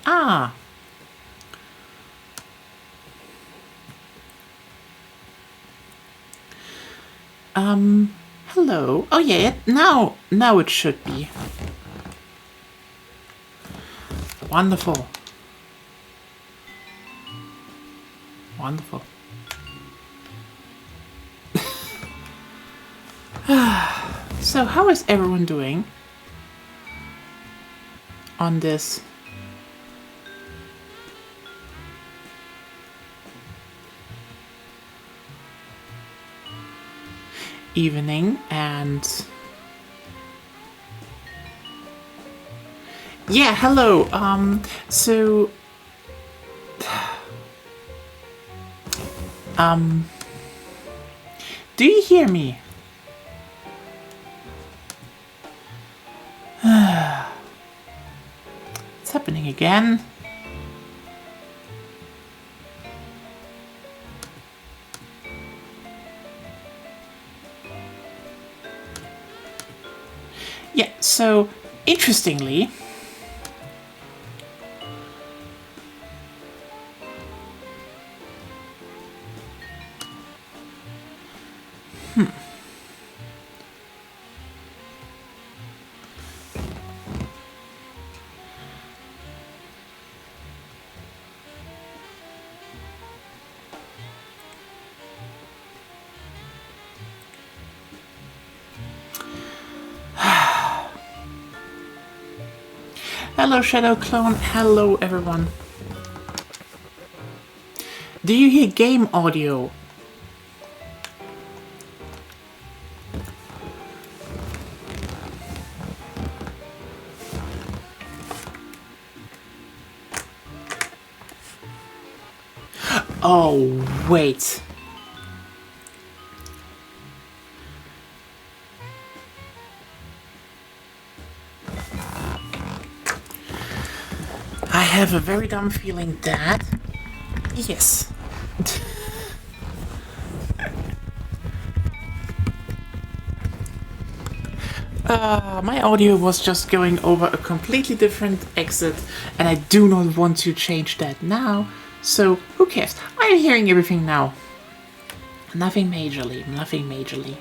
Ah. Hello. Oh yeah, now it should be. Wonderful. Wonderful. So how is everyone doing on this evening? And yeah, hello. So do you hear me? It's happening again. Yeah, so interestingly, hello Shadow Clone, hello everyone. Do you hear game audio? Oh, wait. I have a very dumb feeling that... Yes. My audio was just going over a completely different exit, and I do not want to change that now, so who cares? I'm hearing everything now. Nothing majorly, nothing majorly.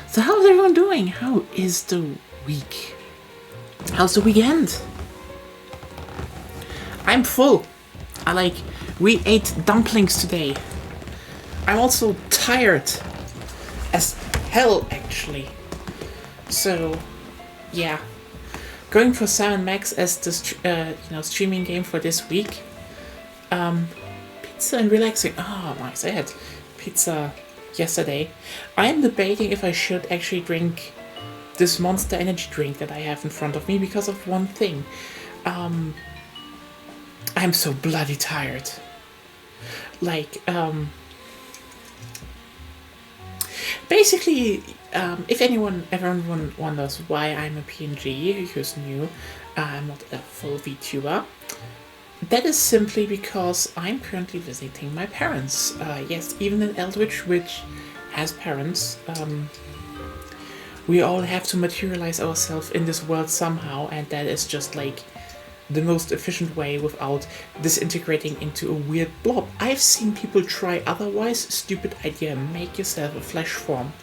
So how's everyone doing? How is the week? How's the weekend? I'm full. We ate dumplings today. I'm also tired as hell, actually. So, yeah. Going for Sam Max as the streaming game for this week. Pizza and relaxing. Oh, nice. I had pizza yesterday. I am debating if I should actually drink this Monster Energy drink that I have in front of me because of one thing. I'm so bloody tired. Basically, if everyone wonders why I'm a PNG who's new, I'm not a full VTuber. That is simply because I'm currently visiting my parents. Yes, even in Eldritch, which has parents, we all have to materialize ourselves in this world somehow, and that is just like the most efficient way without disintegrating into a weird blob. I've seen people try otherwise. Stupid idea. Make yourself a flesh form.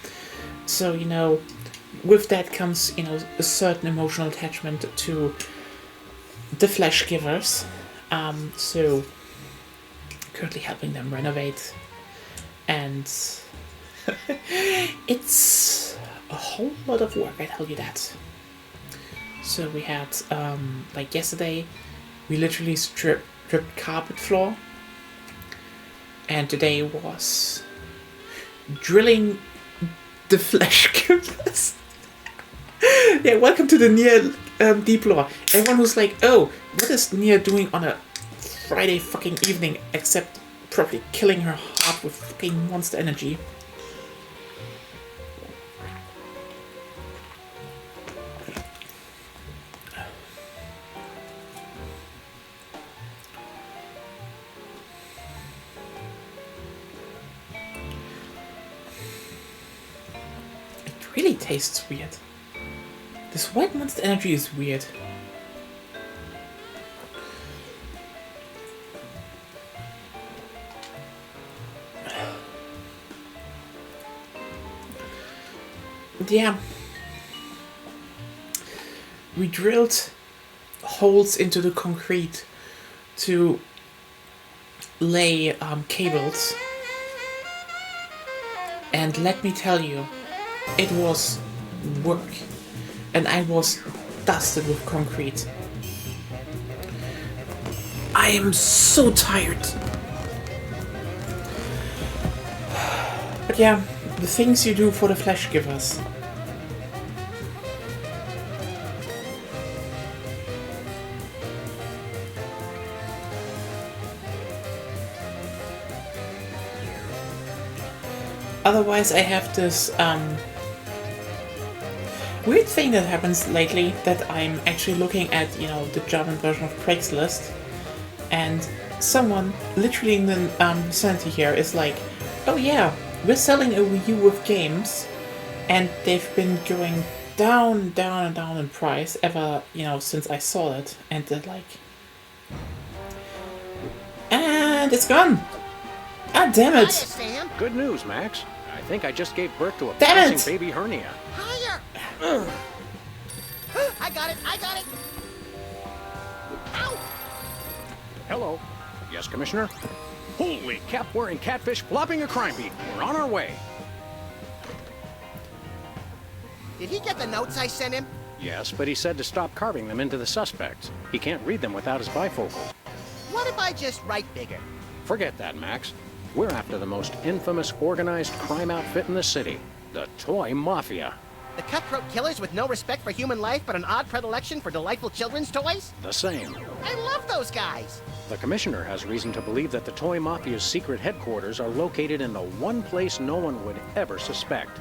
So, with that comes, a certain emotional attachment to the fleshgivers. So, currently helping them renovate. And it's a whole lot of work, I tell you that. So we had, yesterday, we literally stripped carpet floor. And today was drilling the flesh givers. Yeah, welcome to the Nier Deep Lore. Everyone who's like, oh, what is Nier doing on a Friday fucking evening except probably killing her heart with fucking Monster Energy? Really tastes weird. This white Monster Energy is weird. And yeah, we drilled holes into the concrete to lay cables. And let me tell you, it was work. And I was dusted with concrete. I am so tired. But yeah, the things you do for the fleshgivers. Otherwise, I have this weird thing that happens lately, that I'm actually looking at, the German version of Craigslist, and someone literally in the vicinity here is like, oh yeah, we're selling a Wii U with games, and they've been going down, down, and down in price ever, since I saw it, and they're like, and it's gone. Ah, damn it. Hiya, Sam. Good news, Max. I think I just gave birth to a Damn bouncing it! baby hernia. Hiya. I got it. Ow. Hello. Yes, Commissioner? Holy cap-wearing catfish flopping a crime beat. We're on our way. Did he get the notes I sent him? Yes, but he said to stop carving them into the suspects. He can't read them without his bifocal. What if I just write bigger? Forget that, Max. We're after the most infamous organized crime outfit in the city. The Toy Mafia. The cutthroat killers with no respect for human life but an odd predilection for delightful children's toys? The same. I love those guys. The Commissioner has reason to believe that the Toy Mafia's secret headquarters are located in the one place no one would ever suspect.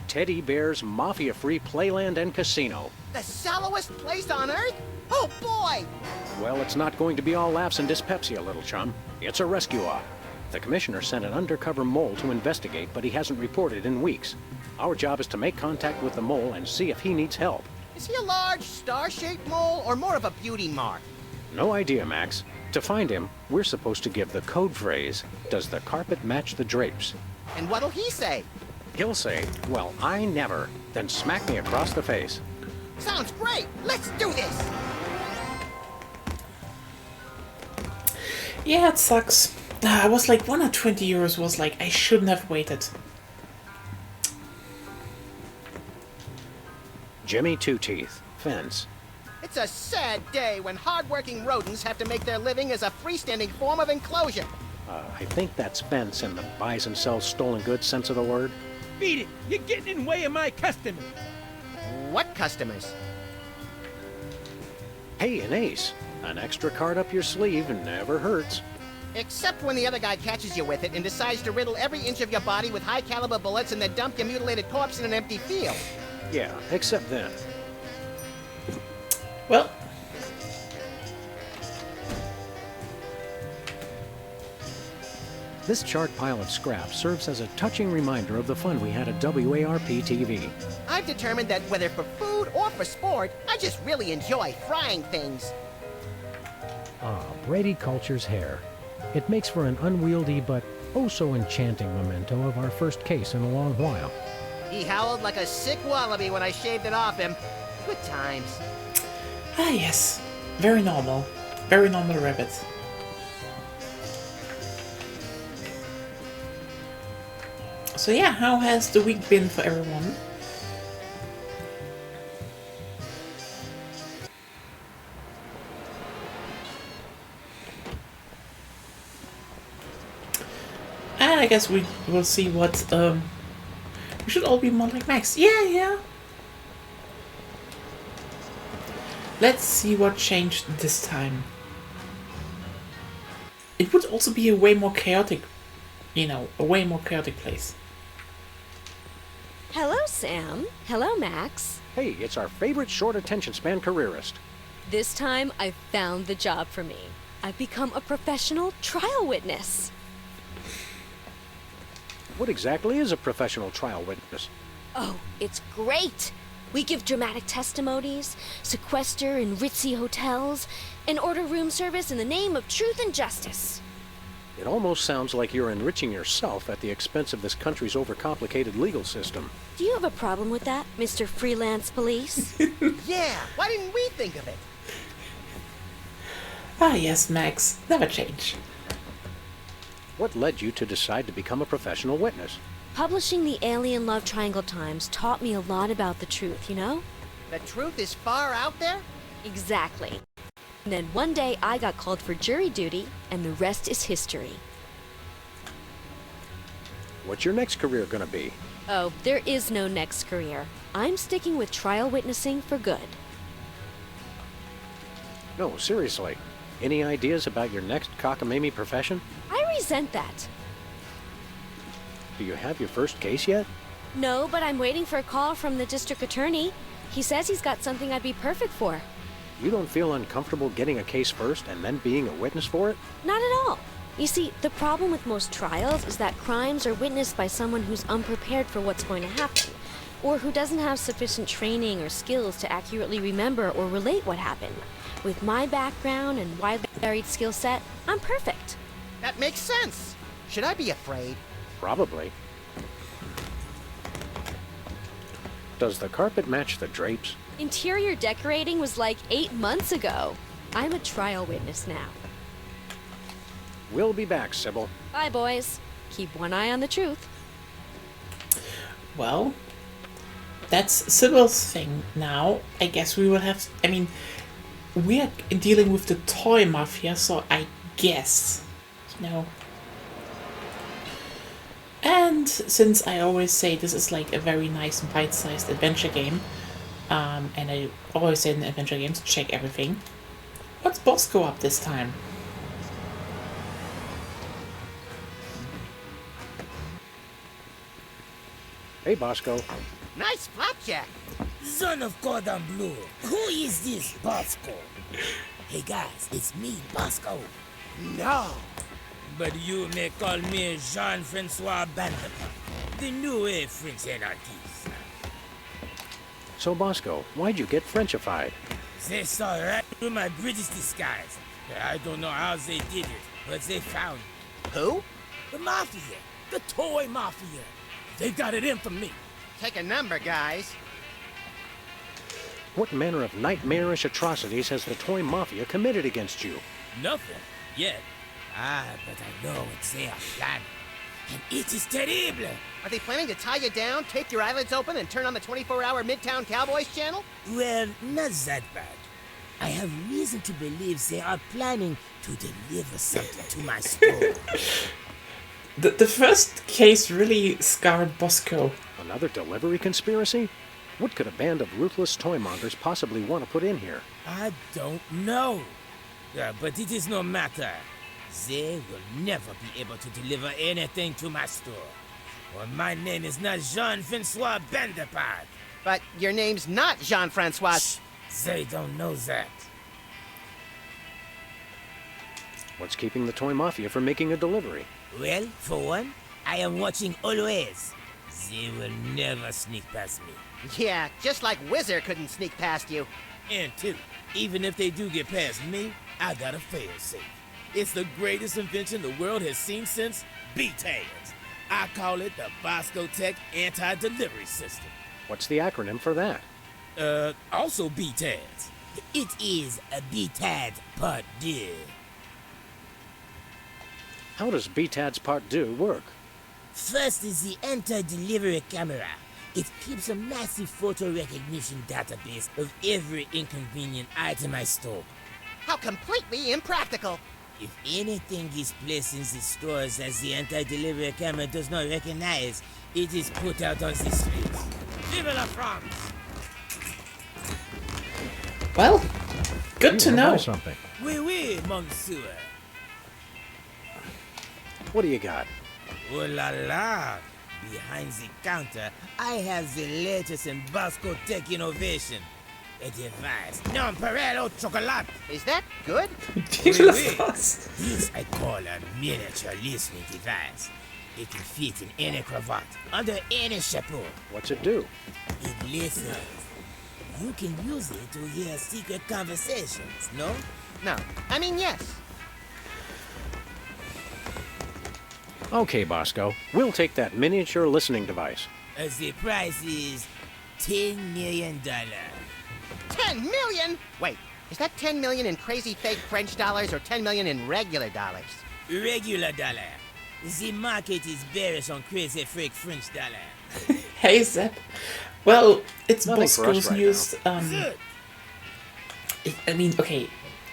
Teddy Bear's mafia-free playland and casino. The shallowest place on Earth? Oh, boy! Well, it's not going to be all laughs and dyspepsia, little chum. It's a rescue op. The Commissioner sent an undercover mole to investigate, but he hasn't reported in weeks. Our job is to make contact with the mole and see if he needs help. Is he a large, star-shaped mole or more of a beauty mark? No idea, Max. To find him, we're supposed to give the code phrase, "Does the carpet match the drapes?" And what'll he say? He'll say, "Well, I never," then smack me across the face. Sounds great! Let's do this! Yeah, it sucks. I was like, 120 euros was like, I shouldn't have waited. Jimmy Two-Teeth, fence. It's a sad day when hard-working rodents have to make their living as a freestanding form of enclosure. I think that's fence in the buys and sells stolen goods sense of the word. Beat it! You're getting in the way of my customers. What customers? Hey, an ace. An extra card up your sleeve never hurts. Except when the other guy catches you with it and decides to riddle every inch of your body with high-caliber bullets and then dump your mutilated corpse in an empty field. Yeah, except then. Well, This charred pile of scrap serves as a touching reminder of the fun we had at WARP-TV. I've determined that whether for food or for sport, I just really enjoy frying things. Ah, Brady Culture's hair. It makes for an unwieldy but oh-so-enchanting memento of our first case in a long while. He howled like a sick wallaby when I shaved it off him. Good times. ah yes, very normal. Very normal rabbit. So yeah, how has the week been for everyone? And I guess we will see what, we should all be more like Max. Yeah. Let's see what changed this time. It would also be a way more chaotic, a way more chaotic place. Hello, Sam. Hello, Max. Hey, it's our favorite short attention span careerist. This time, I've found the job for me. I've become a professional trial witness. What exactly is a professional trial witness? Oh, it's great. We give dramatic testimonies, sequester in ritzy hotels, and order room service in the name of truth and justice. It almost sounds like you're enriching yourself at the expense of this country's overcomplicated legal system. Do you have a problem with that, Mr. Freelance Police? Yeah, why didn't we think of it? Ah, yes, Max. Never change. What led you to decide to become a professional witness? Publishing the Alien Love Triangle Times taught me a lot about the truth, you know? The truth is far out there? Exactly. And then one day I got called for jury duty, and the rest is history. What's your next career gonna be? Oh, there is no next career. I'm sticking with trial witnessing for good. No, seriously. Any ideas about your next cockamamie profession? I resent that. Do you have your first case yet? No, but I'm waiting for a call from the district attorney. He says he's got something I'd be perfect for. You don't feel uncomfortable getting a case first and then being a witness for it? Not at all. You see, the problem with most trials is that crimes are witnessed by someone who's unprepared for what's going to happen, or who doesn't have sufficient training or skills to accurately remember or relate what happened. With my background and widely varied skill set, I'm perfect. That makes sense. Should I be afraid? Probably. Does the carpet match the drapes? Interior decorating was like 8 months ago. I'm a trial witness now. We'll be back, Sybil. Bye, boys. Keep one eye on the truth. Well, that's Sybil's thing now. I guess we will have... I mean, we are dealing with the toy mafia, so I guess... You know... And since I always say this is like a very nice bite-sized adventure game, and I always say in adventure games, check everything. What's Bosco up this time? Hey, Bosco. Nice flapjack. Son of Cordon Bleu, who is this Bosco? Hey guys, it's me, Bosco. No. But you may call me Jean-Francois Bandepart, the new French anarchist. So, Bosco, why'd you get Frenchified? They saw right through my British disguise. I don't know how they did it, but they found it. Who? The Mafia, the toy Mafia. They got it in for me. Take a number, guys. What manner of nightmarish atrocities has the toy mafia committed against you? Nothing, yet. But I know what they are planning. And it is terrible. Are they planning to tie you down, tape your eyelids open, and turn on the 24-hour Midtown Cowboys channel? Well, not that bad. I have reason to believe they are planning to deliver something to my store. The first case really scarred Bosco. Another delivery conspiracy? What could a band of ruthless toymongers possibly want to put in here? I don't know. But it is no matter. They will never be able to deliver anything to my store. Well, my name is not Jean-Francois Bandepart. But your name's not Jean-Francois. Shh, they don't know that. What's keeping the toy mafia from making a delivery? Well, for one, I am watching always. They will never sneak past me. Yeah, just like Whizzer couldn't sneak past you. And two, even if they do get past me, I got a fail-safe. It's the greatest invention the world has seen since B-Tags. I call it the Bosco Tech Anti-Delivery System. What's the acronym for that? Also B-Tags. It is a B-Tags Part 2. How does BTAD's Part 2 work? First is the anti-delivery camera. It keeps a massive photo recognition database of every inconvenient item I store. How completely impractical. If anything is placed in the stores that the anti-delivery camera does not recognize, it is put out on the streets. Vive la France! Well, good to Buy know. something. Oui, monsieur. What do you got? Oh la la! Behind the counter, I have the latest in Bosco Tech innovation. A device, non-parallel chocolate. Is that good? This I call a miniature listening device. It can fit in any cravat, under any chapeau. What's it do? It listens. You can use it to hear secret conversations, no? No. I mean, yes. Okay, Bosco. We'll take that miniature listening device. The price is $10 million. 10 million? Wait, is that 10 million in crazy fake French dollars or 10 million in regular dollars? Regular dollar. The market is bearish on crazy fake French dollar. Hey, Zep. Well, it's Nothing for us Bosco's right newest. Good. I mean, okay,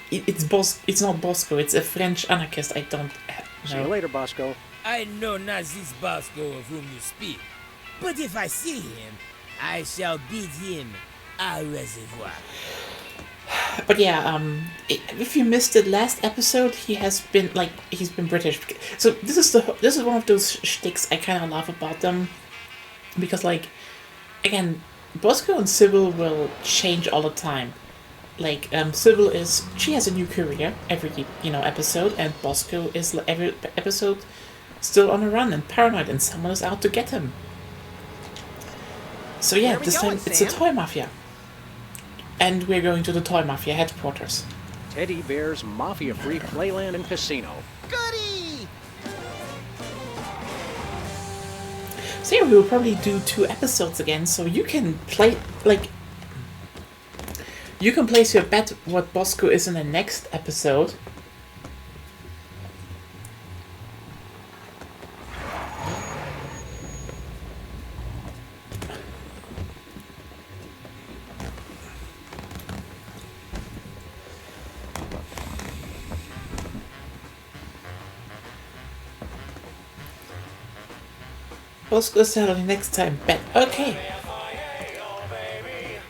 it's not Bosco. It's a French anarchist. I don't See you know. later, Bosco. I know not this Bosco of whom you speak, but if I see him, I shall bid him au reservoir. But yeah, if you missed the last episode, he's been British. So this is one of those shticks I kind of laugh about them, because like, again, Bosco and Sybil will change all the time. Like, Sybil she has a new career every episode, and Bosco is every episode still on a run and paranoid, and someone is out to get him. So yeah, Where are we this time going, it's the Sam? Toy Mafia. And we're going to the Toy Mafia headquarters. Teddy Bear's mafia-free playland and casino. Goody! So yeah, we'll probably do 2 episodes again, so you can play, like... You can place your bet what Bosco is in the next episode. Bosco salary next time, bet. Okay.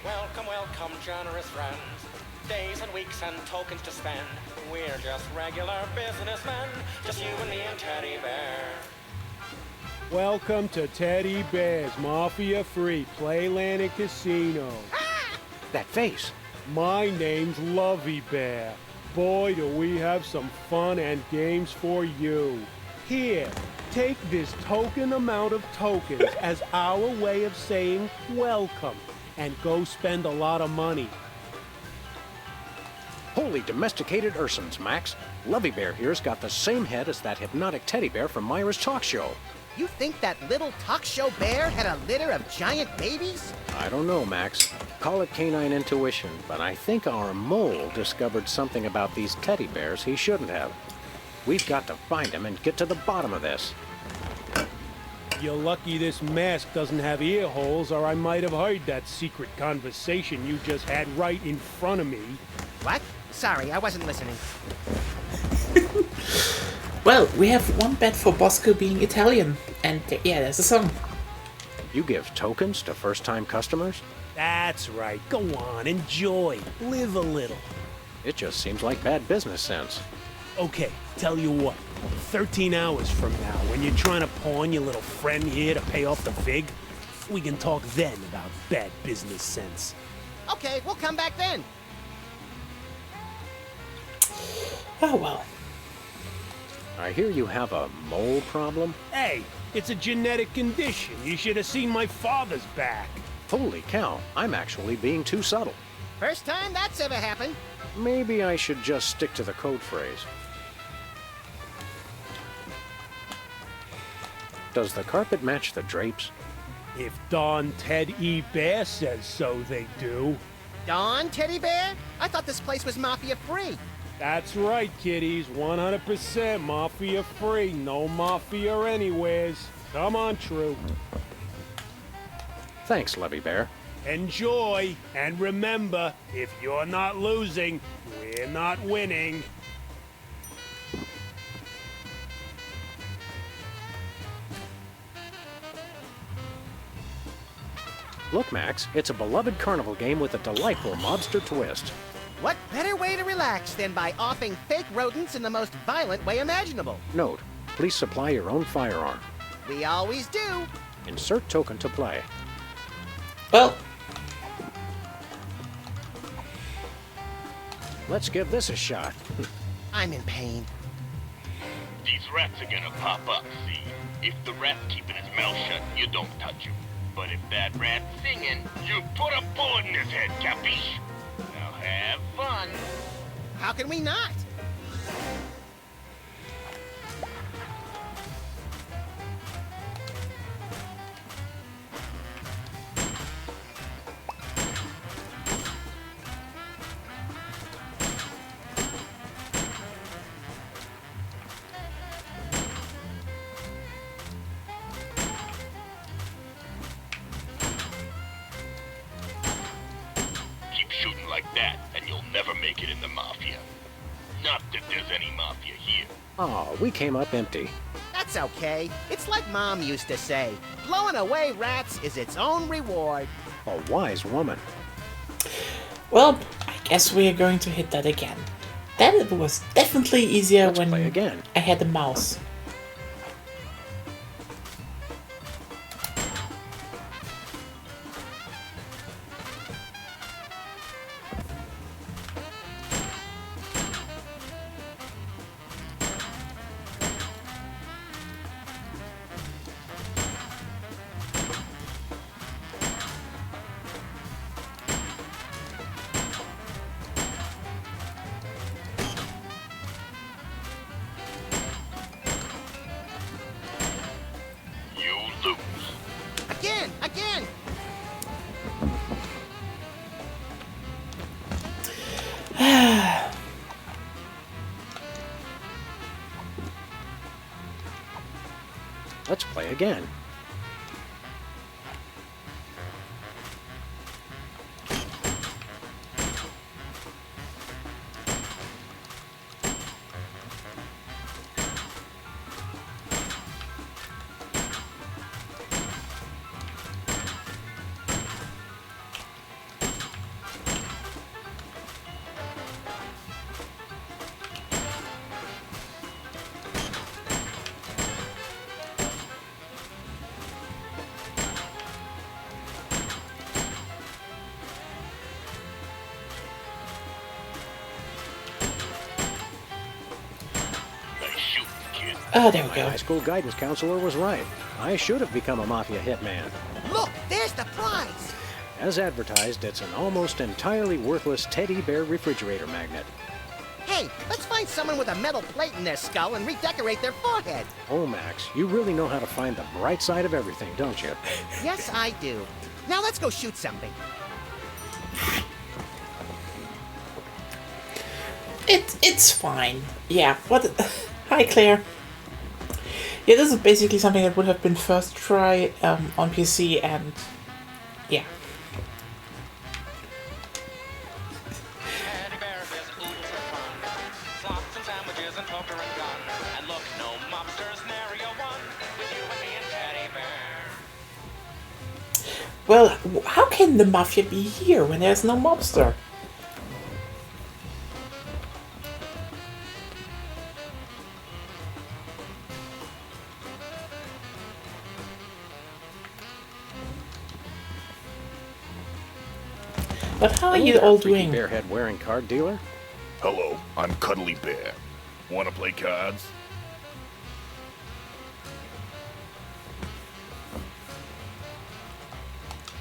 Welcome, welcome, generous friends. Days and weeks and tokens to spend. We're just regular businessmen. Just you and me and Teddy Bear. Welcome to Teddy Bear's Mafia-Free Playland and Casino. That face. My name's Lovey Bear. Boy, do we have some fun and games for you. Here, take this token amount of tokens as our way of saying welcome, and go spend a lot of money. Holy domesticated Ursons, Max. Lovey Bear here's got the same head as that hypnotic teddy bear from Myra's talk show. You think that little talk show bear had a litter of giant babies? I don't know, Max. Call it canine intuition, but I think our mole discovered something about these teddy bears he shouldn't have. We've got to find him and get to the bottom of this. You're lucky this mask doesn't have ear holes, or I might have heard that secret conversation you just had right in front of me. What? Sorry, I wasn't listening. Well, we have one bet for Bosco being Italian, and yeah, there's a song. You give tokens to first-time customers? That's right. Go on, enjoy. Live a little. It just seems like bad business sense. Okay, tell you what. 13 hours from now, when you're trying to pawn your little friend here to pay off the vig, we can talk then about bad business sense. Okay, we'll come back then. Oh well. I hear you have a mole problem? Hey, it's a genetic condition. You should have seen my father's back. Holy cow, I'm actually being too subtle. First time that's ever happened. Maybe I should just stick to the code phrase. Does the carpet match the drapes? If Don Ted E. Bear says so, they do. Dawn, Teddy Bear? I thought this place was mafia-free. That's right, kiddies. 100% mafia free. No mafia anywheres. Come on, True. Thanks, Lovey Bear. Enjoy. And remember, if you're not losing, we're not winning. Look, Max, it's a beloved carnival game with a delightful mobster twist. What better way to relax than by offing fake rodents in the most violent way imaginable? Note, please supply your own firearm. We always do. Insert token to play. Well, Let's give this a shot. I'm in pain. These rats are gonna pop up, see? If the rat's keeping his mouth shut, you don't touch him. But if that rat's singing, you put a bullet in his head, capiche? Now have fun. How can we not? that, and you'll never make it in the Mafia. Not that there's any Mafia here. Oh, we came up empty. That's okay. It's like Mom used to say, blowing away rats is its own reward. A wise woman. Well, I guess we are going to hit that again. That was definitely easier Let's when play again. I had the mouse. Again! Let's play again. Oh, there we My go. high school guidance counselor was right. I should have become a Mafia hitman. Look, there's the prize! As advertised, it's an almost entirely worthless teddy bear refrigerator magnet. Hey, let's find someone with a metal plate in their skull and redecorate their forehead. Oh, Max, you really know how to find the bright side of everything, don't you? Yes, I do. Now let's go shoot something. It's fine. Yeah, what... Hi, Claire. Yeah, this is basically something that would have been first try on PC, and yeah. Teddy bear is oodles of fun. Slots and sandwiches and poker and gun. And look, no mobsters, nary a one. With you and me and Teddy bear. Well, how can the Mafia be here when there's no mobster? But how are you all doing? Bearhead wearing card dealer? Hello, I'm Cuddly Bear. Wanna play cards?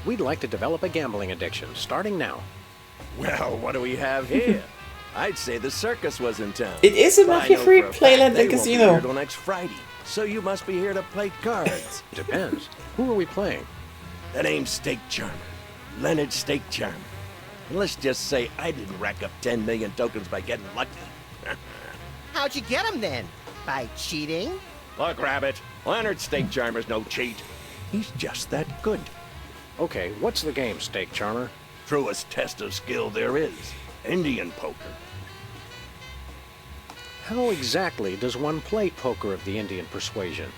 We'd like to develop a gambling addiction, starting now. Well, what do we have here? I'd say the circus was in town. It is a But I Mafia-free know for a fact playland they and won't be casino. here till next Friday, so you must be here to play cards. Depends. Who are we playing? The name's Steak Charmer. Leonard Steak Charmer. And let's just say I didn't rack up 10 million tokens by getting lucky. How'd you get him then? By cheating? Look, Rabbit, Leonard Steak Charmer's no cheat. He's just that good. Okay, what's the game, Steak Charmer? Truest test of skill there is. Indian poker. How exactly does one play poker of the Indian persuasion?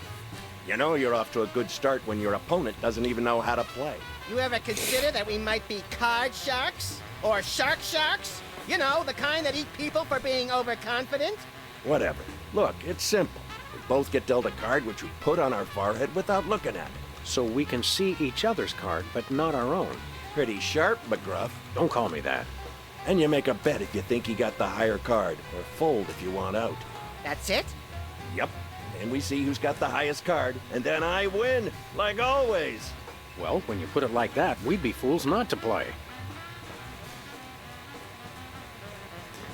You know you're off to a good start when your opponent doesn't even know how to play. You ever consider that we might be card sharks? Or sharks? You know, the kind that eat people for being overconfident? Whatever. Look, it's simple. We both get dealt a card which we put on our forehead without looking at it. So we can see each other's card, but not our own. Pretty sharp, McGruff. Don't call me that. And you make a bet if you think you got the higher card, or fold if you want out. That's it? Yep. And we see who's got the highest card, and then I win, like always. Well, when you put it like that, we'd be fools not to play.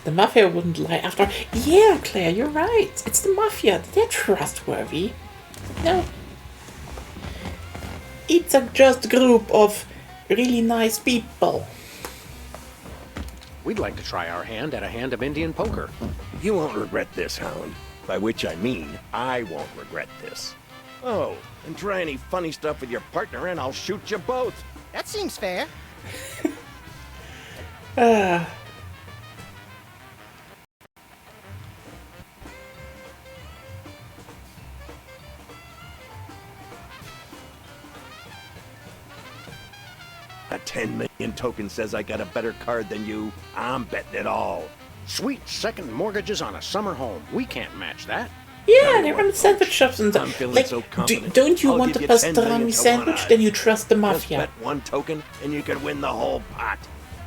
The Mafia wouldn't lie after... Yeah, Claire, you're right. It's the Mafia. They're trustworthy. No. It's just a group of really nice people. We'd like to try our hand at a hand of Indian poker. You won't regret this, Hound. By which I mean, I won't regret this. Oh, and try any funny stuff with your partner and I'll shoot you both. That seems fair. Ah. A 10 million token says I got a better card than you. I'm betting it all. Sweet second mortgages on a summer home. We can't match that. Yeah, they're on the sandwich shops and I'm feeling like, so confident. don't you I'll want give the you 10 million pastrami to 1 sandwich? eye. Then you trust the Just mafia. bet 1 token and you could win the whole pot.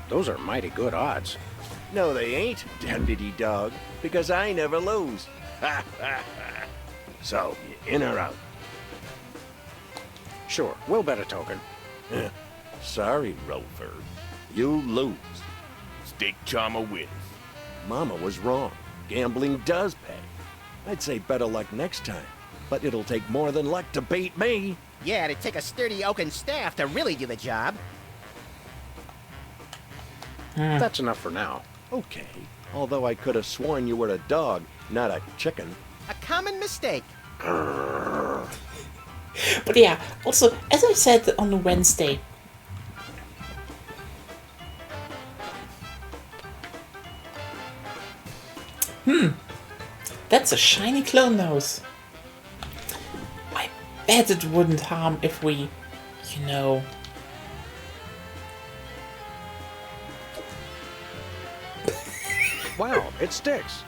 Those are mighty good odds. No, they ain't, deputy dog, because I never lose. So, you in or out? Sure, we'll bet a token. Sorry, Rover. You lose. Steak Charmer wins. Mama was wrong. Gambling does pay. I'd say better luck next time, but it'll take more than luck to beat me. Yeah, it'd take a sturdy oaken staff to really do the job. That's enough for now. Okay, although I could have sworn you were a dog, not a chicken. A common mistake. But yeah, also, as I said on Wednesday, that's a shiny clone nose. I bet it wouldn't harm if we, you know... Wow, it sticks.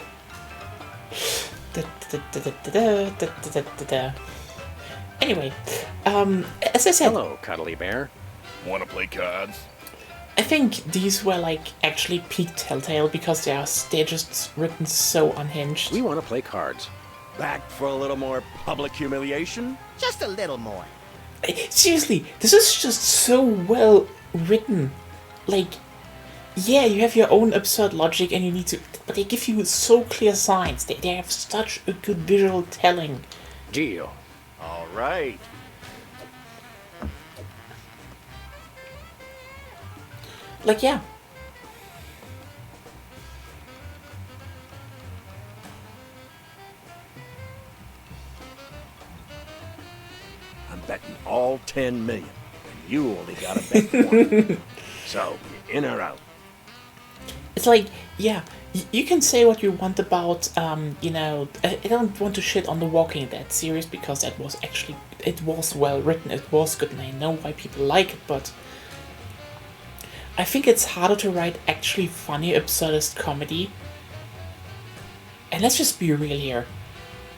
Anyway, as I said, Hello, cuddly bear. Wanna play cards? I think these were like actually peak Telltale because they're just written so unhinged. We want to play cards. Back for a little more public humiliation? Just a little more. Seriously, this is just so well written. Like, yeah, you have your own absurd logic and you need to... But they give you so clear signs. They have such a good visual telling. Deal. All right. Like, yeah. I'm betting all 10 million, and you only gotta bet 1. So, you in or out? It's like, yeah, you can say what you want about, you know, I don't want to shit on the Walking Dead series because that was actually, it was well written, it was good, and I know why people like it, but I think it's harder to write actually funny, absurdist comedy. And let's just be real here.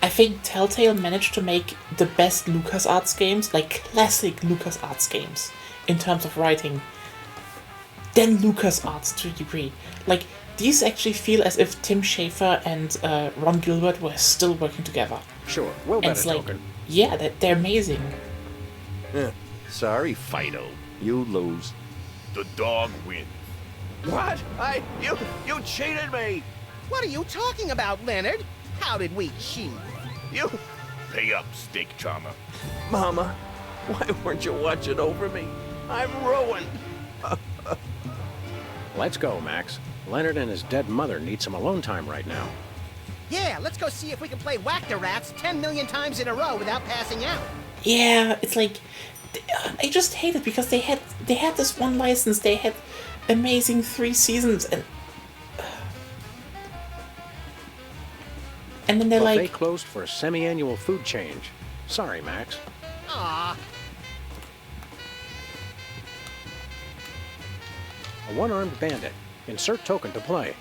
I think Telltale managed to make the best LucasArts games, like classic LucasArts games, in terms of writing, than LucasArts to a degree. Like, these actually feel as if Tim Schafer and Ron Gilbert were still working together. Sure, we'll And bet it's a like, token. yeah, they're amazing. Sorry, Fido. You lose. The dog wins. What? You cheated me! What are you talking about, Leonard? How did we cheat? You... Pay up, Steak Charmer. Mama, why weren't you watching over me? I'm ruined. Let's go, Max. Leonard and his dead mother need some alone time right now. Yeah, let's go see if we can play Whack the Rats 10 million times in a row without passing out. Yeah, it's like, I just hate it because they had this one license, they had amazing 3 seasons, and then they're Buffet like, closed for a semi-annual food change. Sorry, Max. Aw, A one-armed bandit. Insert token to play.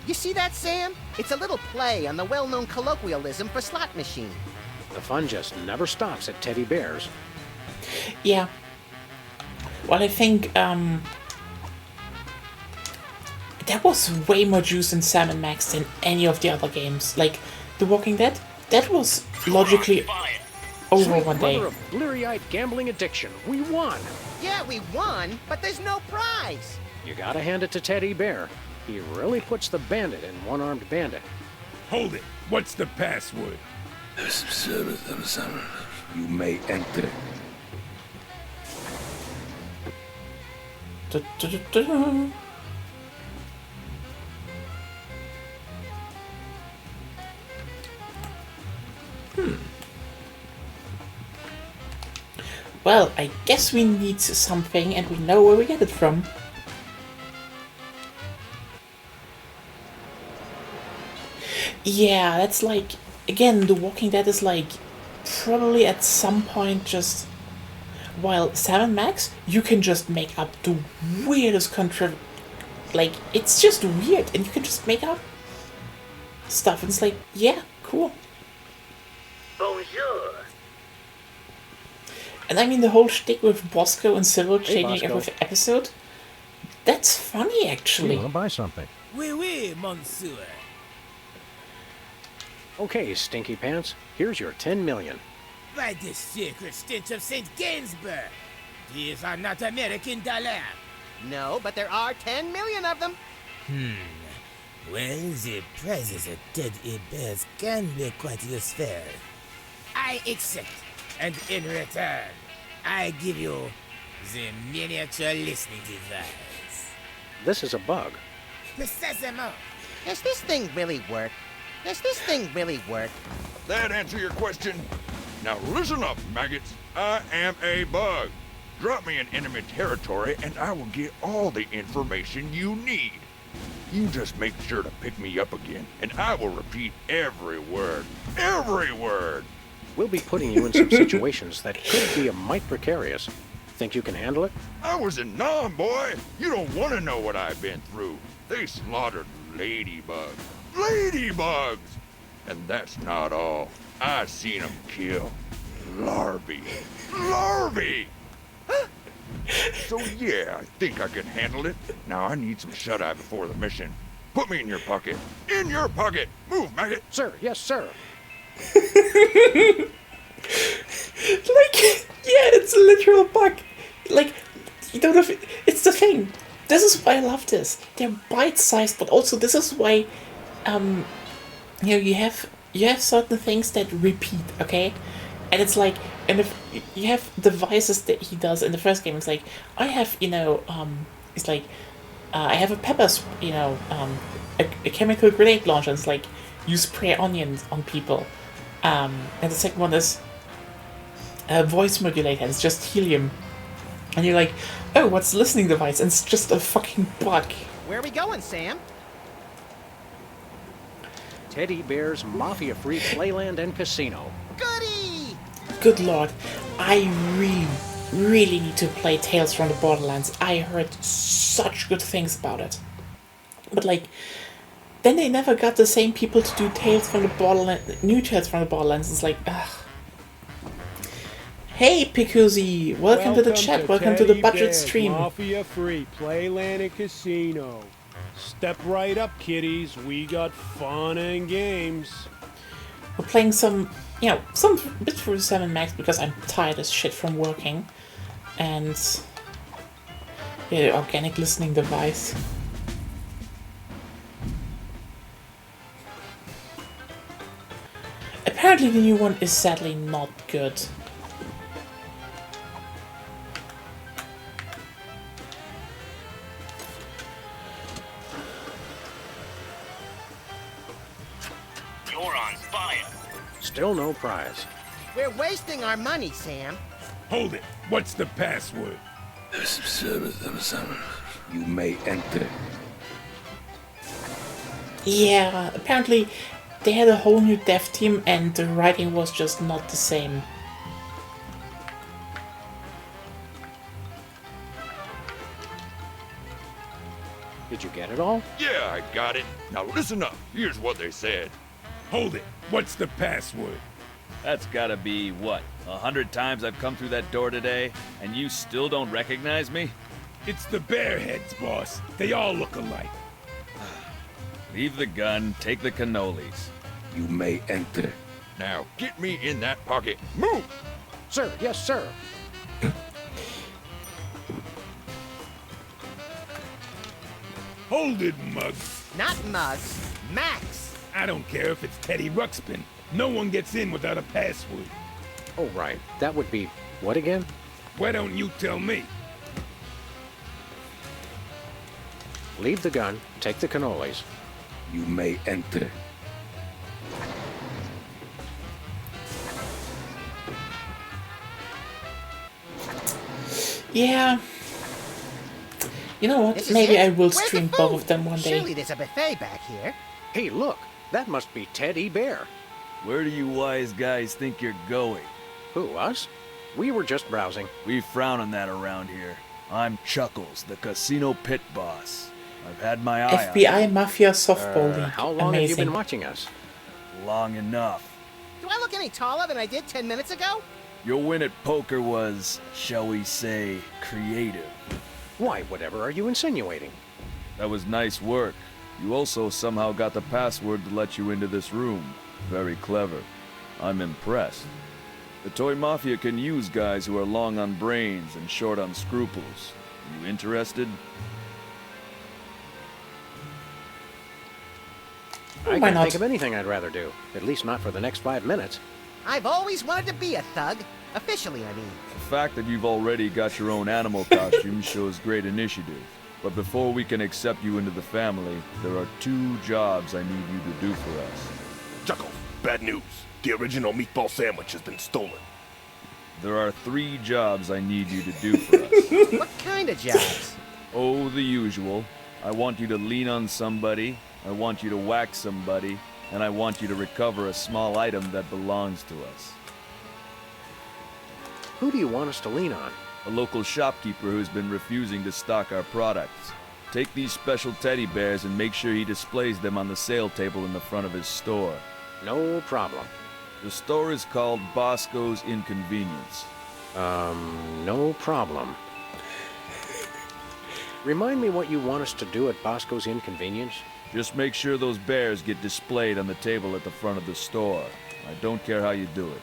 you see that, Sam? It's a little play on the well-known colloquialism for slot machine. The fun just never stops at Teddy Bear's. yeah. Well, I think, there was way more juice in Sam and Max than any of the other games. Like, The Walking Dead, that was logically over Sweet one mother day. of bleary-eyed gambling addiction. We won. Yeah, we won, but there's no prize. You gotta hand it to Teddy Bear. He really puts the bandit in one-armed bandit. Hold it. What's the password? You may enter. Du-du-du-du. Well, I guess we need something and we know where we get it from. Yeah, that's like, again, The Walking Dead is like probably at some point just, while 7 Max, you can just make up the weirdest like, it's just weird, and you can just make up stuff, and it's like, yeah, cool. Bonjour. And I mean, the whole shtick with Bosco and Civil Hey, changing Bosco. every episode, that's funny, You actually. want to buy something? Oui, oui, monsieur. Okay, Stinky Pants, here's your 10 million. By the sacred stench of St. Gainsbourg. These are not American dollars. No, but there are 10 million of them. Well, the prices of dead bears can be quite useful. I accept, and in return, I give you the miniature listening device. This is a bug. Precisement. Does this thing really work? Does this thing really work? That answer your question? Now listen up, maggots. I am a bug. Drop me in enemy territory and I will get all the information you need. You just make sure to pick me up again, and I will repeat every word. Every word! We'll be putting you in some situations that could be a mite precarious. Think you can handle it? I was in Nam, boy! You don't want to know what I've been through. They slaughtered ladybugs. Ladybugs! And that's not all. I seen them kill larvae. Larvae! So yeah, I think I can handle it. Now I need some shut-eye before the mission. Put me in your pocket. In your pocket! Move, maggot! Sir, yes, sir. Like, yeah, it's a literal bug. Like, you don't have. It's the thing. This is why I love this. They're bite-sized, but also this is why, you have certain things that repeat, okay? And it's like, and if you have devices that he does in the first game, it's like, I have, it's like, I have a a chemical grenade launcher. And it's like, you spray onions on people. And the second one is a voice modulator. And it's just helium. And you're like, oh, what's the listening device? And it's just a fucking bug. Where are we going, Sam? Teddy Bear's Mafia-Free Playland and Casino. Goody! Good lord, I really need to play Tales from the Borderlands. I heard such good things about it. But like, then they never got the same people to do Tales from the Borderlands, new Tales from the Borderlands. It's like, ugh. Hey, Pikuzi, welcome to the chat, welcome to the Teddy budget Bear's stream. Mafia-Free Playland and Casino. Step right up, kiddies. We got fun and games. We're playing some bits for 7 Max because I'm tired as shit from working. And yeah, organic listening device. Apparently the new one is sadly not good. You're on fire. Still no prize. We're wasting our money, Sam. Hold it. What's the password? You may enter. Yeah, apparently they had a whole new dev team and the writing was just not the same. Did you get it all? Yeah, I got it. Now listen up. Here's what they said. Hold it. What's the password? That's gotta be, what, 100 times I've come through that door today, and you still don't recognize me? It's the Bearheads, boss. They all look alike. Leave the gun, take the cannolis. You may enter. Now get me in that pocket. Move! Sir, yes, sir. Hold it, mug. Not Mugs, Max. I don't care if it's Teddy Ruxpin. No one gets in without a password. Oh, right. That would be what again? Why don't you tell me? Leave the gun, take the cannolis. You may enter. Yeah. You know what? This is Maybe it? I will Where's the stream food? both of them one day. Surely there's a buffet back here. Hey, look! That must be Teddy Bear. Where do you wise guys think you're going? Who, us? We were just browsing. We frown on that around here. I'm Chuckles, the casino pit boss. I've had my eye on FBI Mafia Softball League. How long have you been watching us? you long enough. Do I look any taller than I did 10 minutes ago? Your win at poker was, shall we say, creative. Why, whatever are you insinuating? That was nice work. You also somehow got the password to let you into this room. Very clever. I'm impressed. The Toy Mafia can use guys who are long on brains and short on scruples. You interested? I Why can't not? think of anything I'd rather do. At least not for the next 5 minutes. I've always wanted to be a thug. Officially, I mean. The fact that you've already got your own animal costume shows great initiative. But before we can accept you into the family, there are 2 jobs I need you to do for us. Chuckles, bad news. The original meatball sandwich has been stolen. There are 3 jobs I need you to do for us. What kind of jobs? Oh, the usual. I want you to lean on somebody, I want you to whack somebody, and I want you to recover a small item that belongs to us. Who do you want us to lean on? A local shopkeeper who's been refusing to stock our products. Take these special teddy bears and make sure he displays them on the sale table in the front of his store. No problem. The store is called Bosco's Inconvenience. No problem. Remind me what you want us to do at Bosco's Inconvenience? Just make sure those bears get displayed on the table at the front of the store. I don't care how you do it.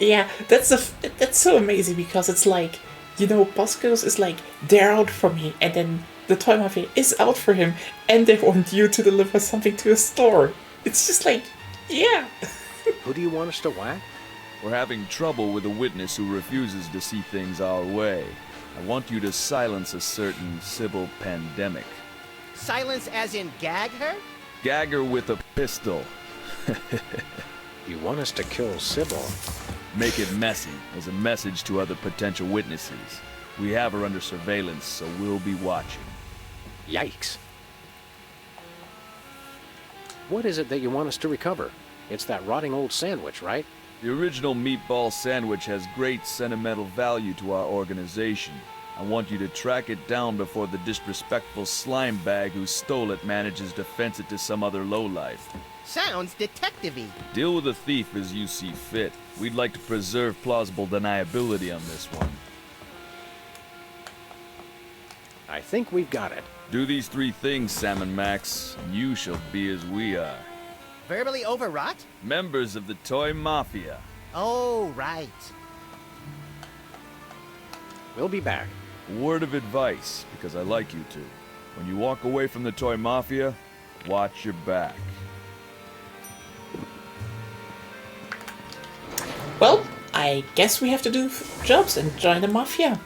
Yeah, that's so amazing because it's like, you know, Bosco's is like, they're out for me, and then the Toy Mafia is out for him, and they want you to deliver something to a store. It's just like, yeah. Who do you want us to whack? We're having trouble with a witness who refuses to see things our way. I want you to silence a certain Sybil Pandemic. Silence as in gag her? Gag her with a pistol. You want us to kill Sybil? Make it messy as a message to other potential witnesses. We have her under surveillance, so we'll be watching. Yikes. What is it that you want us to recover? It's that rotting old sandwich, right? The original meatball sandwich has great sentimental value to our organization. I want you to track it down before the disrespectful slime bag who stole it manages to fence it to some other lowlife. Sounds detective-y. Deal with the thief as you see fit. We'd like to preserve plausible deniability on this one. I think we've got it. Do these 3 things, Salmon Max, and you shall be as we are. Verbally overwrought? Members of the Toy Mafia. Oh, right. We'll be back. A word of advice, because I like you to. When you walk away from the Toy Mafia, watch your back. Well, I guess we have to do jobs and join the Mafia.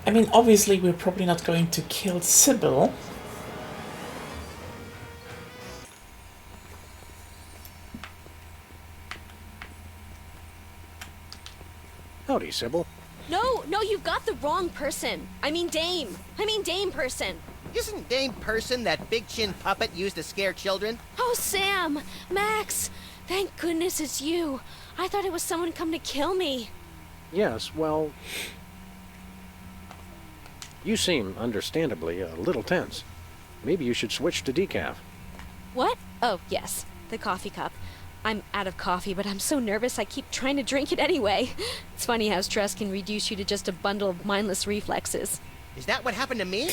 I mean, obviously we're probably not going to kill Sybil. Howdy, Sybil. No, you've got the wrong person. I mean Dame person. Isn't Dame Person that big chin puppet used to scare children? Oh, Sam! Max! Thank goodness it's you. I thought it was someone come to kill me. Yes, well... You seem, understandably, a little tense. Maybe you should switch to decaf. What? Oh, yes. The coffee cup. I'm out of coffee, but I'm so nervous I keep trying to drink it anyway. It's funny how stress can reduce you to just a bundle of mindless reflexes. Is that what happened to me?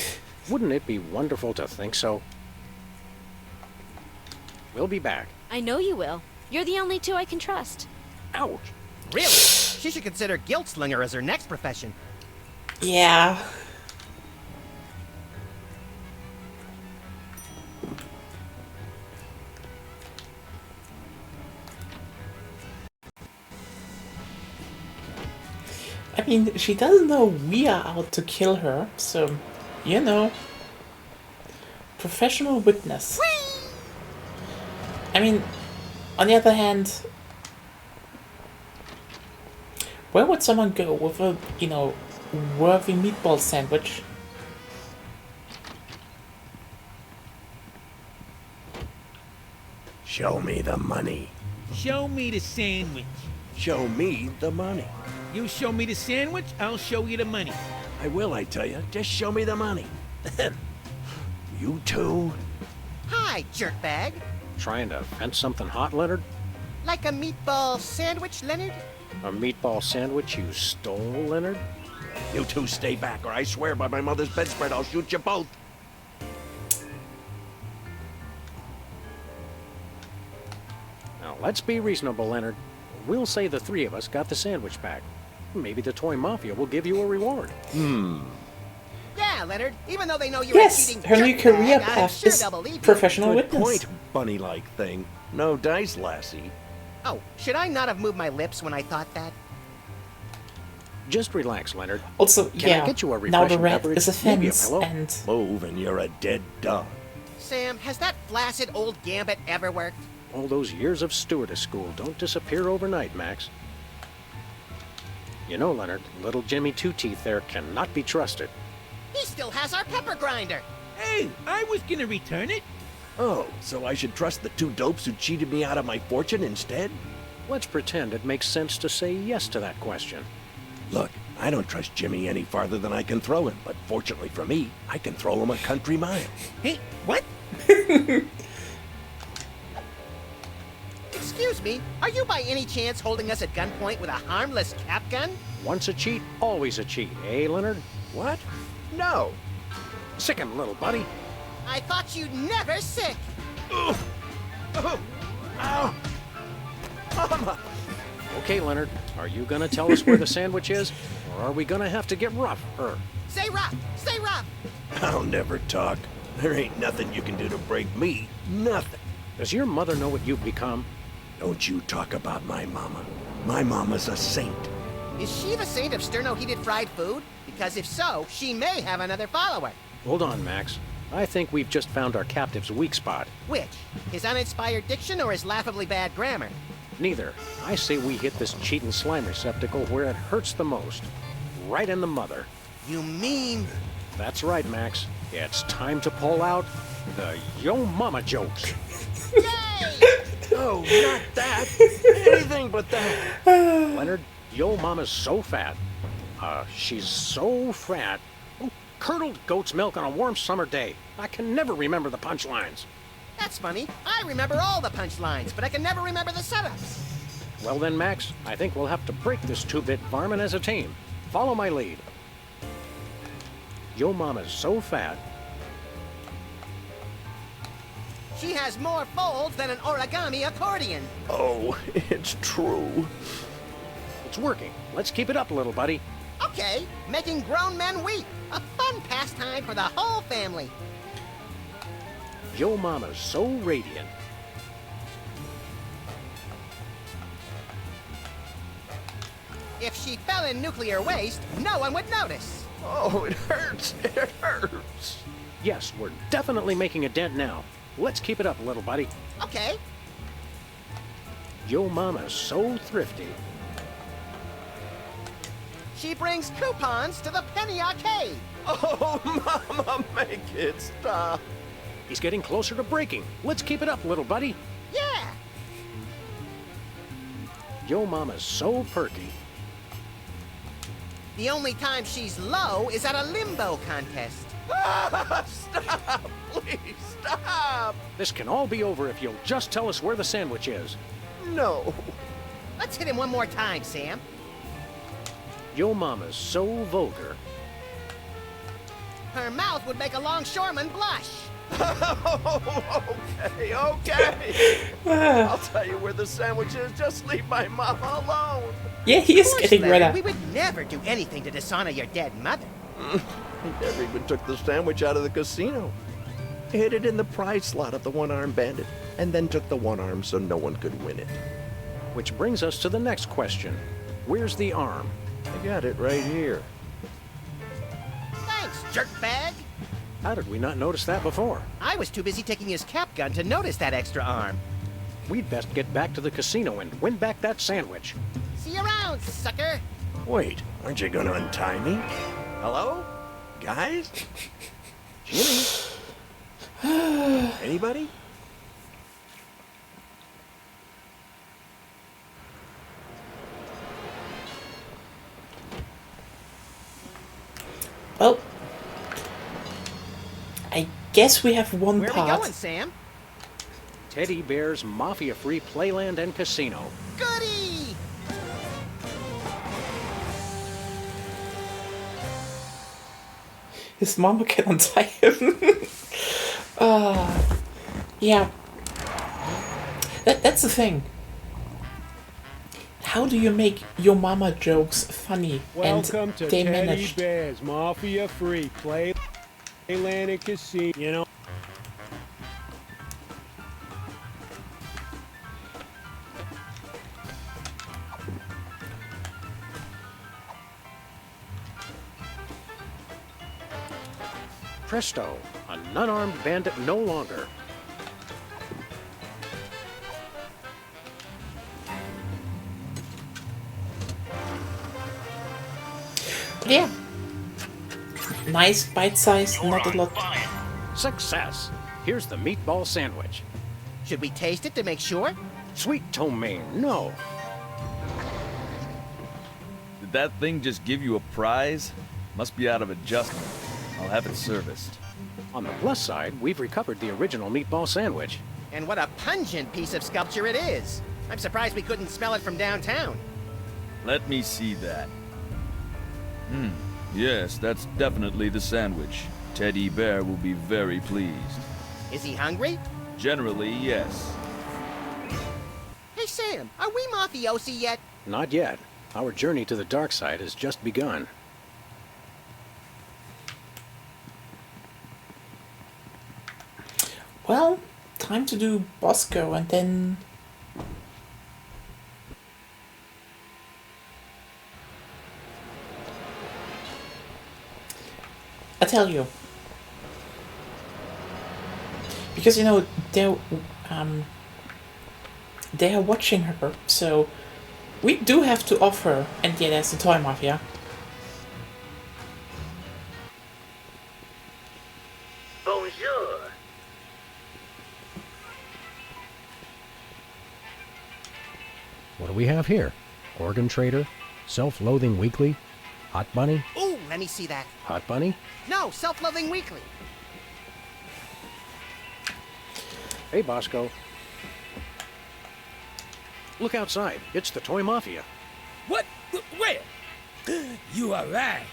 Wouldn't it be wonderful to think so? We'll be back. I know you will. You're the only 2 I can trust. Ouch! Really? She should consider guilt slinger as her next profession. Yeah. I mean, she doesn't know we are out to kill her, so, you know. Professional witness. I mean, on the other hand, where would someone go with a, you know, worthy meatball sandwich? Show me the money. Show me the sandwich. Show me the money. You show me the sandwich, I'll show you the money. I will, I tell you. Just show me the money. You too? Hi, jerkbag. Trying to fence something hot, Leonard? Like a meatball sandwich, Leonard? A meatball sandwich you stole, Leonard? You two stay back, or I swear by my mother's bedspread I'll shoot you both. Now, let's be reasonable, Leonard. We'll say the three of us got the sandwich back. Maybe the Toy Mafia will give you a reward. Yeah, Leonard. Even though they know you're Yes, a cheating her new jerkbag, career I'm path sure is they'll believe you. professional Good witness. point, bunny-like thing. No dice, lassie. Oh, should I not have moved my lips when I thought that? Just relax, Leonard. Also, Can yeah, I get you a now the refreshing rat beverage? is a Maybe a fence, pillow? and Move and you're a dead dog. Sam, has that flaccid old gambit ever worked? All those years of stewardess school don't disappear overnight, Max. You know, Leonard, little Jimmy Two-Teeth there cannot be trusted. He still has our pepper grinder. Hey, I was gonna return it. Oh, so I should trust the two dopes who cheated me out of my fortune instead? Let's pretend it makes sense to say yes to that question. Look, I don't trust Jimmy any farther than I can throw him, but fortunately for me, I can throw him a country mile. Hey, what? Excuse me, are you by any chance holding us at gunpoint with a harmless cap gun? Once a cheat, always a cheat, eh, Leonard? What? No. Sick him, little buddy. I thought you'd never sick. Ugh. Oh. Ow. Mama. Okay, Leonard, are you gonna tell us where the sandwich is? Or are we gonna have to get rough, Say rough, say rough. I'll never talk. There ain't nothing you can do to break me. Nothing. Does your mother know what you've become? Don't you talk about my mama. My mama's a saint. Is she the saint of sterno-heated fried food? Because if so, she may have another follower. Hold on, Max. I think we've just found our captive's weak spot. Which? His uninspired diction or his laughably bad grammar? Neither. I say we hit this cheatin' slime receptacle where it hurts the most. Right in the mother. You mean... That's right, Max. It's time to pull out the Yo Mama jokes. Oh, not that. Anything but that. Leonard, Yo Mama's so fat. She's so fat. Oh, curdled goat's milk on a warm summer day. I can never remember the punchlines. That's funny. I remember all the punchlines, but I can never remember the setups. Well then, Max, I think we'll have to break this two-bit varmint as a team. Follow my lead. Yo Mama's so fat. She has more folds than an origami accordion. Oh, it's true. It's working. Let's keep it up, little buddy. Okay, making grown men weep. A fun pastime for the whole family. Yo Mama's so radiant. If she fell in nuclear waste, no one would notice. Oh, it hurts. It hurts. Yes, we're definitely making a dent now. Let's keep it up, little buddy. Okay. Yo Mama's so thrifty. She brings coupons to the penny arcade. Oh, Mama, make it stop. He's getting closer to breaking. Let's keep it up, little buddy. Yeah. Yo Mama's so perky. The only time she's low is at a limbo contest. Stop! Please, stop! This can all be over if you'll just tell us where the sandwich is. No. Let's hit him one more time, Sam. Yo Mama's so vulgar. Her mouth would make a longshoreman blush. Okay, okay. I'll tell you where the sandwich is. Just leave my mama alone. Yeah, he is getting rid of. We would never do anything to dishonor your dead mother. He never even took the sandwich out of the casino. Hid it in the prize slot of the one-armed bandit, and then took the one arm so no one could win it. Which brings us to the next question. Where's the arm? I got it right here. Thanks, jerkbag. How did we not notice that before? I was too busy taking his cap gun to notice that extra arm. We'd best get back to the casino and win back that sandwich. See you around, sucker. Wait, aren't you gonna untie me? Hello? Guys? Jimmy? Anybody? Well, I guess we have one Where part. are we going, Sam? Teddy Bear's Mafia-free playland and casino. Goody! His mama can untie him. Yeah. That's the thing. How do you make your mama jokes funny? Welcome and to they Teddy managed. Bear's Mafia Free Playland and Casino. You know. Presto, an unarmed bandit no longer. Yeah. Nice bite size, not a lot. Success. Here's the meatball sandwich. Should we taste it to make sure? Sweet ptomaine, no. Did that thing just give you a prize? Must be out of adjustment. I'll have it serviced. On the plus side, we've recovered the original meatball sandwich. And what a pungent piece of sculpture it is. I'm surprised we couldn't smell it from downtown. Let me see that. Yes, that's definitely the sandwich. Teddy Bear will be very pleased. Is he hungry? Generally, yes. Hey, Sam, are we mafiosi yet? Not yet. Our journey to the dark side has just begun. Well, time to do Bosco and then... I tell you. Because, you know, they are watching her, so we do have to offer, and yeah, there's the Toy Mafia. Bonjour. What do we have here? Organ Trader? Self-Loathing Weekly? Hot Bunny? Ooh, let me see that. Hot Bunny? No, Self-Loathing Weekly. Hey, Bosco. Look outside. It's the Toy Mafia. What? Where? You are right.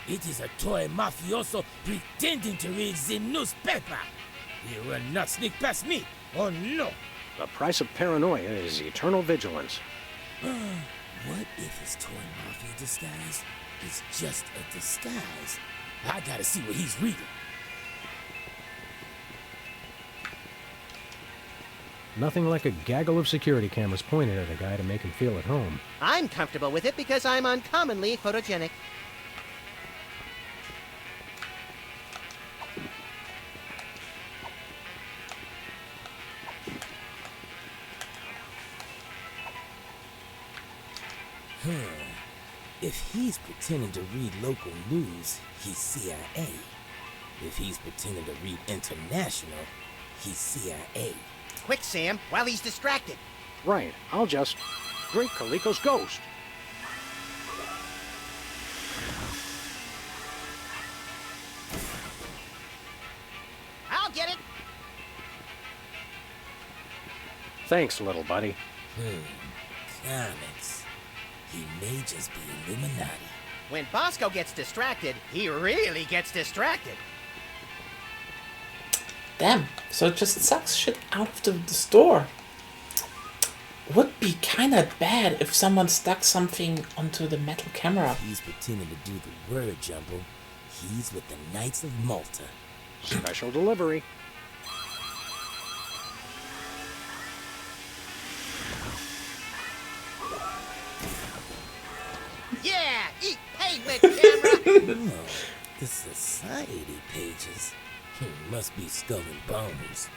It is a toy mafioso pretending to read the newspaper. You will not sneak past me. Oh no. The price of paranoia is eternal vigilance. What if his toy mafia disguise is just a disguise? I gotta see what he's reading. Nothing like a gaggle of security cameras pointed at a guy to make him feel at home. I'm comfortable with it because I'm uncommonly photogenic. If he's pretending to read local news, he's CIA. If he's pretending to read international, he's CIA. Quick, Sam, while he's distracted. Right. I'll just... Great Kaliko's ghost. I'll get it. Thanks, little buddy. Comics. He may just be Illuminati. When Bosco gets distracted, he really gets distracted. Damn, so it just sucks shit out of the store. Would be kinda bad if someone stuck something onto the metal camera. He's pretending to do the word jumble. He's with the Knights of Malta. Special delivery. Yeah, web camera. Oh, the society pages. Must be Skull and Bones.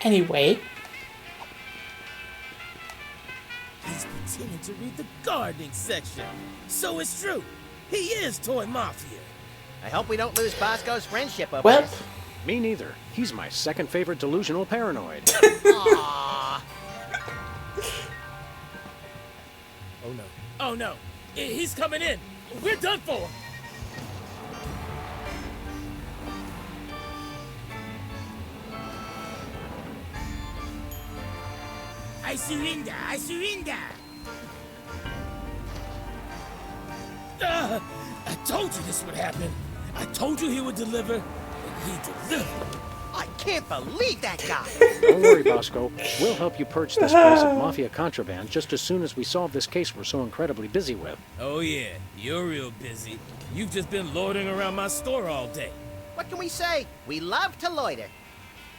Anyway. He's pretending to read the gardening section. So it's true. He is Toy Mafia. I hope we don't lose Bosco's friendship over Well. this. Me neither. He's my second favorite delusional paranoid. Aww. Oh no. Oh no. He's coming in. We're done for. I surrender. I surrender. I told you this would happen. I told you he would deliver, and he delivered. I can't believe that guy. Don't worry, Bosco. We'll help you purge this place of mafia contraband just as soon as we solve this case we're so incredibly busy with. Oh yeah, you're real busy. You've just been loitering around my store all day. What can we say? We love to loiter.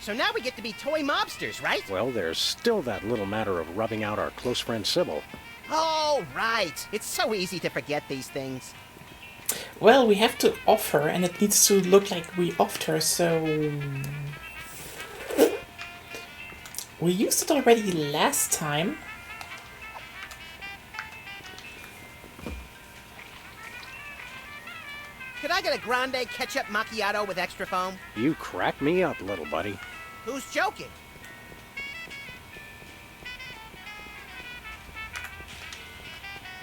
So now we get to be toy mobsters, right? Well, there's still that little matter of rubbing out our close friend Sybil. Oh, right. It's so easy to forget these things. Well, we have to off her, and it needs to look like we offed her, so... We used it already last time. Could I get a grande ketchup macchiato with extra foam? You crack me up, little buddy. Who's joking?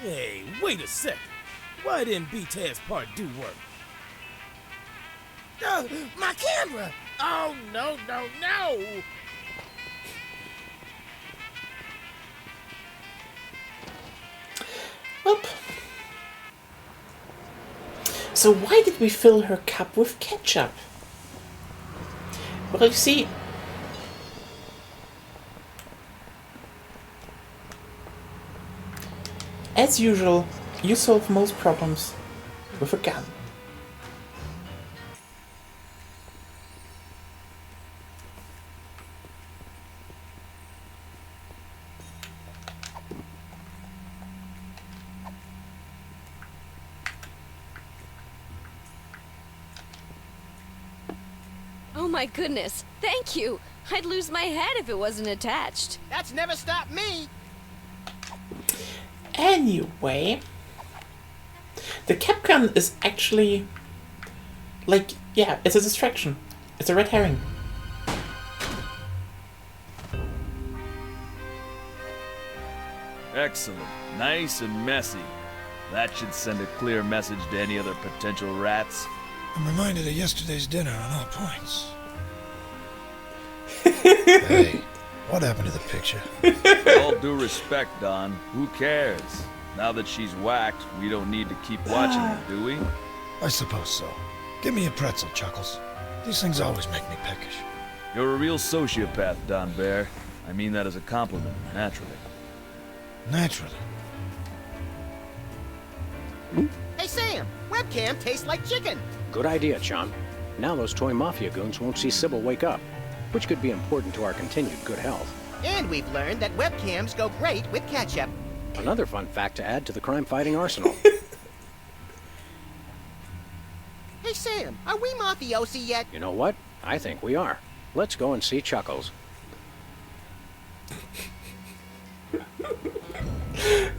Hey, wait a second. Why didn't B-Tad's part do work? My camera! Oh, no, no, no! Whoop. So why did we fill her cup with ketchup? Well, you see... As usual, you solve most problems with a gun. Oh my goodness, thank you! I'd lose my head if it wasn't attached. That's never stopped me! Anyway, the cap gun is actually, like, yeah, it's a distraction. It's a red herring. Excellent. Nice and messy. That should send a clear message to any other potential rats. I'm reminded of yesterday's dinner on all points. Hey, what happened to the picture? With all due respect, Don, who cares? Now that she's whacked, we don't need to keep watching her, do we? I suppose so. Give me a pretzel, Chuckles. These things always make me peckish. You're a real sociopath, Don Bear. I mean that as a compliment, naturally. Naturally. Hey, Sam! Webcam tastes like chicken! Good idea, chum. Now those toy mafia goons won't see Sybil wake up, which could be important to our continued good health. And we've learned that webcams go great with ketchup. Another fun fact to add to the crime-fighting arsenal. Hey, Sam, are we mafiosi yet? You know what? I think we are. Let's go and see Chuckles.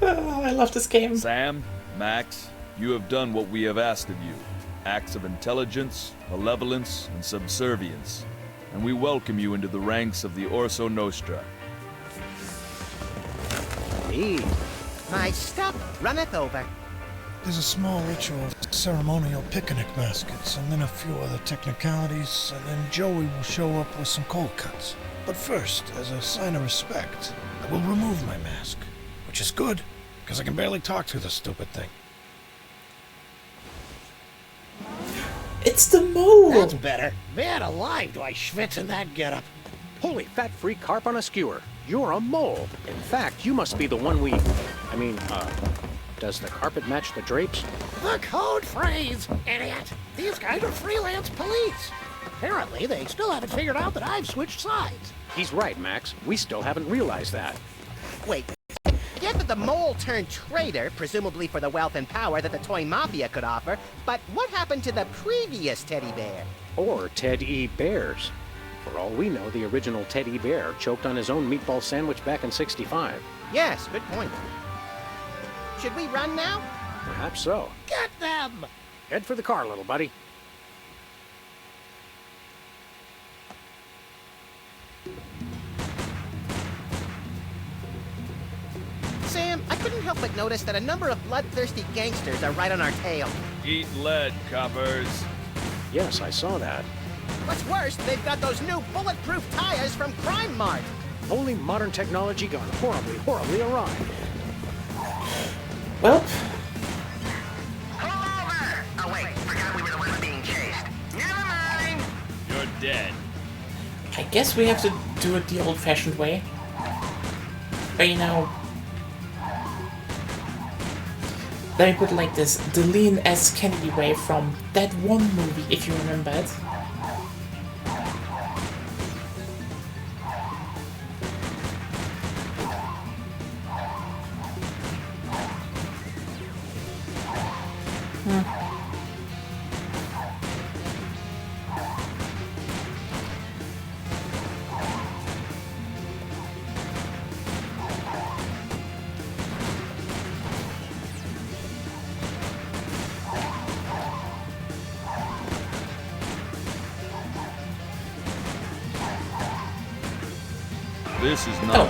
Oh, I love this game. Sam, Max, you have done what we have asked of you. Acts of intelligence, malevolence, and subservience. And we welcome you into the ranks of the Orso Nostra. Me? My stuff runneth over. There's a small ritual, ceremonial picnic baskets, and then a few other technicalities, and then Joey will show up with some cold cuts. But first, as a sign of respect, I will remove my mask. Which is good, because I can barely talk through this stupid thing. It's the mole! That's better. Man alive, do I schwitz in that getup. Holy fat-free carp on a skewer. You're a mole. In fact, you must be the one does the carpet match the drapes? The code phrase, idiot. These guys are freelance police. Apparently, they still haven't figured out that I've switched sides. He's right, Max. We still haven't realized that. Wait, get the with the mole turned traitor, presumably for the wealth and power that the toy mafia could offer, but what happened to the previous teddy bear? Or Ted E. Bears. For all we know, the original Teddy Bear choked on his own meatball sandwich back in '65. Yes, good point. Should we run now? Perhaps so. Get them! Head for the car, little buddy. Sam, I couldn't help but notice that a number of bloodthirsty gangsters are right on our tail. Eat lead, coppers. Yes, I saw that. What's worse, they've got those new bulletproof tires from Crime Mart. Only modern technology gone horribly, horribly awry. Well, Pull over! Oh wait, forgot we were the ones being chased. Never mind! You're dead. I guess we have to do it the old-fashioned way. But you know, let me put it like this, the Lean S. Kennedy way from that one movie, if you remember it. This is not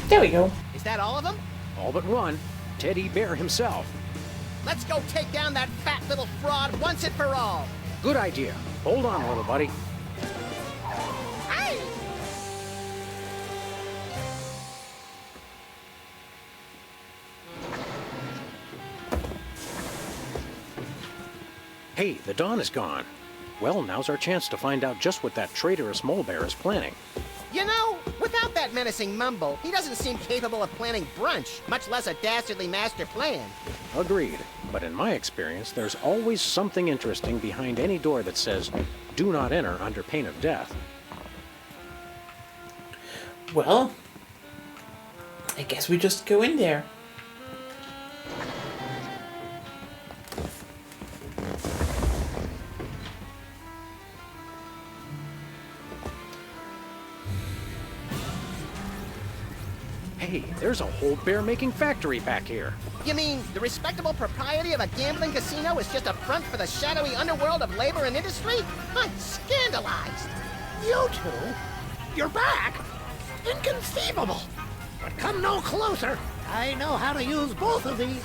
There we go. Is that all of them? All but one. Teddy Bear himself. Let's go take down that fat little fraud once and for all. Good idea. Hold on, little buddy. Aye. Hey, the dawn is gone. Well, now's our chance to find out just what that traitorous mole bear is planning. You know, without that menacing mumble, he doesn't seem capable of planning brunch, much less a dastardly master plan. Agreed. But in my experience, there's always something interesting behind any door that says, "Do not enter under pain of death." Well, I guess we just go in there. Hey, there's a whole bear-making factory back here. You mean the respectable propriety of a gambling casino is just a front for the shadowy underworld of labor and industry? I'm scandalized. You two? You're back? Inconceivable. But come no closer. I know how to use both of these.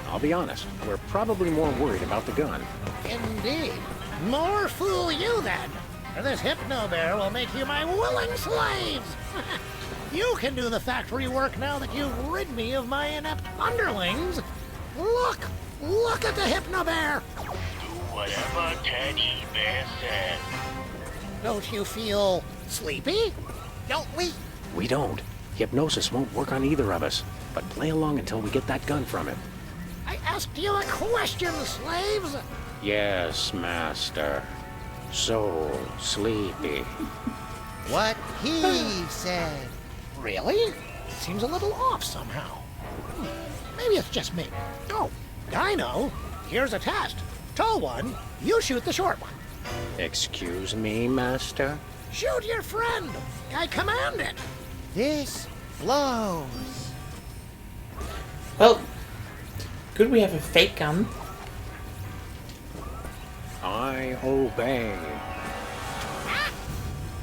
I'll be honest, we're probably more worried about the gun. Indeed. More fool you then. For this hypno bear will make you my willing slaves. You can do the factory work now that you've rid me of my inept underlings. Look at the hypno bear. Do whatever Teddy Bear says. Don't you feel sleepy? Don't we? We don't. Hypnosis won't work on either of us. But play along until we get that gun from him. I asked you a question, slaves. Yes, master. So sleepy. What he said. Really? Seems a little off somehow. Maybe it's just me. Oh, I know. Here's a test. Tall one, you shoot the short one. Excuse me, master? Shoot your friend. I command it. This blows. Well, good we have a fake gun. I obey.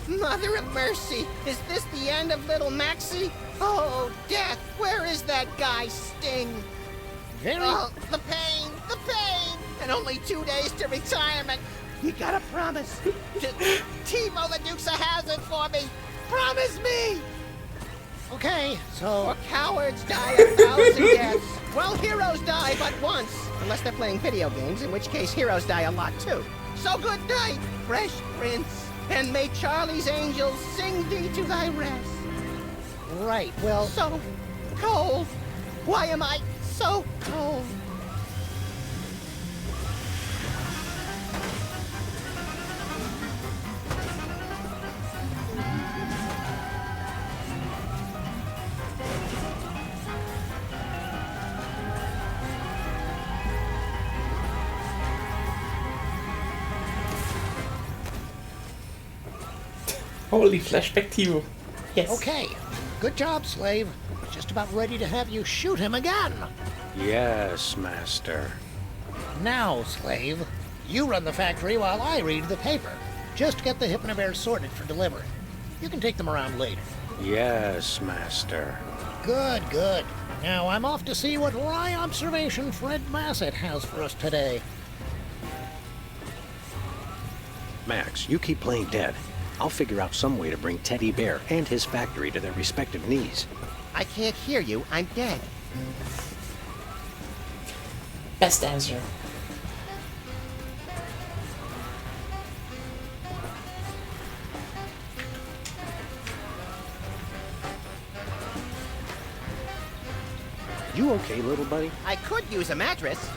Mother of mercy, is this the end of little Maxie? Oh, death, where is that guy Sting? Oh, the pain, and only 2 days to retirement. You gotta promise. TiVo the Dukes of Hazzard for me. Promise me. Okay, so... Or cowards die 1,000 deaths. Well, heroes die but once. Unless they're playing video games, in which case heroes die a lot too. So good night, Fresh Prince. And may Charlie's angels sing thee to thy rest. Right, well... So cold. Why am I so cold? Holy flashback to you. Yes. Okay. Good job, Slave. Just about ready to have you shoot him again. Yes, Master. Now, Slave, you run the factory while I read the paper. Just get the Hypnobears sorted for delivery. You can take them around later. Yes, Master. Good, good. Now I'm off to see what wry observation Fred Massett has for us today. Max, you keep playing dead. I'll figure out some way to bring Teddy Bear and his factory to their respective knees. I can't hear you. I'm dead. Best answer. You okay, little buddy? I could use a mattress.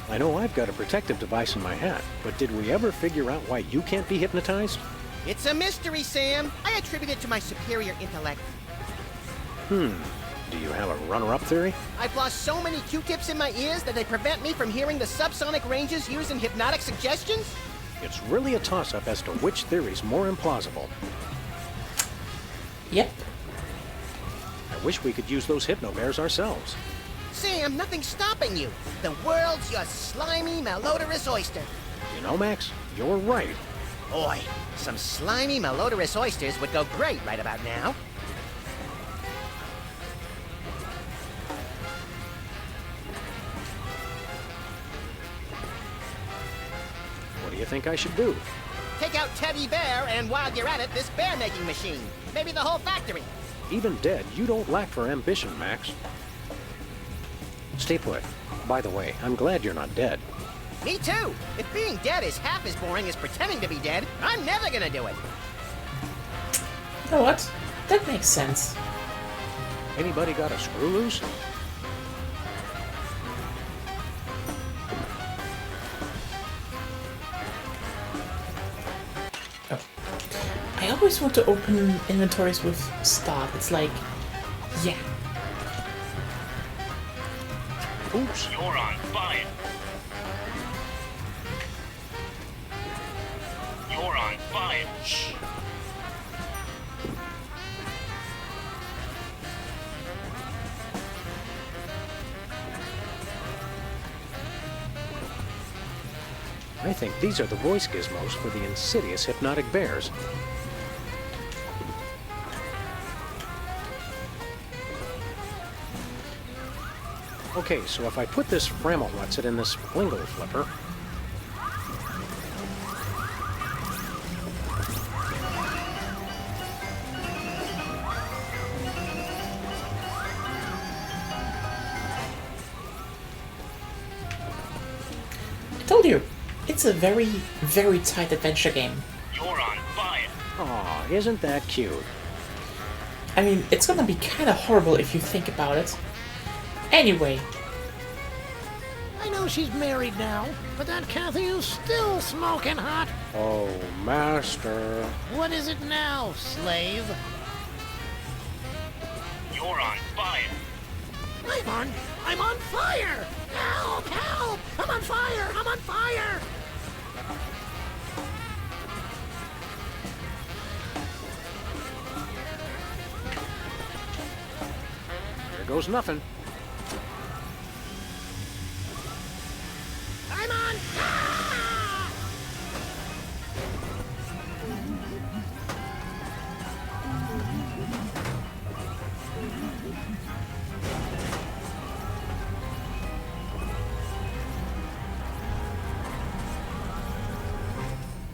I know I've got a protective device in my hat, but did we ever figure out why you can't be hypnotized? It's a mystery, Sam. I attribute it to my superior intellect. Do you have a runner-up theory? I've lost so many Q-tips in my ears that they prevent me from hearing the subsonic ranges used in hypnotic suggestions? It's really a toss-up as to which theory's more implausible. Yep. I wish we could use those Hypnobears ourselves. Sam, nothing's stopping you. The world's your slimy, malodorous oyster. You know, Max, you're right. Boy, some slimy, malodorous oysters would go great right about now. What do you think I should do? Take out Teddy Bear, and while you're at it, this bear-making machine. Maybe the whole factory. Even dead, you don't lack for ambition, Max. Stay put. By the way, I'm glad you're not dead. Me too. If being dead is half as boring as pretending to be dead, I'm never gonna do it. You know what? That makes sense. Anybody got a screw loose? I always want to open inventories with start. It's like, yeah. Oops. You're on fire. You're on fire. Shh. I think these are the voice gizmos for the insidious hypnotic bears. Okay, so if I put this Frammelwhatsit in this Flingle flipper... I told you, it's a very, very tight adventure game. You're on fire. Aw, isn't that cute? I mean, it's gonna be kinda horrible if you think about it. Anyway. I know she's married now, but that Kathy is still smoking hot. Oh, Master. What is it now, slave? You're on fire. I'm on fire! Help! Help! I'm on fire! I'm on fire! Here goes nothing. I'm on! Ah!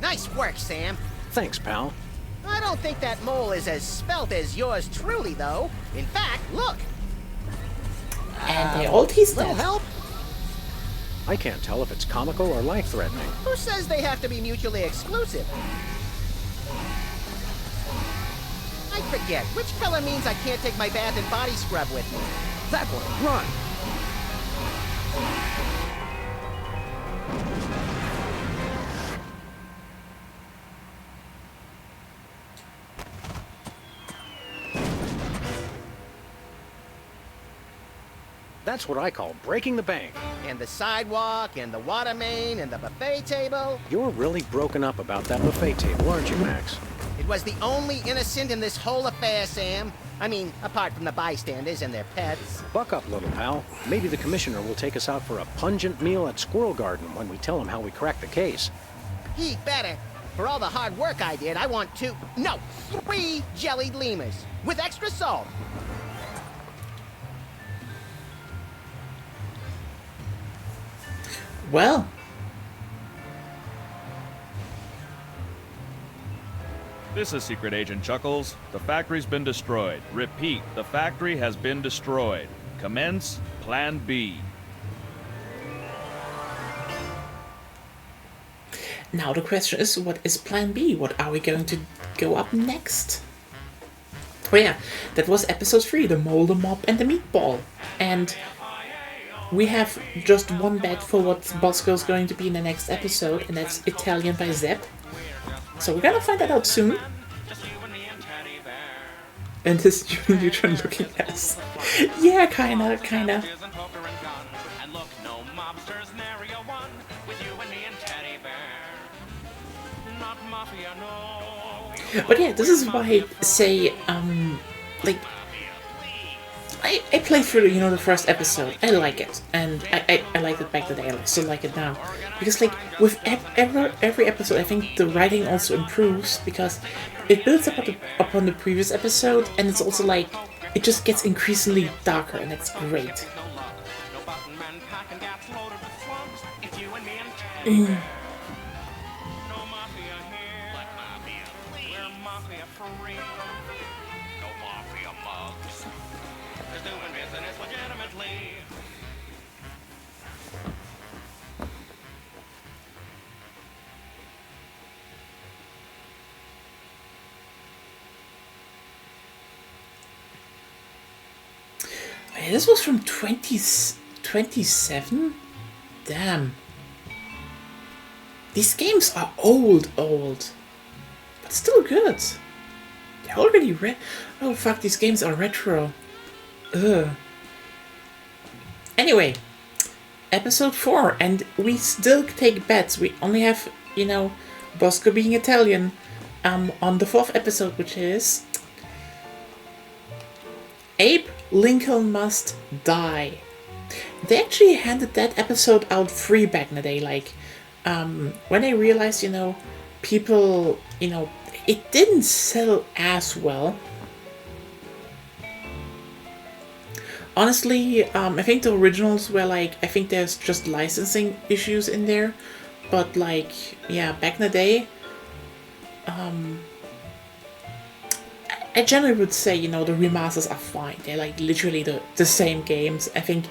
Nice work, Sam. Thanks, pal. I don't think that mole is as svelte as yours truly, though. In fact, look. And they all teased Little that. help? I can't tell if it's comical or life-threatening. Who says they have to be mutually exclusive? I forget. Which color means I can't take my bath and body scrub with me? That one, run! That's what I call breaking the bank. And the sidewalk, and the water main, and the buffet table. You're really broken up about that buffet table, aren't you, Max? It was the only innocent in this whole affair, Sam. I mean, apart from the bystanders and their pets. Buck up, little pal. Maybe the commissioner will take us out for a pungent meal at Squirrel Garden when we tell him how we cracked the case. He better. For all the hard work I did, I want 3 jellied lemurs with extra salt. Well. This is Secret Agent Chuckles. The factory's been destroyed. Repeat, the factory has been destroyed. Commence Plan B. Now the question is, what is Plan B? What are we going to go up next? Oh yeah, that was episode 3, the Mole, the Mob, and the Meatball. And we have just one bet for what Bosco's going to be in the next episode, and that's Italian by Zepp. So we're gonna find that out soon. And this Neutron looking at us. Yeah, kinda. But yeah, this is why I say, like, I played through, the first episode. I like it, and I liked it back then. I still like it now, because like with every episode, I think the writing also improves because it builds up upon the previous episode, and it's also like it just gets increasingly darker, and that's great. This was from 2027? Damn. These games are old, but still good. They're already oh fuck, these games are retro. Ugh. Anyway, episode 4, and we still take bets. We only have, Bosco being Italian, on the 4th episode, which is Abe Lincoln Must Die. They actually handed that episode out free back in the day, like, when they realized, people, it didn't sell as well. Honestly, I think the originals were like, I think there's just licensing issues in there, but like, yeah, back in the day, I generally would say, the remasters are fine. They're like literally the same games. I think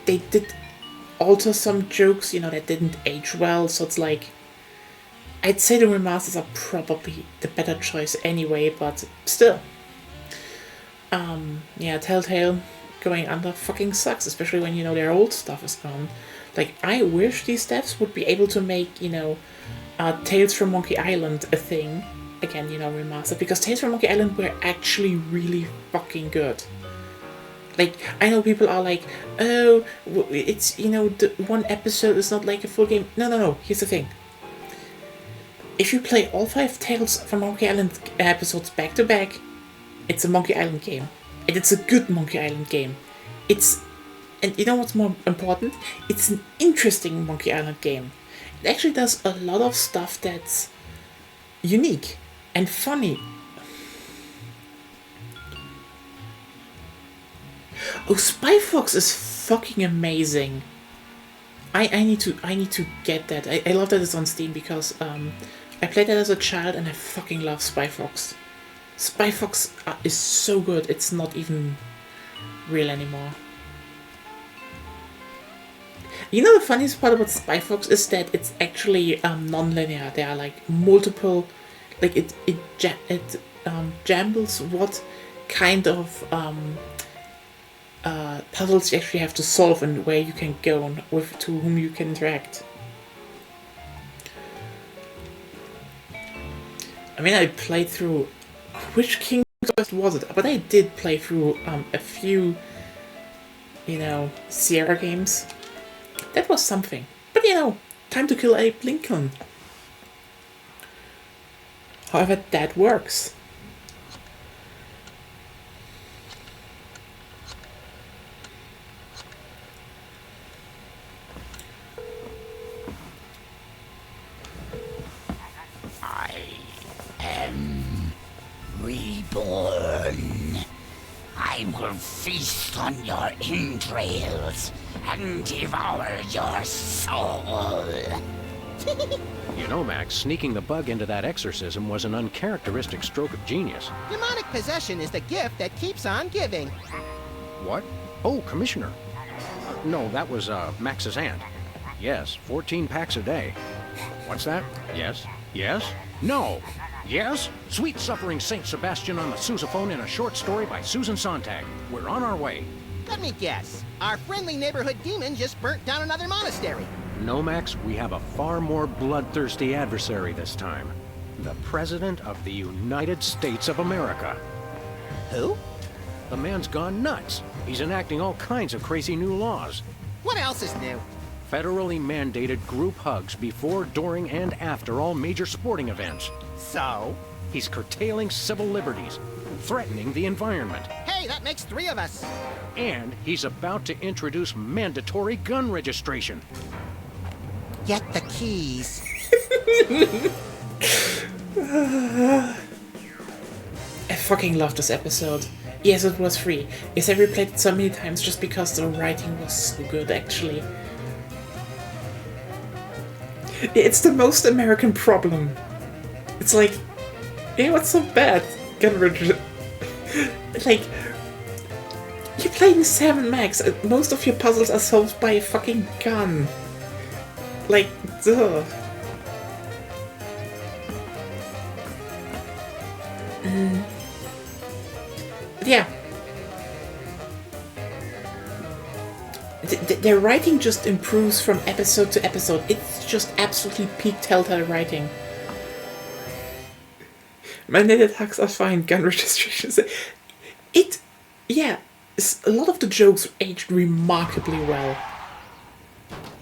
they did alter some jokes, that didn't age well, so it's like, I'd say the remasters are probably the better choice anyway, but still. Yeah, Telltale going under fucking sucks, especially when, their old stuff is gone. Like, I wish these devs would be able to make, Tales from Monkey Island a thing. Again, remastered, because Tales from Monkey Island were actually really fucking good. Like, I know people are like, oh, it's, the one episode is not like a full game. No, here's the thing. If you play all 5 Tales from Monkey Island episodes back to back, it's a Monkey Island game. And it's a good Monkey Island game. And you know what's more important? It's an interesting Monkey Island game. It actually does a lot of stuff that's unique and funny. Oh, Spy Fox is fucking amazing. I need to get that. I love that it's on Steam because I played that as a child and I fucking love Spy Fox. Spy Fox is so good, it's not even real anymore. The funniest part about Spy Fox is that it's actually non-linear. There are like multiple, like it jambles what kind of puzzles you actually have to solve and where you can go and with to whom you can interact. I mean, I played through which King's Quest was it? But I did play through a few Sierra games. That was something. But Time to Kill Abe Lincoln. However, that works. I am reborn. I will feast on your entrails and devour your soul. You know, Max, sneaking the bug into that exorcism was an uncharacteristic stroke of genius. Demonic possession is the gift that keeps on giving. What? Oh, Commissioner. No, that was, Max's aunt. Yes, 14 packs a day. What's that? Yes? Yes? No! Yes? Sweet Suffering Saint Sebastian on the sousaphone in a short story by Susan Sontag. We're on our way. Let me guess. Our friendly neighborhood demon just burnt down another monastery. No, Max, we have a far more bloodthirsty adversary this time. The President of the United States of America. Who? The man's gone nuts. He's enacting all kinds of crazy new laws. What else is new? Federally mandated group hugs before, during, and after all major sporting events. So? He's curtailing civil liberties, threatening the environment. Hey, that makes 3 of us. And he's about to introduce mandatory gun registration. Get the keys. I fucking love this episode. Yes, it was free. Yes, I replayed it so many times just because the writing was so good, actually. It's the most American problem. It's like, what's so bad? Gun registration. Like, you're playing Sam Max, and most of your puzzles are solved by a fucking gun. Like, duh. Yeah. Their writing just improves from episode to episode. It's just absolutely peak Telltale writing. Mandated hugs are fine, gun registrations. A lot of the jokes aged remarkably well.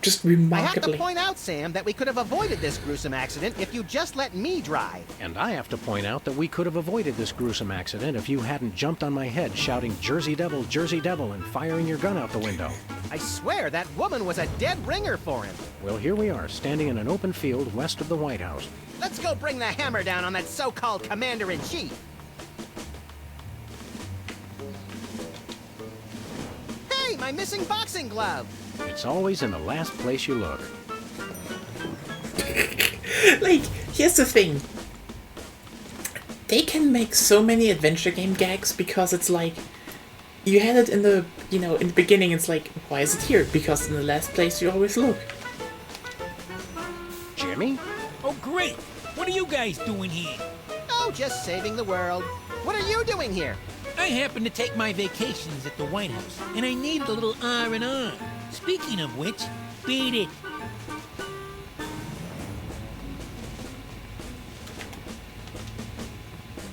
Just remarkably. I have to point out, Sam, that we could have avoided this gruesome accident if you just let me drive. And I have to point out that we could have avoided this gruesome accident if you hadn't jumped on my head shouting Jersey Devil, and firing your gun out the window. I swear that woman was a dead ringer for him. Well, here we are, standing in an open field west of the White House. Let's go bring the hammer down on that so-called commander-in-chief. Hey, my missing boxing glove. It's always in the last place you look. Like, here's the thing. They can make so many adventure game gags because it's like, you had it in the, in the beginning, it's like, why is it here? Because in the last place you always look. Jimmy? Oh, great. What are you guys doing here? Oh, just saving the world. What are you doing here? I happen to take my vacations at the White House, and I needed a little R&R. Speaking of which, beat it.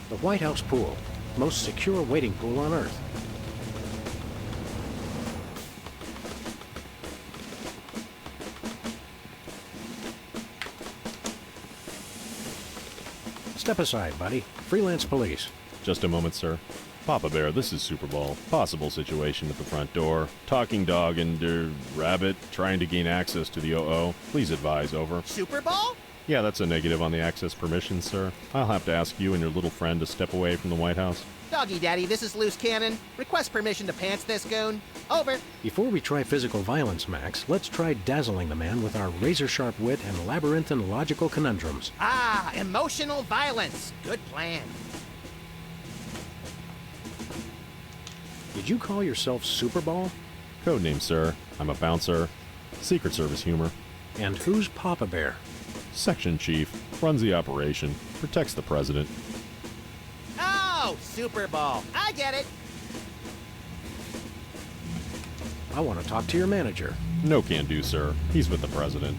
The White House pool. Most secure waiting pool on Earth. Step aside, buddy. Freelance police. Just a moment, sir. Papa Bear, this is Super Bowl. Possible situation at the front door. Talking dog and, rabbit trying to gain access to the OO. Please advise, over. Super Bowl? Yeah, that's a negative on the access permission, sir. I'll have to ask you and your little friend to step away from the White House. Doggy Daddy, this is Loose Cannon. Request permission to pants this goon. Over. Before we try physical violence, Max, let's try dazzling the man with our razor-sharp wit and labyrinthine logical conundrums. Ah, emotional violence. Good plan. Did you call yourself Super Bowl? Codename, sir. I'm a bouncer. Secret Service humor. And who's Papa Bear? Section chief. Runs the operation. Protects the president. Oh, Super Bowl. I get it. I want to talk to your manager. No can do, sir. He's with the president.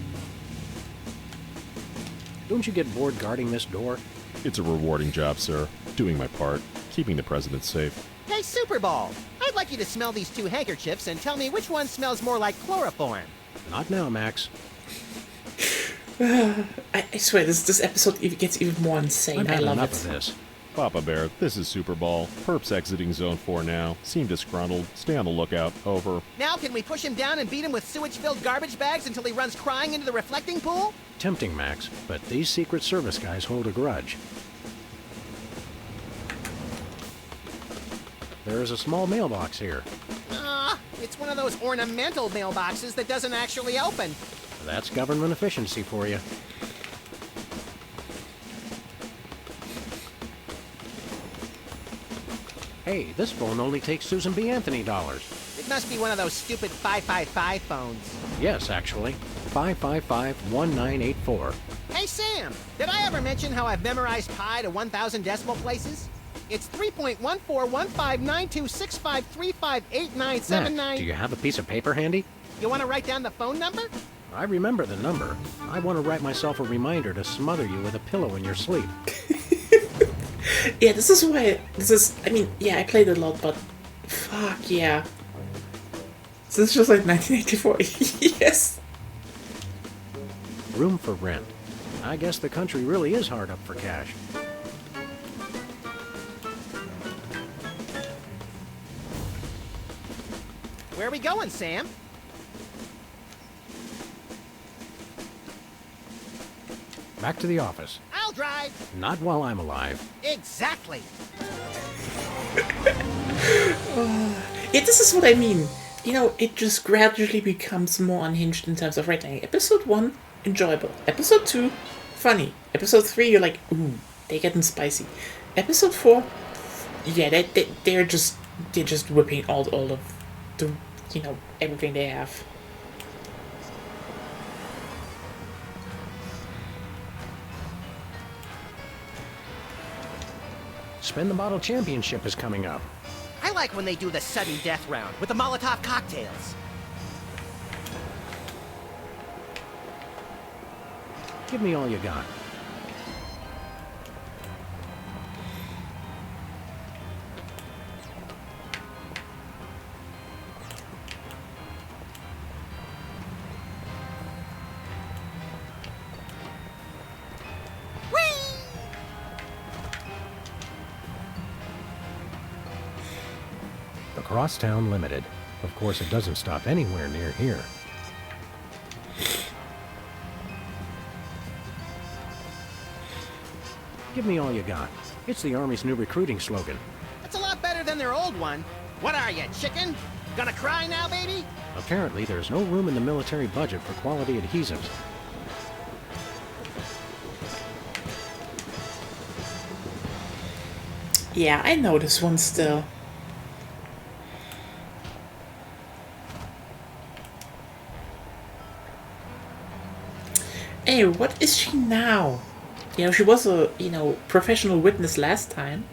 Don't you get bored guarding this door? It's a rewarding job, sir. Doing my part. Keeping the president safe. Hey, Super Bowl. I I'd like you to smell these 2 handkerchiefs and tell me which one smells more like chloroform. Not now, Max. I swear, this episode gets even more insane. I've I had love enough it. of this. Papa Bear, this is Super Ball. Perp's exiting Zone 4 now. Seem disgruntled. Stay on the lookout. Over. Now can we push him down and beat him with sewage-filled garbage bags until he runs crying into the reflecting pool? Tempting, Max, but these Secret Service guys hold a grudge. There is a small mailbox here. It's one of those ornamental mailboxes that doesn't actually open. That's government efficiency for you. Hey, this phone only takes Susan B. Anthony dollars. It must be one of those stupid 555 phones. Yes, actually. 555-1984. Hey, Sam, did I ever mention how I've memorized pi to 1,000 decimal places? It's 3.14159265358979. Max, do you have a piece of paper handy? You want to write down the phone number? I remember the number. I want to write myself a reminder to smother you with a pillow in your sleep. Yeah, this is why. I mean, yeah, I played it a lot, but fuck yeah. This is just like 1984. Yes. Room for rent. I guess the country really is hard up for cash. Where are we going, Sam? Back to the office. I'll drive. Not while I'm alive. Exactly. Yeah, this is what I mean. You know, it just gradually becomes more unhinged in terms of writing. Episode 1, enjoyable. Episode 2, funny. Episode 3, you're like, ooh, they're getting spicy. Episode 4, yeah, they're just whipping all of the, everything they have. Spin the Bottle Championship is coming up. I like when they do the sudden death round with the Molotov cocktails. Give me all you got. Crosstown Limited. Of course, it doesn't stop anywhere near here. Give me all you got. It's the Army's new recruiting slogan. That's a lot better than their old one. What are you, chicken? Gonna cry now, baby? Apparently, there's no room in the military budget for quality adhesives. Yeah, I know this one still. Hey, what is she now? You know, she was a, professional witness last time.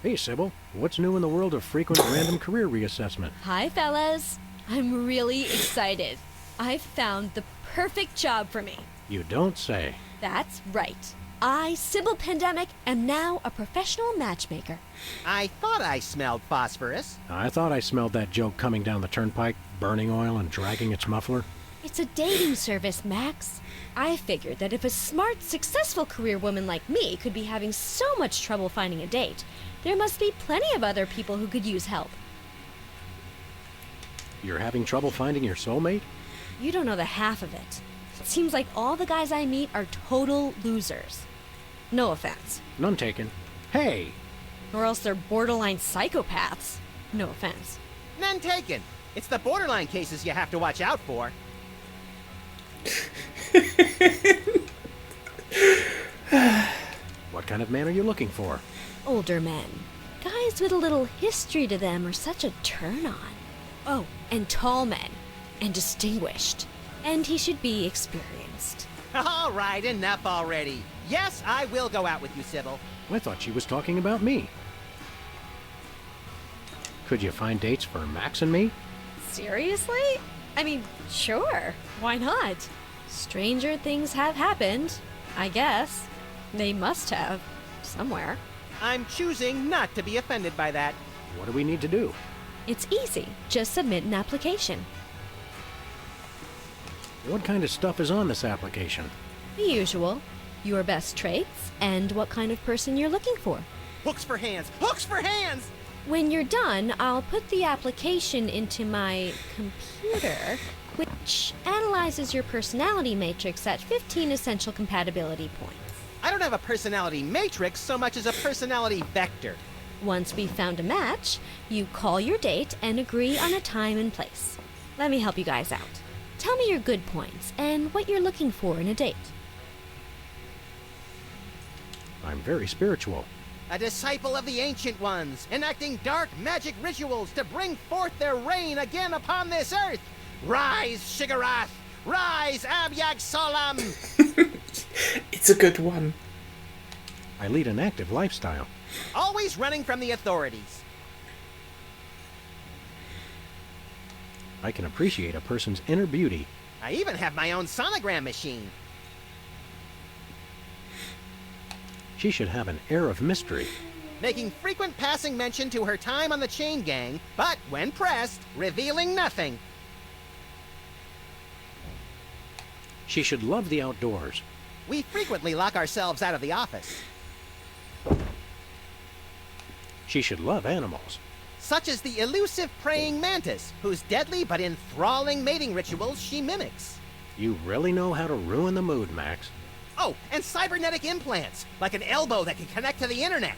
Hey, Sybil. What's new in the world of frequent random career reassessment? Hi, fellas. I'm really excited. I've found the perfect job for me. You don't say. That's right. I, Sybil Pandemic, am now a professional matchmaker. I thought I smelled phosphorus. I thought I smelled that joke coming down the turnpike, burning oil and dragging its muffler. It's a dating service, Max. I figured that if a smart, successful career woman like me could be having so much trouble finding a date, there must be plenty of other people who could use help. You're having trouble finding your soulmate? You don't know the half of it. It seems like all the guys I meet are total losers. No offense. None taken. Hey! Or else they're borderline psychopaths. No offense. None taken. It's the borderline cases you have to watch out for. What kind of man are you looking for? Older men. Guys with a little history to them are such a turn-on. Oh, and tall men. And distinguished. And he should be experienced. All right, enough already. Yes, I will go out with you, Sybil. I thought she was talking about me. Could you find dates for Max and me? Seriously? I mean, sure. Why not? Stranger things have happened, I guess. They must have. Somewhere. I'm choosing not to be offended by that. What do we need to do? It's easy. Just submit an application. What kind of stuff is on this application? The usual. Your best traits and what kind of person you're looking for. Hooks for hands! Hooks for hands! When you're done, I'll put the application into my computer, which analyzes your personality matrix at 15 essential compatibility points. I don't have a personality matrix so much as a personality vector. Once we've found a match, you call your date and agree on a time and place. Let me help you guys out. Tell me your good points and what you're looking for in a date. I'm very spiritual. A disciple of the Ancient Ones, enacting dark magic rituals to bring forth their reign again upon this earth. Rise, Shigarath! Rise, Abyag Solam! It's a good one. I lead an active lifestyle. Always running from the authorities. I can appreciate a person's inner beauty. I even have my own sonogram machine. She should have an air of mystery. Making frequent passing mention to her time on the chain gang, but when pressed, revealing nothing. She should love the outdoors. We frequently lock ourselves out of the office. She should love animals. Such as the elusive praying mantis, whose deadly but enthralling mating rituals she mimics. You really know how to ruin the mood, Max. Oh, and cybernetic implants, like an elbow that can connect to the internet.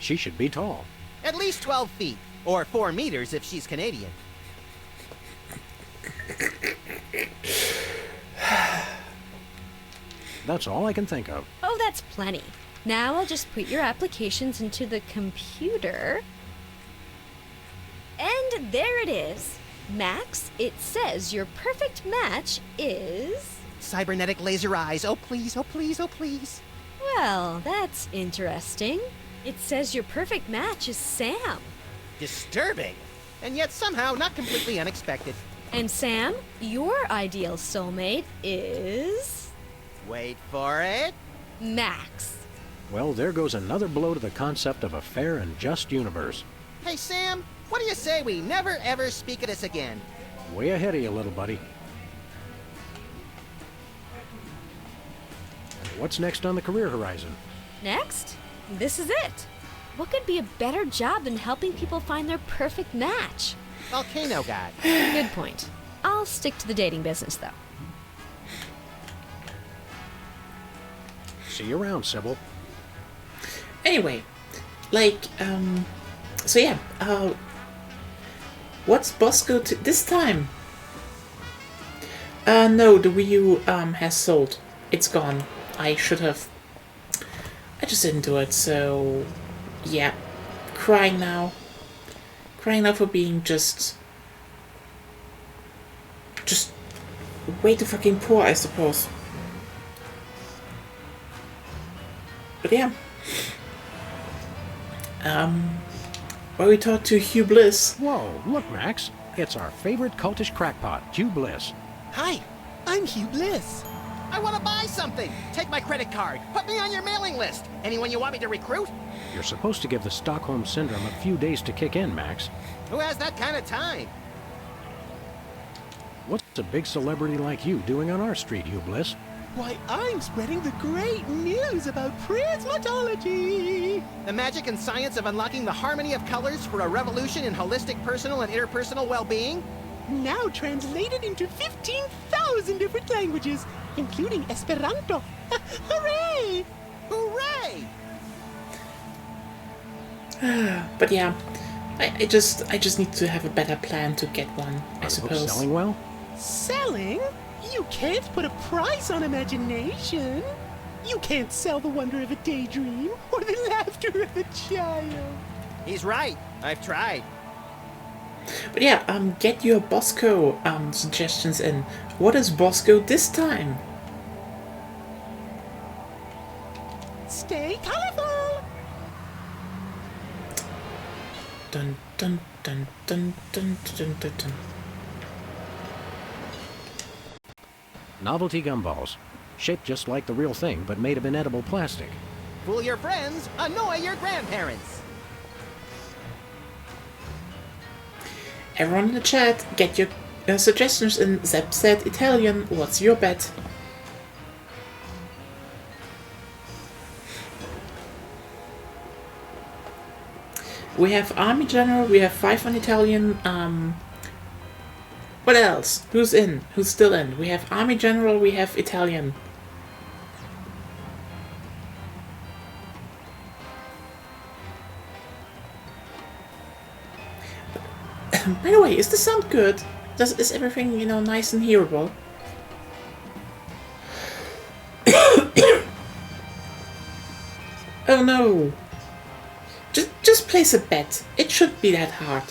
She should be tall. At least 12 feet, or 4 meters if she's Canadian. That's all I can think of. Oh, that's plenty. Now I'll just put your applications into the computer. And there it is. Max, it says your perfect match is... Cybernetic laser eyes. Oh, please, oh, please, oh, please. Well, that's interesting. It says your perfect match is Sam. Disturbing. And yet somehow not completely unexpected. And Sam, your ideal soulmate is... Wait for it. Max. Well, there goes another blow to the concept of a fair and just universe. Hey, Sam, what do you say we never ever speak of this again? Way ahead of you, little buddy. What's next on the career horizon? Next? This is it. What could be a better job than helping people find their perfect match? Volcano God. Good point. I'll stick to the dating business, though. See you around, Sybil. Anyway, so yeah, what's Bosco to this time? No, the Wii U has sold. It's gone. I just didn't do it, so yeah. Crying now for being just way too fucking poor, I suppose. But yeah. Where we talked to Hugh Bliss. Whoa, look, Max. It's our favorite cultish crackpot, Hugh Bliss. Hi, I'm Hugh Bliss. I want to buy something. Take my credit card. Put me on your mailing list. Anyone you want me to recruit? You're supposed to give the Stockholm Syndrome a few days to kick in, Max. Who has that kind of time? What's a big celebrity like you doing on our street, Hugh Bliss? Why, I'm spreading the great news about prismatology! The magic and science of unlocking the harmony of colors for a revolution in holistic personal and interpersonal well-being? Now translated into 15,000 different languages, including Esperanto. Hooray! Hooray! But yeah, I just need to have a better plan to get one, I suppose. Selling well? Selling? You can't put a price on imagination. You can't sell the wonder of a daydream or the laughter of a child. He's right. I've tried. But yeah, get your Bosco suggestions in. What is Bosco this time? Stay colorful. Dun dun dun dun dun dun dun dun. Novelty gumballs. shaped just like the real thing, but made of inedible plastic. Fool your friends, annoy your grandparents. Everyone in the chat, get your suggestions in Zep said Italian. What's your bet? We have Army General, we have 5 on Italian. What else? Who's in? Who's still in? We have Army General, we have Italian. By the way, is the sound good? Is everything, you know, nice and hearable? Oh no! Just place a bet. It shouldn't be that hard.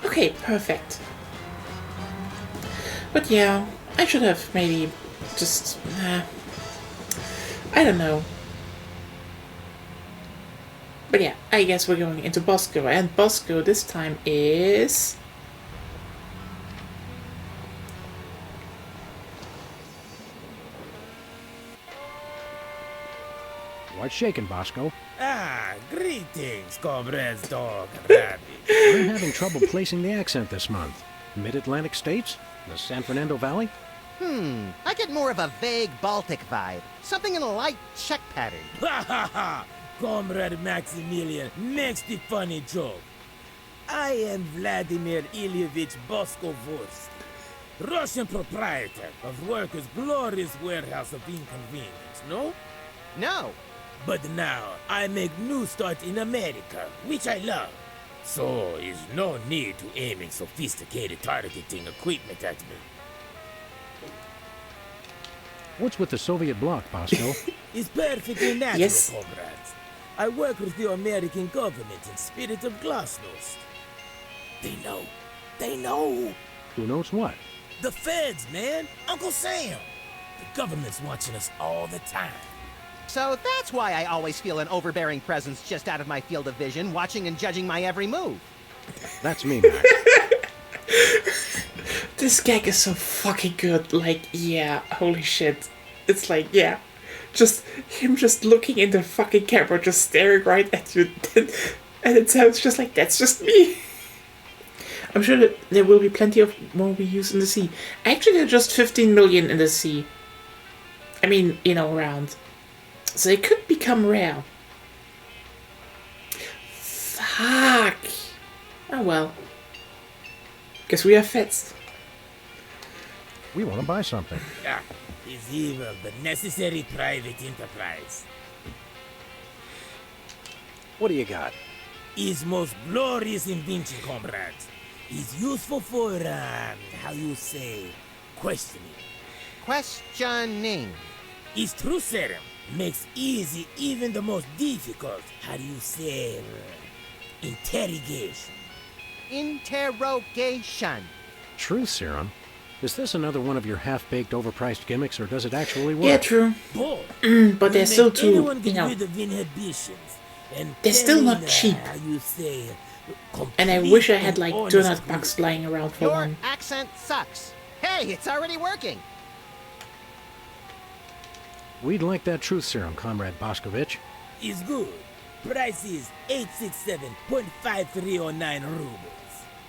Okay, perfect. But yeah, I should have maybe just... I don't know. But yeah, I guess we're going into Bosco, and Bosco this time is... What's shaking, Bosco? Ah, greetings, comrades, dog, and rabbit. I'm having trouble placing the accent this month. Mid-Atlantic states? The San Fernando Valley? I get more of a vague Baltic vibe. Something in a light Czech pattern. Ha ha ha! Comrade Maximilian makes the funny joke. I am Vladimir Ilyevich Bosko-Vorsky, Russian proprietor of Workers' glorious warehouse of inconvenience, no? No. But now, I make new start in America, which I love. So, is no need to aiming sophisticated targeting equipment at me. What's with the Soviet bloc, Bosco? It's perfectly natural, Yes. comrades. I work with the American government in spirit of glasnost. They know. They know. Who knows what? The feds, man. Uncle Sam. The government's watching us all the time. So that's why I always feel an overbearing presence just out of my field of vision, watching and judging my every move. That's me, Max. This gag is so fucking good. Like, yeah, holy shit. It's like, yeah. Just him just looking in the fucking camera, just staring right at you. And it sounds just like, that's just me. I'm sure that there will be plenty of more we use in the sea. Actually, there are just 15 million in the sea. I mean, you know, around. So they could become rare. Fuck. Oh well. Guess we are feds. We want to buy something. Ah, is evil, but necessary private enterprise. What do you got? Is most glorious invention, comrades. Is useful for, how you say, questioning. Questioning. Is truth serum. Makes easy even the most difficult, how do you say, interrogation. Interrogation. Truth serum? Is this another one of your half-baked, overpriced gimmicks, or does it actually work? Yeah, true. But they're still too, you know, Of inhibitions and they're still not cheap. how you say, And I wish I had like complete donut honest bucks lying around for Your one. accent sucks. Hey, it's already working. We'd like that truth serum, Comrade Boscovich. is good. Price is 867.5309 rubles.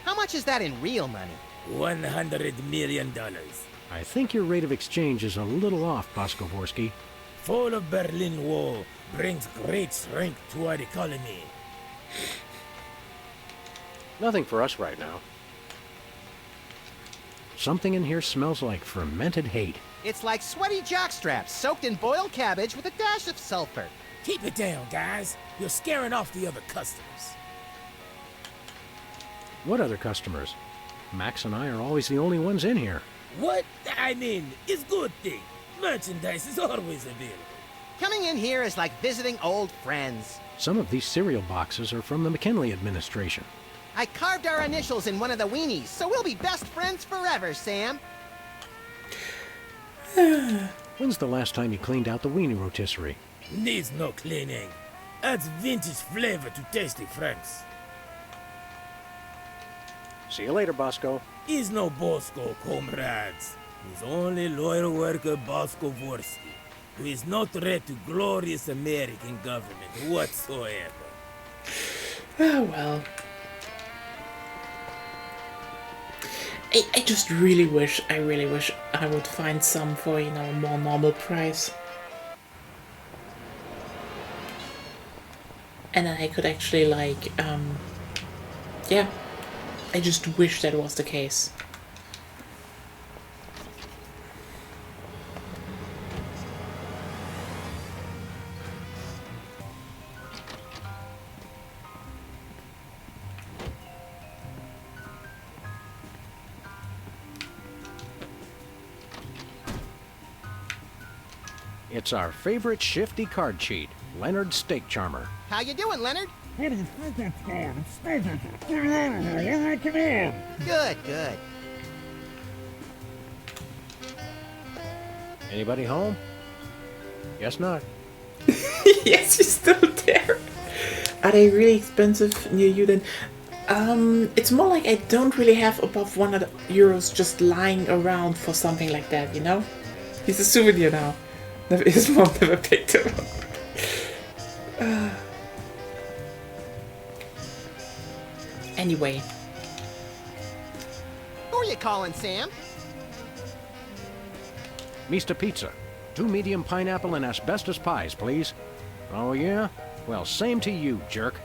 How much is that in real money? $100 million. I think your rate of exchange is a little off, Boskovorsky. Fall of Berlin Wall brings great strength to our economy. Nothing for us right now. Something in here smells like fermented hate. It's like sweaty jockstraps soaked in boiled cabbage with a dash of sulfur. Keep it down, guys. You're scaring off the other customers. What other customers? Max and I are always the only ones in here. What? I mean, it's good thing. Merchandise is always available. Coming in here is like visiting old friends. Some of these cereal boxes are from the McKinley administration. I carved our initials in one of the weenies, so we'll be best friends forever, Sam. When's the last time you cleaned out the weenie rotisserie? Needs no cleaning. Adds vintage flavor to tasty friends. See you later, Bosco. He's no Bosco, comrades. He's only loyal worker Bosco Vorsky, who is no threat to glorious American government whatsoever. Oh well. I just really wish I would find some for, you know, a more normal price. And then I could actually, like, yeah. I just wish that was the case. It's our favorite shifty card cheat, Leonard Steak Charmer. How you doing, Leonard? Good, good. Anybody home? Guess not. Yes, you're still there. Are they really expensive near you then? It's more like I don't really have above €100 just lying around for something like that, you know? He's a souvenir now. His mom never picked him up. Anyway. Who are you calling, Sam? Mr. Pizza. 2 medium pineapple and asbestos pies, please. Oh, yeah? Well, same to you, jerk.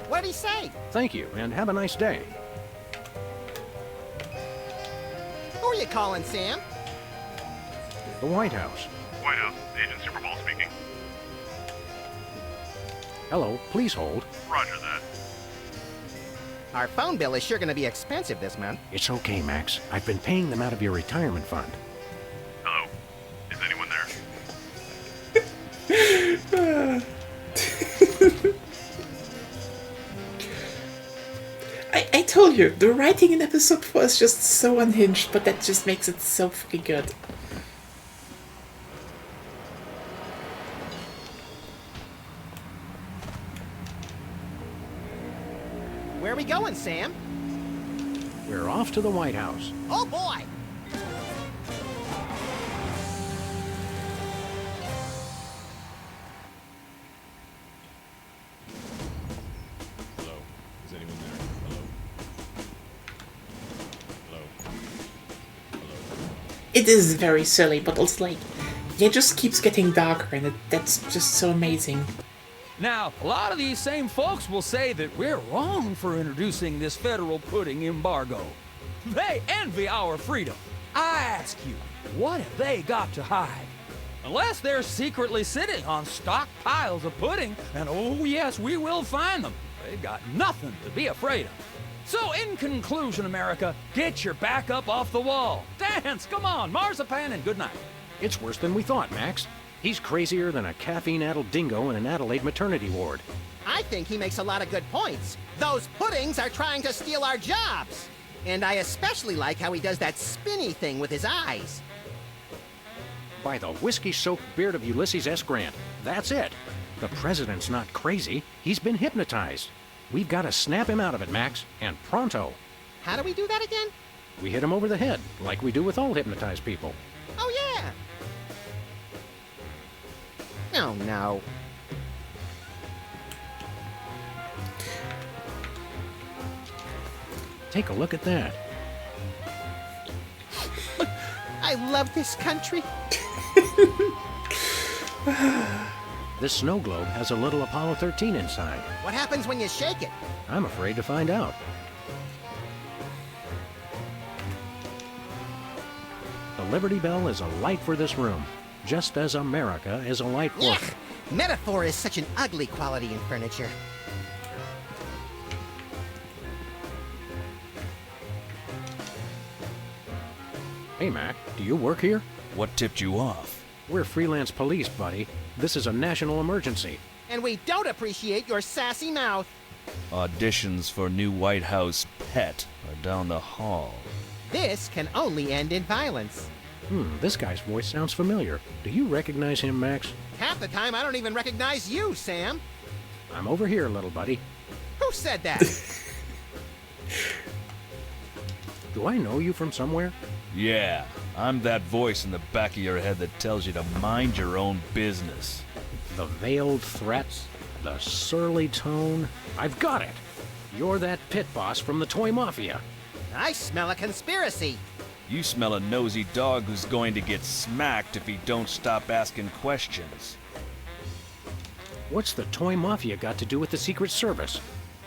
What did he say? Thank you, and have a nice day. Who are you calling, Sam? The White House. White House, Agent Superball speaking. Hello, please hold. Roger that. Our phone bill is sure going to be expensive this month. It's okay, Max. I've been paying them out of your retirement fund. Hello? Is anyone there? I told you, the writing in episode 4 is just so unhinged, but that just makes it so fucking good. Where are we going, Sam? We're off to the White House. Oh, boy! Hello? Is anyone there? Hello? Hello? Hello? It is very silly, but it's like, it just keeps getting darker, and that's just so amazing. Now, a lot of these same folks will say that we're wrong for introducing this federal pudding embargo. They envy our freedom. I ask you, what have they got to hide? Unless they're secretly sitting on stockpiles of pudding, and oh yes, we will find them. They've got nothing to be afraid of. So in conclusion, America, get your back up off the wall. Dance, come on, marzipan, and good night. It's worse than we thought, Max. He's crazier than a caffeine-addled dingo in an Adelaide maternity ward. I think he makes a lot of good points. Those puddings are trying to steal our jobs. And I especially like how he does that spinny thing with his eyes. By the whiskey-soaked beard of Ulysses S. Grant, that's it. The president's not crazy. He's been hypnotized. We've got to snap him out of it, Max, and pronto. How do we do that again? We hit him over the head, like we do with all hypnotized people. Oh, yeah. Oh, no. Take a look at that. I love this country. This snow globe has a little Apollo 13 inside. What happens when you shake it? I'm afraid to find out. The Liberty Bell is a light for this room, just as America is a light for... Yuck! Metaphor is such an ugly quality in furniture. Hey, Mac, do you work here? What tipped you off? We're freelance police, buddy. This is a national emergency. And we don't appreciate your sassy mouth. Auditions for new White House pet are down the hall. This can only end in violence. This guy's voice sounds familiar. Do you recognize him, Max? Half the time, I don't even recognize you, Sam. I'm over here, little buddy. Who said that? Do I know you from somewhere? Yeah, I'm that voice in the back of your head that tells you to mind your own business. The veiled threats, the surly tone. I've got it. You're that pit boss from the Toy Mafia. I smell a conspiracy. You smell a nosy dog who's going to get smacked if he don't stop asking questions. What's the Toy Mafia got to do with the Secret Service?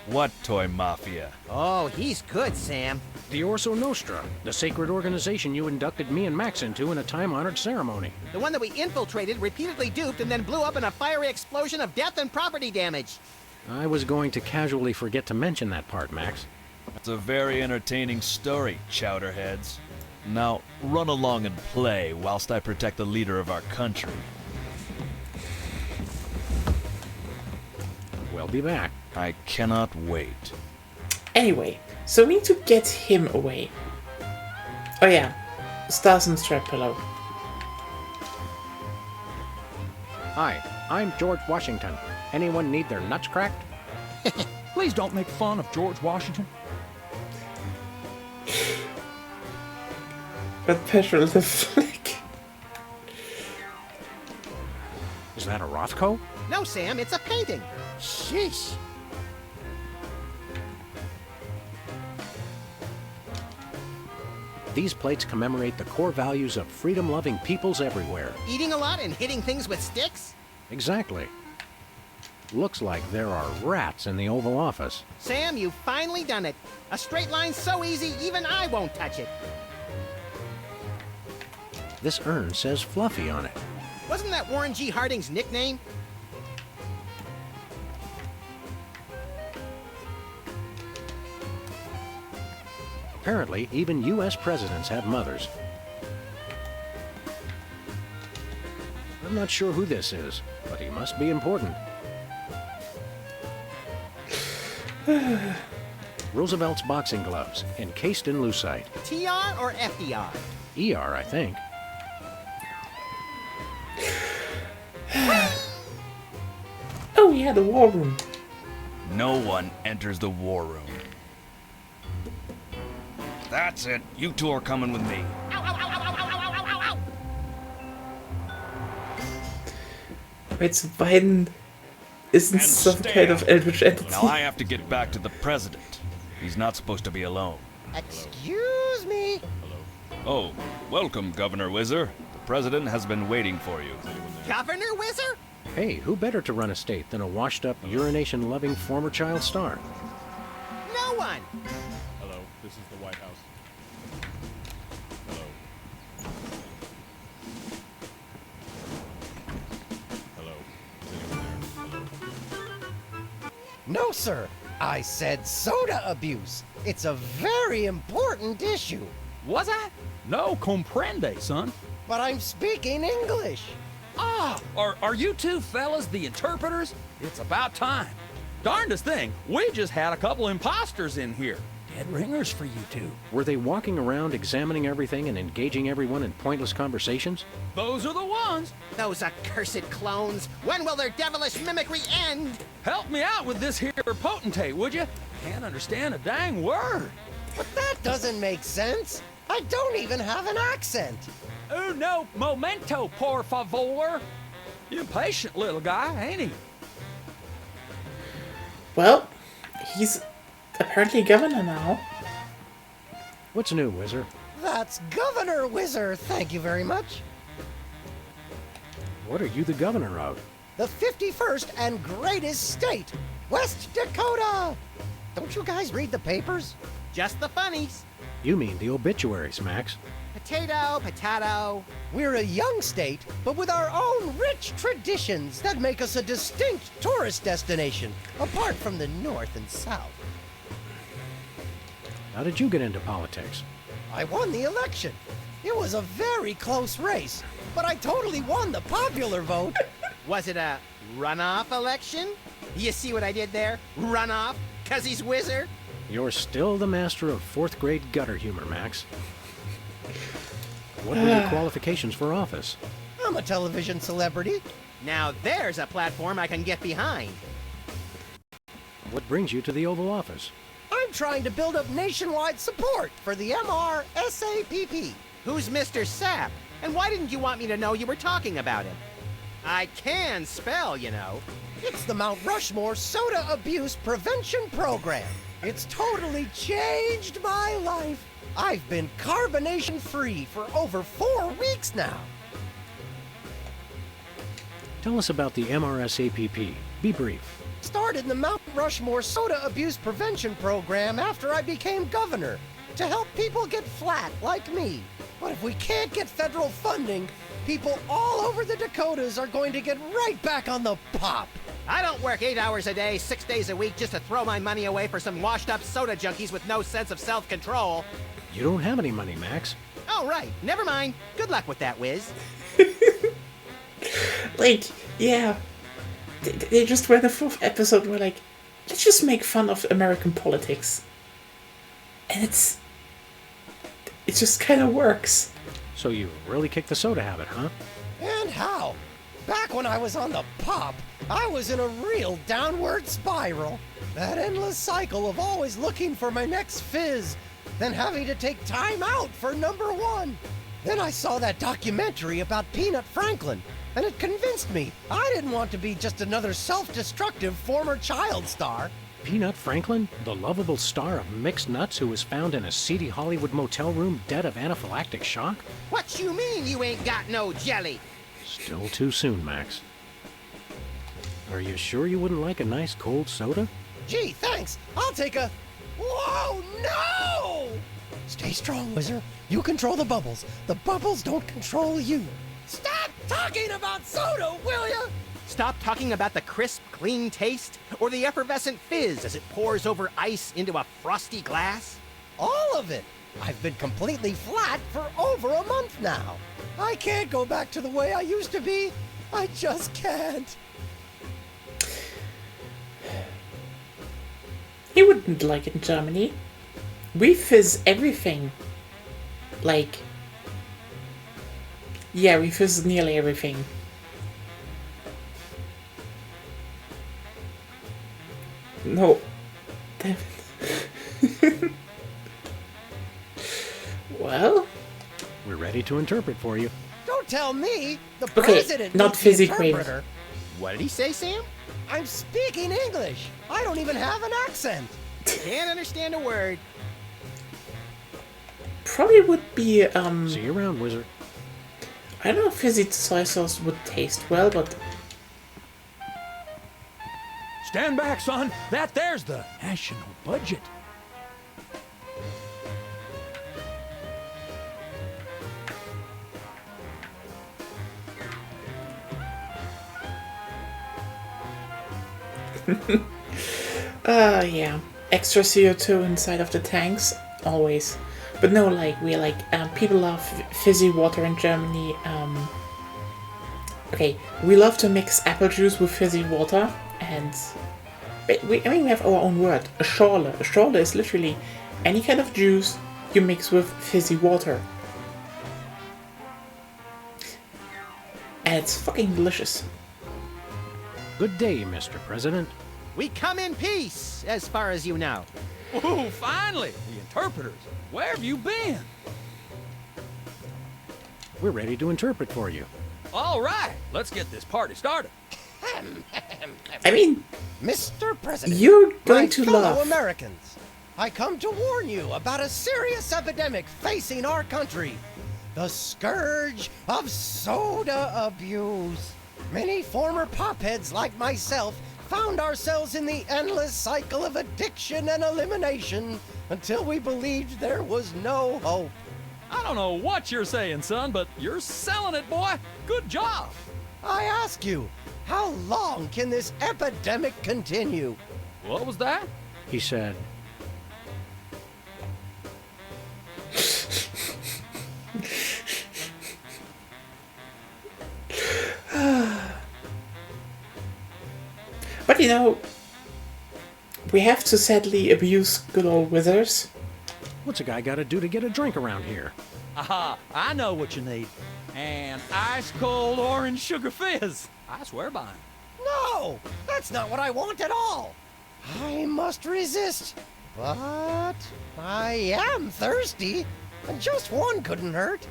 What Toy Mafia? Oh, he's good, Sam. The Orso Nostra, the sacred organization you inducted me and Max into in a time-honored ceremony. The one that we infiltrated, repeatedly duped, and then blew up in a fiery explosion of death and property damage. I was going to casually forget to mention that part, Max. It's a very entertaining story, chowderheads. Now, run along and play whilst I protect the leader of our country. We'll be back. I cannot wait. Anyway, so we need to get him away. Oh yeah, Stars and Strap Pillow. Hi, I'm George Washington. Anyone need their nuts cracked? Please don't make fun of George Washington. But petrol the flick. Is that a Rothko? No, Sam, it's a painting. Sheesh. These plates commemorate the core values of freedom-loving peoples everywhere. Eating a lot and hitting things with sticks? Exactly. Looks like there are rats in the Oval Office. Sam, you've finally done it. A straight line so easy, even I won't touch it. This urn says Fluffy on it. Wasn't that Warren G. Harding's nickname? Apparently, even U.S. presidents have mothers. I'm not sure who this is, but he must be important. Roosevelt's boxing gloves, encased in lucite. TR or FDR? ER, I think. Oh yeah, the war room. No one enters the war room. That's it. You two are coming with me. Wait, so Biden isn't some kind of eldritch entity? Now I have to get back to the president. He's not supposed to be alone. Excuse me. Oh, welcome, Governor Whizzer. The president has been waiting for you. Governor Whizzer? Hey, who better to run a state than a washed-up, urination-loving former child star? No one. Hello, this is the White House. Hello. Hello. Is anyone there? Hello. No, sir. I said soda abuse. It's a very important issue. Was I? No comprende, son. But I'm speaking English. Ah, are you two fellas the interpreters? It's about time. Darndest thing, we just had a couple imposters in here. Dead ringers for you two. Were they walking around examining everything and engaging everyone in pointless conversations? Those are the ones. Those accursed clones. When will their devilish mimicry end? Help me out with this here potentate, would you? Can't understand a dang word. But that doesn't make sense. I don't even have an accent. No momento, por favor. Impatient little guy, ain't he? Well, he's apparently governor now. What's new, Whizzer? That's Governor Whizzer, thank you very much. What are you the governor of? The 51st and greatest state, West Dakota. Don't you guys read the papers? Just the funnies. You mean the obituaries, Max. Potato, potato. We're a young state, but with our own rich traditions that make us a distinct tourist destination, apart from the North and South. How did you get into politics? I won the election. It was a very close race, but I totally won the popular vote. Was it a runoff election? You see what I did there? Runoff? 'Cause he's Whizzer? You're still the master of fourth-grade gutter humor, Max. What were your qualifications for office? I'm a television celebrity. Now there's a platform I can get behind. What brings you to the Oval Office? I'm I'm trying to build up nationwide support for the MRSAPP. Who's Mr. Sap? And why didn't you want me to know you were talking about him? I can spell, you know. It's the Mount Rushmore Soda Abuse Prevention Program. It's totally changed my life. I've been carbonation-free for over 4 weeks now. Tell us about the MRSAPP. Be brief. Started the Mount Rushmore Soda Abuse Prevention Program after I became governor to help people get flat like me. But if we can't get federal funding, people all over the Dakotas are going to get right back on the pop. I don't work 8 hours a day, 6 days a week just to throw my money away for some washed-up soda junkies with no sense of self-control. You don't have any money, Max. Oh, right. Never mind. Good luck with that, Wiz. Like, yeah. They just were the 4th episode where, like, let's just make fun of American politics. And it just kind of works. So you really kicked the soda habit, huh? And how? Back when I was on the pop, I was in a real downward spiral. That endless cycle of always looking for my next fizz, then having to take time out for number 1. Then I saw that documentary about Peanut Franklin, and it convinced me I didn't want to be just another self-destructive former child star. Peanut Franklin, the lovable star of mixed nuts who was found in a seedy Hollywood motel room dead of anaphylactic shock? What you mean you ain't got no jelly? Still too soon, Max. Are you sure you wouldn't like a nice cold soda? Gee, thanks. I'll take a... Whoa, no! Stay strong, Wizard. You control the bubbles. The bubbles don't control you. Stop talking about soda, will ya? Stop talking about the crisp, clean taste or the effervescent fizz as it pours over ice into a frosty glass? All of it. I've been completely flat for over a month now. I can't go back to the way I used to be. I just can't. You wouldn't like it in Germany. We fizz everything. Like... yeah, we fizz nearly everything. No. Damn it. Well? We're ready to interpret for you. Don't tell me. The Okay, president not needs the fizzy cream. interpreter. What did he say, Sam? I'm speaking English. I don't even have an accent. Can't understand a word. Probably would be, See you around, Wizard. I don't know if fizzy soy sauce would taste well, but... Stand back, son. There's the national budget. Yeah. Extra CO2 inside of the tanks, always. But no, like, people love fizzy water in Germany. Okay, we love to mix apple juice with fizzy water, and we have our own word, a schorle. A schorle is literally any kind of juice you mix with fizzy water. And it's fucking delicious. Good day, Mr. President. We come in peace, as far as you know. Ooh, finally! The interpreters. Where have you been? We're ready to interpret for you. All right, let's get this party started. I mean, Mr. President, you're going my to fellow love. Americans, I come to warn you about a serious epidemic facing our country. The scourge of soda abuse. Many former popheads like myself found ourselves in the endless cycle of addiction and elimination until we believed there was no hope. I don't know what you're saying, son, but you're selling it, boy. Good job. I ask you, how long can this epidemic continue? What was that? He said, But you know, we have to sadly abuse good old wizards. what's a guy got to do to get a drink around here? Aha, I know what you need. An ice cold orange sugar fizz. I swear by him. No, that's not what I want at all. I must resist. But I am thirsty, and just one couldn't hurt.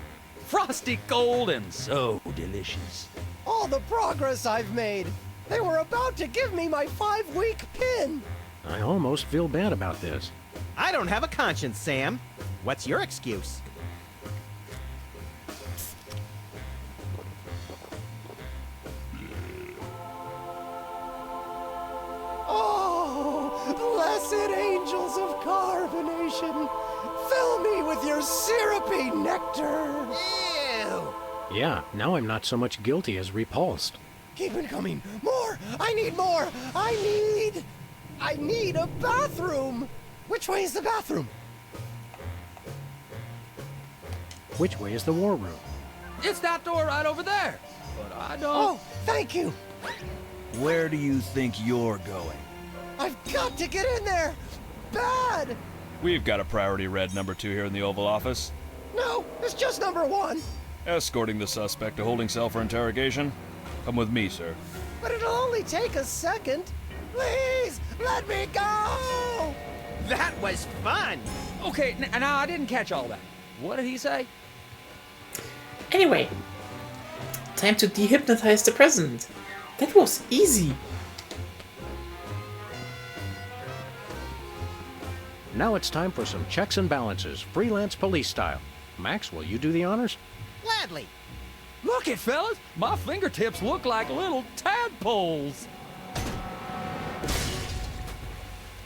Frosty cold and so delicious. All the progress I've made. They were about to give me my 5-week pin. I almost feel bad about this. I don't have a conscience, Sam. What's your excuse? Oh, blessed angels of carbonation, fill me with your syrupy nectar. Ew! Yeah, now I'm not so much guilty as repulsed. Keep it coming. More! I need more! I need a bathroom! Which way is the bathroom? Which way is the war room? It's that door right over there. But I don't... Oh, thank you! Where do you think you're going? I've got to get in there! Bad! We've got a priority red number 2 here in the Oval Office. No, it's just number 1. Escorting the suspect to holding cell for interrogation. Come with me, sir. But it'll only take a second. Please, let me go! That was fun! Okay, now I didn't catch all that. What did he say? Anyway, time to dehypnotize the president. That was easy. Now it's time for some checks and balances, freelance police style. Max, will you do the honors? Gladly. Look it, fellas. My fingertips look like little tadpoles.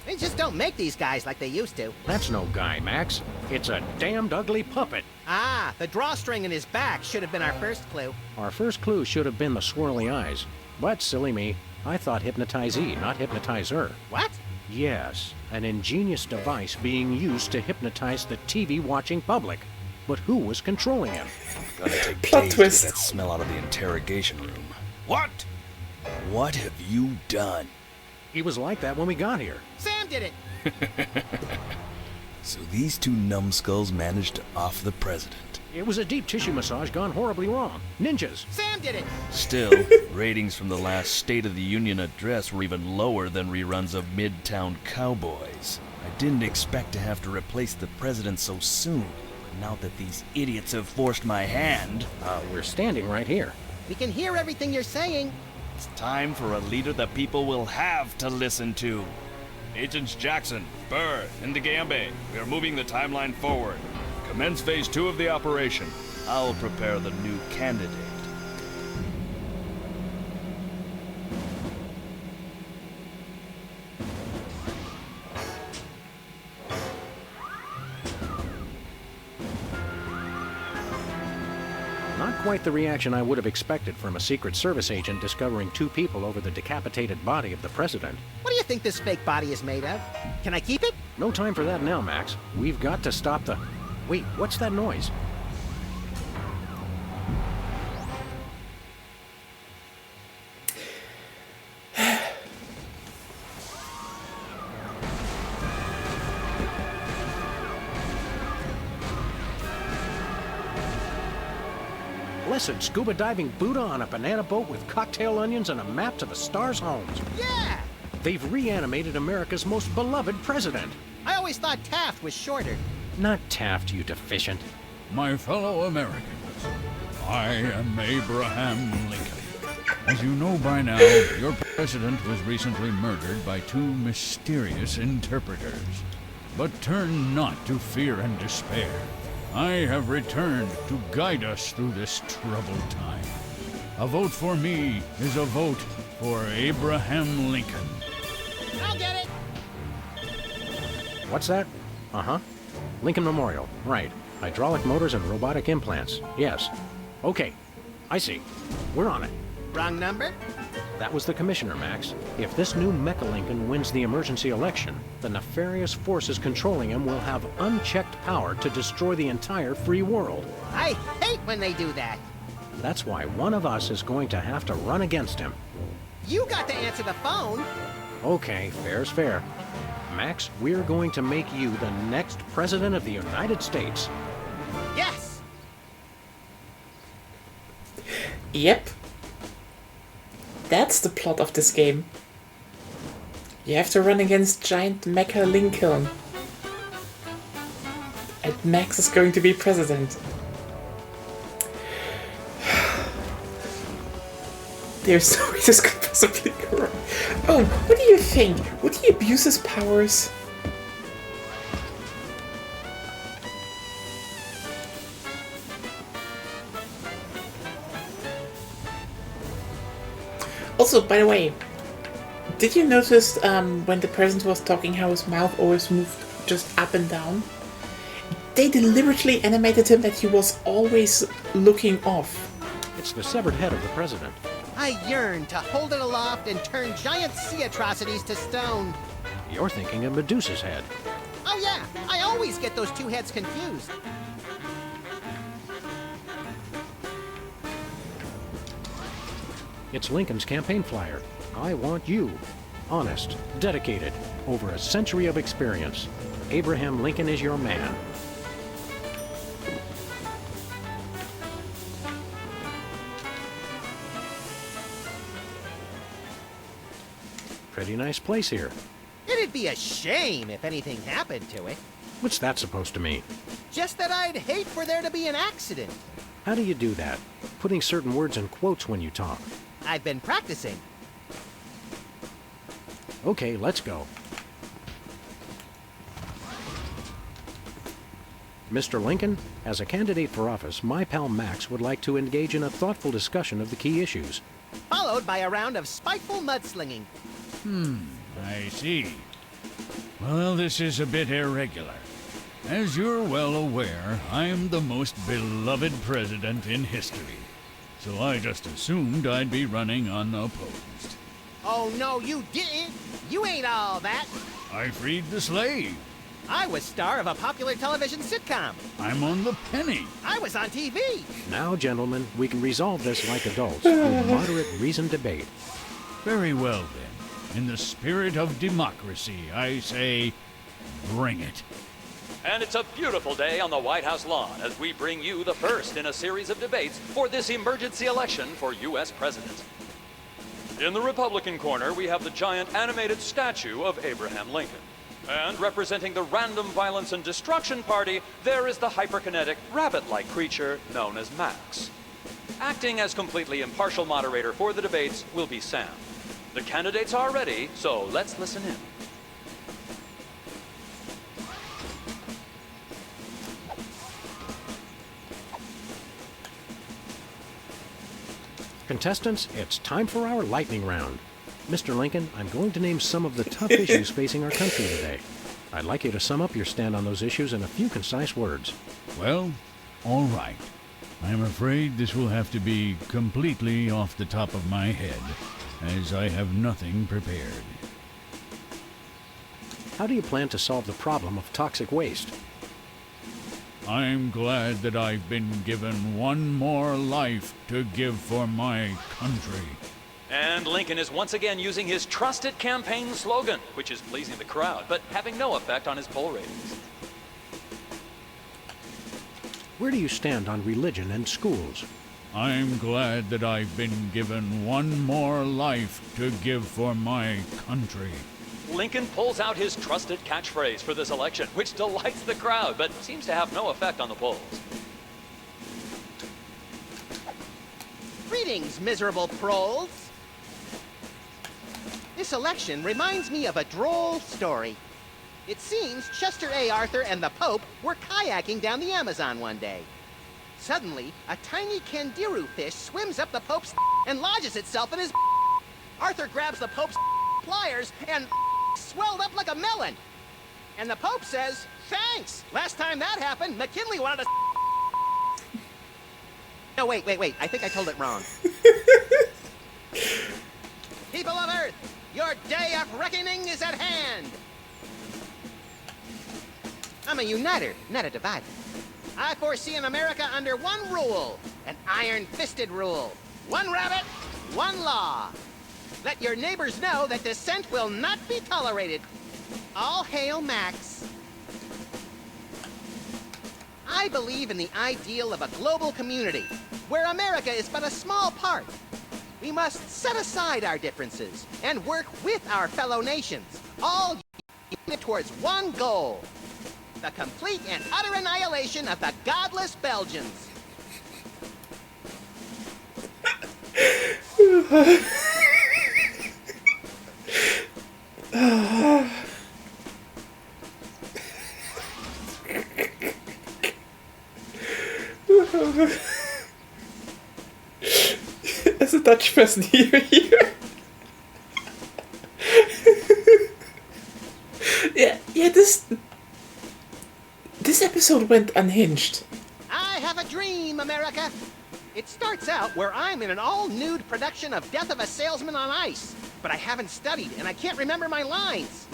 They just don't make these guys like they used to. That's no guy, Max. It's a damned ugly puppet. Ah, the drawstring in his back should have been our first clue. Our first clue should have been the swirly eyes. But silly me, I thought hypnotizee, not hypnotizer. What? Yes, an ingenious device being used to hypnotize the TV-watching public. But who was controlling him? Gonna take Plot days to twist. get that smell out of the interrogation room. What? What have you done? He was like that when we got here. Sam did it! So these two numbskulls managed to off the president. It was a deep tissue massage gone horribly wrong. Ninjas. Sam did it! Still, ratings from the last State of the Union address were even lower than reruns of Midtown Cowboys. I didn't expect to have to replace the president so soon. But now that these idiots have forced my hand... We're standing right here. We can hear everything you're saying. It's time for a leader the people will have to listen to. Agents Jackson, Burr, and Gambe, we are moving the timeline forward. Commence phase 2 of the operation. I'll prepare the new candidate. Not quite the reaction I would have expected from a Secret Service agent discovering 2 people over the decapitated body of the president. What do you think this fake body is made of? Can I keep it? No time for that now, Max. We've got to stop the... Wait, what's that noise? Blessed scuba diving Buddha on a banana boat with cocktail onions and a map to the stars' homes. Yeah! They've reanimated America's most beloved president. I always thought Taft was shorter. Not Taft, you deficient. My fellow Americans, I am Abraham Lincoln. As you know by now, your president was recently murdered by 2 mysterious interpreters. But turn not to fear and despair. I have returned to guide us through this troubled time. A vote for me is a vote for Abraham Lincoln. I'll get it! What's that? Uh-huh. Lincoln Memorial. Right. Hydraulic motors and robotic implants. Yes. Okay. I see. We're on it. Wrong number? That was the commissioner, Max. If this new Mecha Lincoln wins the emergency election, the nefarious forces controlling him will have unchecked power to destroy the entire free world. I hate when they do that. That's why one of us is going to have to run against him. You got to answer the phone. Okay, fair's fair. Max, we're going to make you the next president of the United States. Yes! Yep. That's the plot of this game. You have to run against giant Mecha Lincoln. Max is going to be president. There's no way this could possibly go wrong. Oh, what do you think? Would he abuse his powers? Also, by the way, did you notice when the president was talking how his mouth always moved just up and down? They deliberately animated him that he was always looking off. It's the severed head of the president. I yearn to hold it aloft and turn giant sea atrocities to stone. You're thinking of Medusa's head. Oh yeah, I always get those two heads confused. It's Lincoln's campaign flyer. I want you. Honest, dedicated, over a century of experience. Abraham Lincoln is your man. Pretty nice place here. It'd be a shame if anything happened to it. What's that supposed to mean? Just that I'd hate for there to be an accident. How do you do that? Putting certain words in quotes when you talk. I've been practicing. Okay, let's go. Mr. Lincoln, as a candidate for office, my pal Max would like to engage in a thoughtful discussion of the key issues. Followed by a round of spiteful mudslinging. I see. Well, this is a bit irregular. As you're well aware, I'm the most beloved president in history. So I just assumed I'd be running unopposed. Oh no, you didn't! You ain't all that! I freed the slave. I was star of a popular television sitcom. I'm on the penny. I was on TV. Now, gentlemen, we can resolve this like adults, with moderate reasoned debate. Very well, then. In the spirit of democracy, I say, bring it. And it's a beautiful day on the White House lawn as we bring you the first in a series of debates for this emergency election for U.S. President. In the Republican corner, we have the giant animated statue of Abraham Lincoln. And representing the Random Violence and Destruction Party, there is the hyperkinetic, rabbit-like creature known as Max. Acting as completely impartial moderator for the debates will be Sam. The candidates are ready, so let's listen in. Contestants, it's time for our lightning round. Mr. Lincoln, I'm going to name some of the tough issues facing our country today. I'd like you to sum up your stand on those issues in a few concise words. Well, all right. I'm afraid this will have to be completely off the top of my head, as I have nothing prepared. How do you plan to solve the problem of toxic waste? I'm glad that I've been given one more life to give for my country. And Lincoln is once again using his trusted campaign slogan, which is pleasing the crowd, but having no effect on his poll ratings. Where do you stand on religion and schools? I'm glad that I've been given one more life to give for my country. Lincoln pulls out his trusted catchphrase for this election, which delights the crowd, but seems to have no effect on the polls. Greetings, miserable proles. This election reminds me of a droll story. It seems Chester A. Arthur and the Pope were kayaking down the Amazon one day. Suddenly, a tiny kangaroo fish swims up the Pope's and lodges itself in his. Arthur grabs the Pope's pliers and swelled up like a melon. And the Pope says, "Thanks. Last time that happened, McKinley wanted to." No, wait. I think I told it wrong. People of Earth, your day of reckoning is at hand. I'm a uniter, not a divider. I foresee an America under one rule, an iron-fisted rule. One rabbit, one law. Let your neighbors know that dissent will not be tolerated. All hail Max. I believe in the ideal of a global community, where America is but a small part. We must set aside our differences and work with our fellow nations, all united towards one goal. The complete and utter annihilation of the godless Belgians. As a Dutch person here. yeah, this episode went unhinged. I have a dream, America. It starts out where I'm in an all-nude production of Death of a Salesman on Ice, but I haven't studied and I can't remember my lines.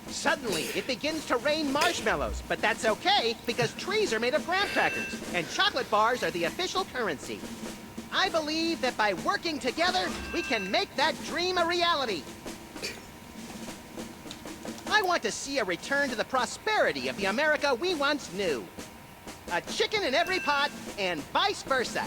Suddenly, it begins to rain marshmallows, but that's okay because trees are made of graham crackers and chocolate bars are the official currency. I believe that by working together, we can make that dream a reality. I want to see a return to the prosperity of the America we once knew. A chicken in every pot, and vice versa.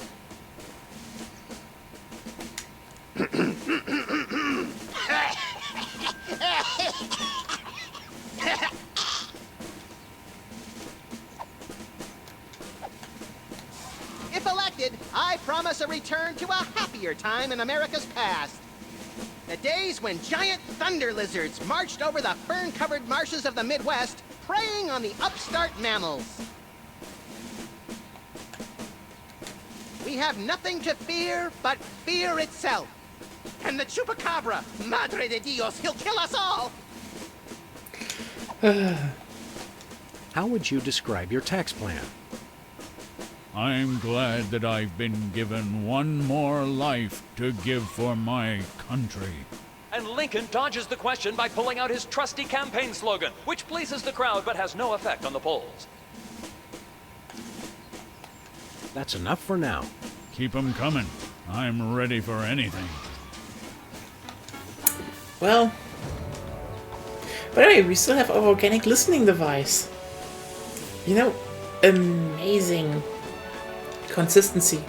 If elected, I promise a return to a happier time in America's past. The days when giant thunder lizards marched over the fern-covered marshes of the Midwest, preying on the upstart mammals. We have nothing to fear but fear itself. And the chupacabra, madre de Dios, he'll kill us all! How would you describe your tax plan? I'm glad that I've been given one more life to give for my country. And Lincoln dodges the question by pulling out his trusty campaign slogan, which pleases the crowd but has no effect on the polls. That's enough for now. Keep 'em coming. I'm ready for anything. Well, but anyway, we still have our organic listening device. You know, amazing consistency.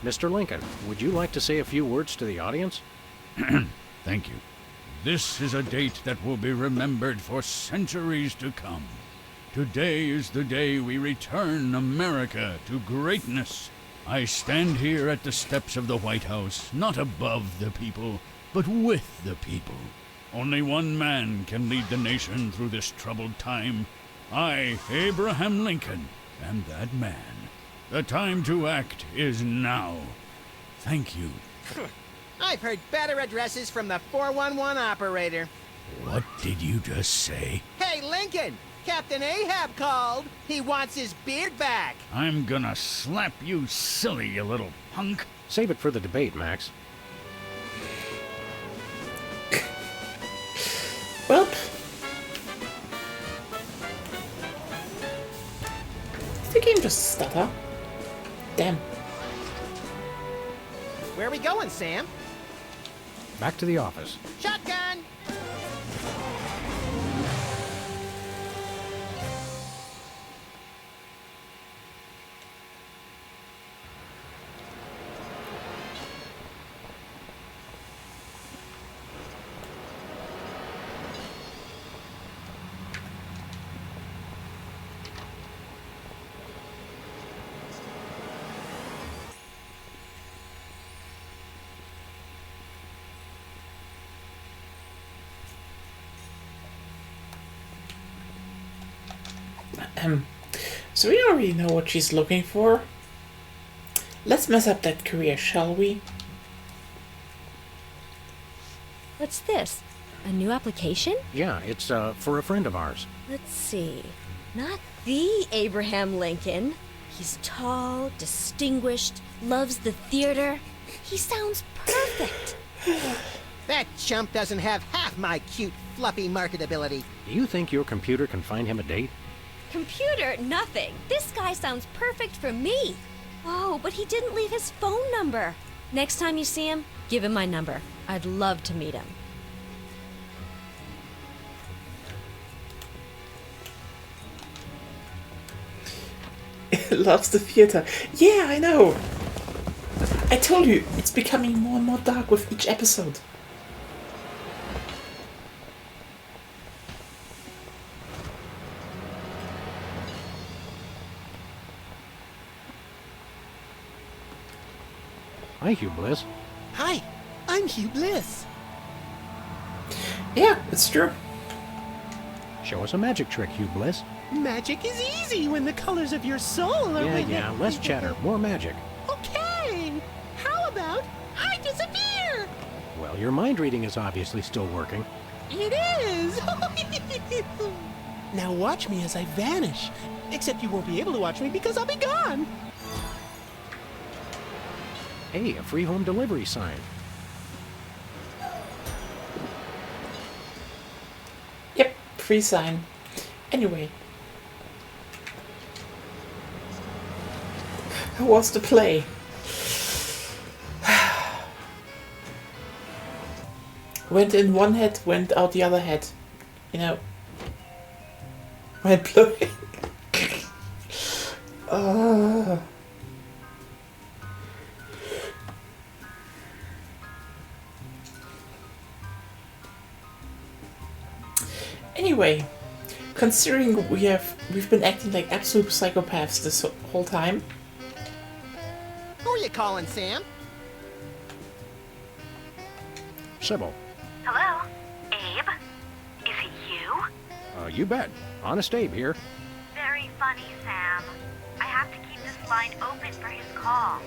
Mr. Lincoln, would you like to say a few words to the audience? Thank you. This is a date that will be remembered for centuries to come. Today is the day we return America to greatness. I stand here at the steps of the White House, not above the people, but with the people. Only one man can lead the nation through this troubled time. I, Abraham Lincoln, am that man. The time to act is now. Thank you. I've heard better addresses from the 411 operator. What did you just say? Hey, Lincoln! Captain Ahab called. He wants his beard back. I'm gonna slap you silly, you little punk. Save it for the debate, Max. Well, did the game just stutter? Damn. Where are we going, Sam? Back to the office. Shotgun! So we already know what she's looking for. Let's mess up that career, shall we? What's this? A new application? Yeah, it's for a friend of ours. Let's see. Not the Abraham Lincoln. He's tall, distinguished, loves the theater. He sounds perfect. That chump doesn't have half my cute, fluffy marketability. Do you think your computer can find him a date? Computer, nothing. This guy sounds perfect for me. Oh, but he didn't leave his phone number. Next time you see him, give him my number. I'd love to meet him. Loves the theater. Yeah, I know. I told you, it's becoming more and more dark with each episode. Hi, Hugh Bliss. Hi, I'm Hugh Bliss. Yeah, it's true. Show us a magic trick, Hugh Bliss. Magic is easy when the colors of your soul are... Yeah, less chatter, more magic. Okay, how about I disappear? Well, your mind reading is obviously still working. It is! Now watch me as I vanish. Except you won't be able to watch me because I'll be gone. Hey, a free home delivery sign. Yep, free sign. Anyway. How was the play? Went in one head, went out the other head. You know. Mind blowing. Anyway, considering we've been acting like absolute psychopaths this whole time. Who are you calling, Sam? Sybil. Hello? Abe? Is it you? You bet. Honest Abe here. Very funny, Sam. I have to keep this line open for his call.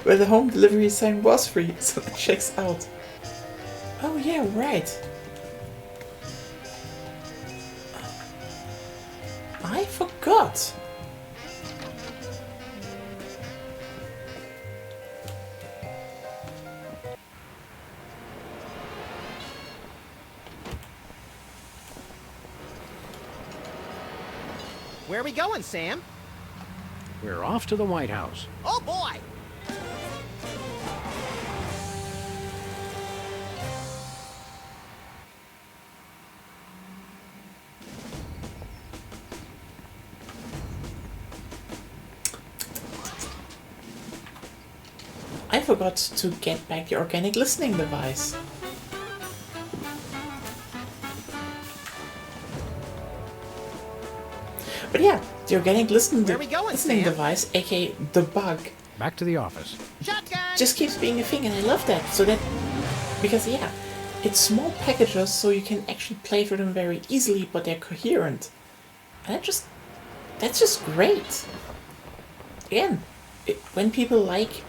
Well, the home delivery sign was free, so that checks out. Oh yeah, right. I forgot. Where are we going, Sam? We're off to the White House. Oh boy! I forgot to get back the organic listening device. But yeah, the organic listening device, aka the bug, Back to the office. just keeps being a thing, and I love that. So that, because yeah, it's small packages, so you can actually play through them very easily, but they're coherent, and that's just great. Again, when people like,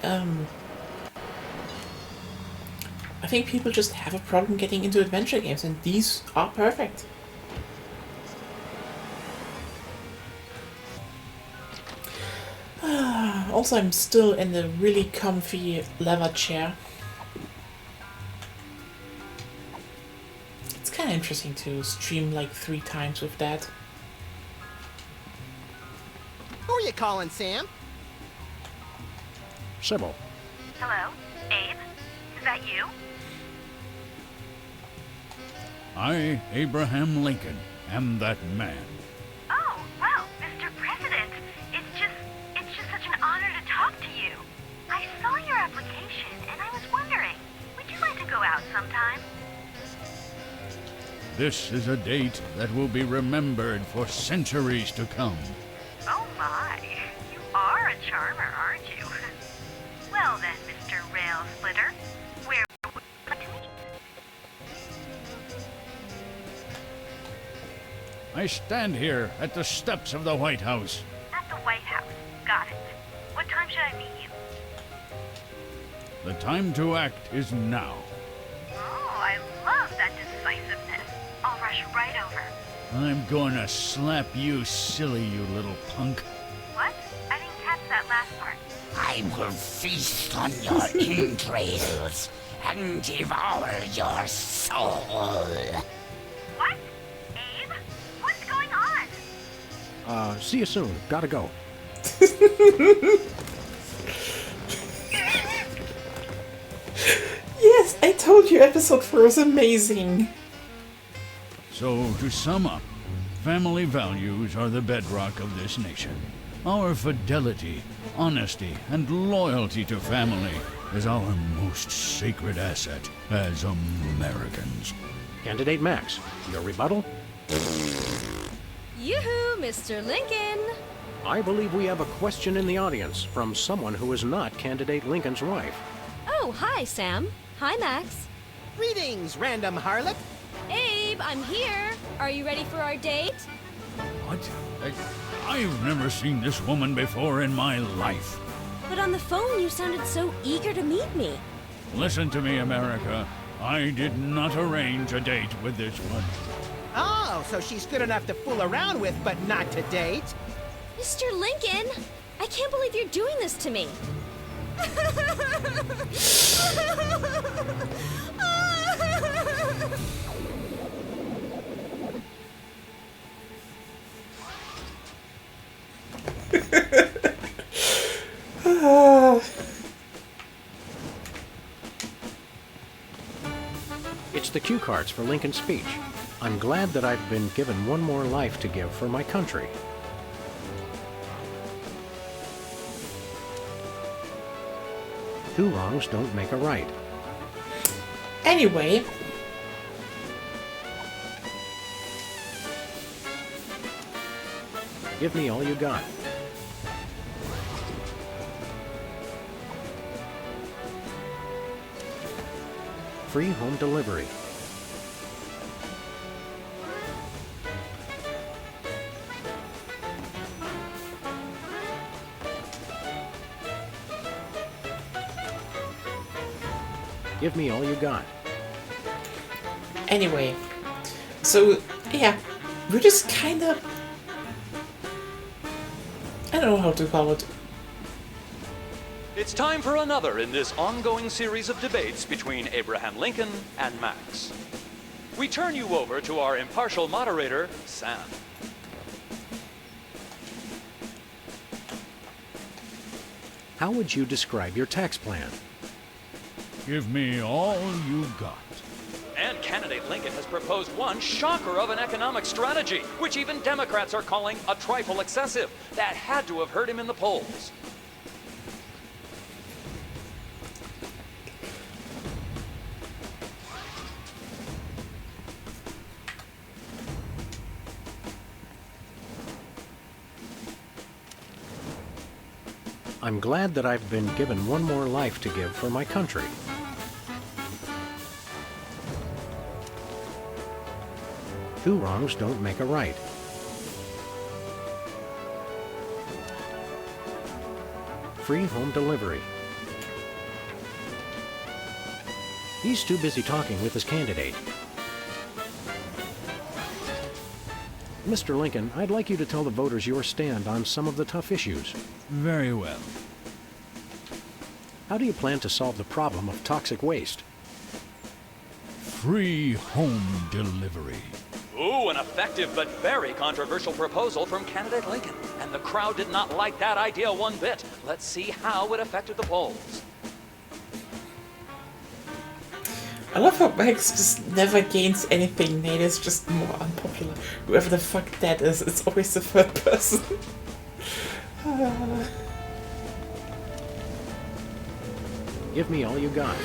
I think people just have a problem getting into adventure games, and these are perfect. Also, I'm still in the really comfy leather chair. It's kind of interesting to stream like 3 times with that. Who are you calling, Sam? Sybil. Hello? Abe? Is that you? I, Abraham Lincoln, am that man. Oh, well, Mr. President, it's just such an honor to talk to you. I saw your application, and I was wondering, would you like to go out sometime? This is a date that will be remembered for centuries to come. Oh my, you are a charmer, aren't you? Well then, Mr. Rail Splitter, where would you like to meet? I stand here at the steps of the White House. At the White House. Got it. What time should I meet you? The time to act is now. Oh, I love that decisiveness. I'll rush right over. I'm gonna slap you silly, you little punk. What? I didn't catch that last part. I will feast on your entrails and devour your soul. What? Abe? What's going on? See you soon. Gotta go. Yes, I told you episode 4 was amazing. So, to sum up, family values are the bedrock of this nation. Our fidelity, honesty, and loyalty to family is our most sacred asset as Americans. Candidate Max, your rebuttal? Yoo-hoo, Mr. Lincoln! I believe we have a question in the audience from someone who is not candidate Lincoln's wife. Oh, hi, Sam. Hi, Max. Greetings, random harlot. Abe, I'm here. Are you ready for our date? What? I've never seen this woman before in my life. But on the phone, you sounded so eager to meet me. Listen to me, America. I did not arrange a date with this one. Oh, so she's good enough to fool around with, but not to date? Mr. Lincoln, I can't believe you're doing this to me. It's the cue cards for Lincoln's speech. I'm glad that I've been given one more life to give for my country. Two wrongs don't make a right. Anyway. Give me all you got. Free home delivery. Give me all you got. Anyway, so yeah, we're just kind of, I don't know how to call it. It's time for another in this ongoing series of debates between Abraham Lincoln and Max. We turn you over to our impartial moderator, Sam. How would you describe your tax plan? Give me all you got. And candidate Lincoln has proposed one shocker of an economic strategy, which even Democrats are calling a trifle excessive. That had to have hurt him in the polls. I'm glad that I've been given one more life to give for my country. Two wrongs don't make a right. Free home delivery. He's too busy talking with his candidate. Mr. Lincoln, I'd like you to tell the voters your stand on some of the tough issues. Very well. How do you plan to solve the problem of toxic waste? Free home delivery. Ooh, an effective but very controversial proposal from candidate Lincoln. And the crowd did not like that idea one bit. Let's see how it affected the polls. I love how Max just never gains anything. Nate is just more unpopular. Whoever the fuck that is, it's always the third person. Give me all you got.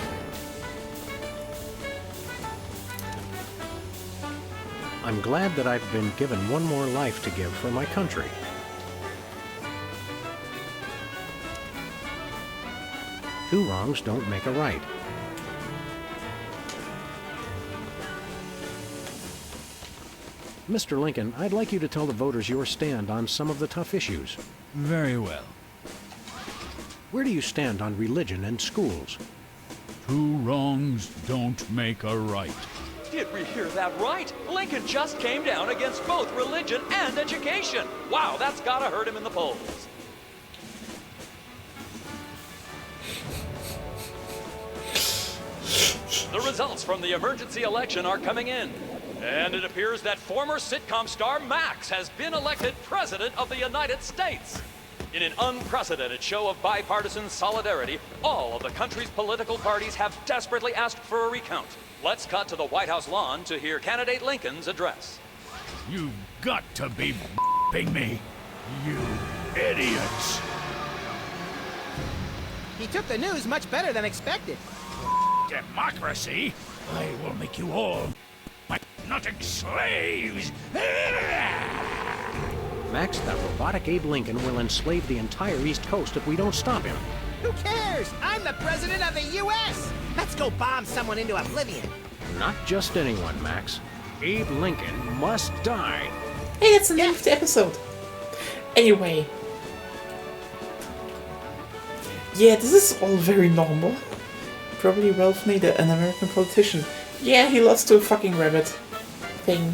I'm glad that I've been given one more life to give for my country. Two wrongs don't make a right. Mr. Lincoln, I'd like you to tell the voters your stand on some of the tough issues. Very well. Where do you stand on religion and schools? Two wrongs don't make a right. Did we hear that right? Lincoln just came down against both religion and education. Wow, that's gotta hurt him in the polls. The results from the emergency election are coming in. And it appears that former sitcom star Max has been elected President of the United States. In an unprecedented show of bipartisan solidarity, all of the country's political parties have desperately asked for a recount. Let's cut to the White House lawn to hear candidate Lincoln's address. You've got to be f***ing me, you idiots. He took the news much better than expected. Democracy? I will make you all my nutting slaves. Max, that robotic Abe Lincoln will enslave the entire East Coast if we don't stop him. Who cares? I'm the president of the U.S. Let's go bomb someone into oblivion. Not just anyone, Max. Abe Lincoln must die. Hey, that's the name of the episode. Anyway. Yeah, this is all very normal. Probably Ralph Nader, an American politician. Yeah, he lost to a fucking rabbit thing.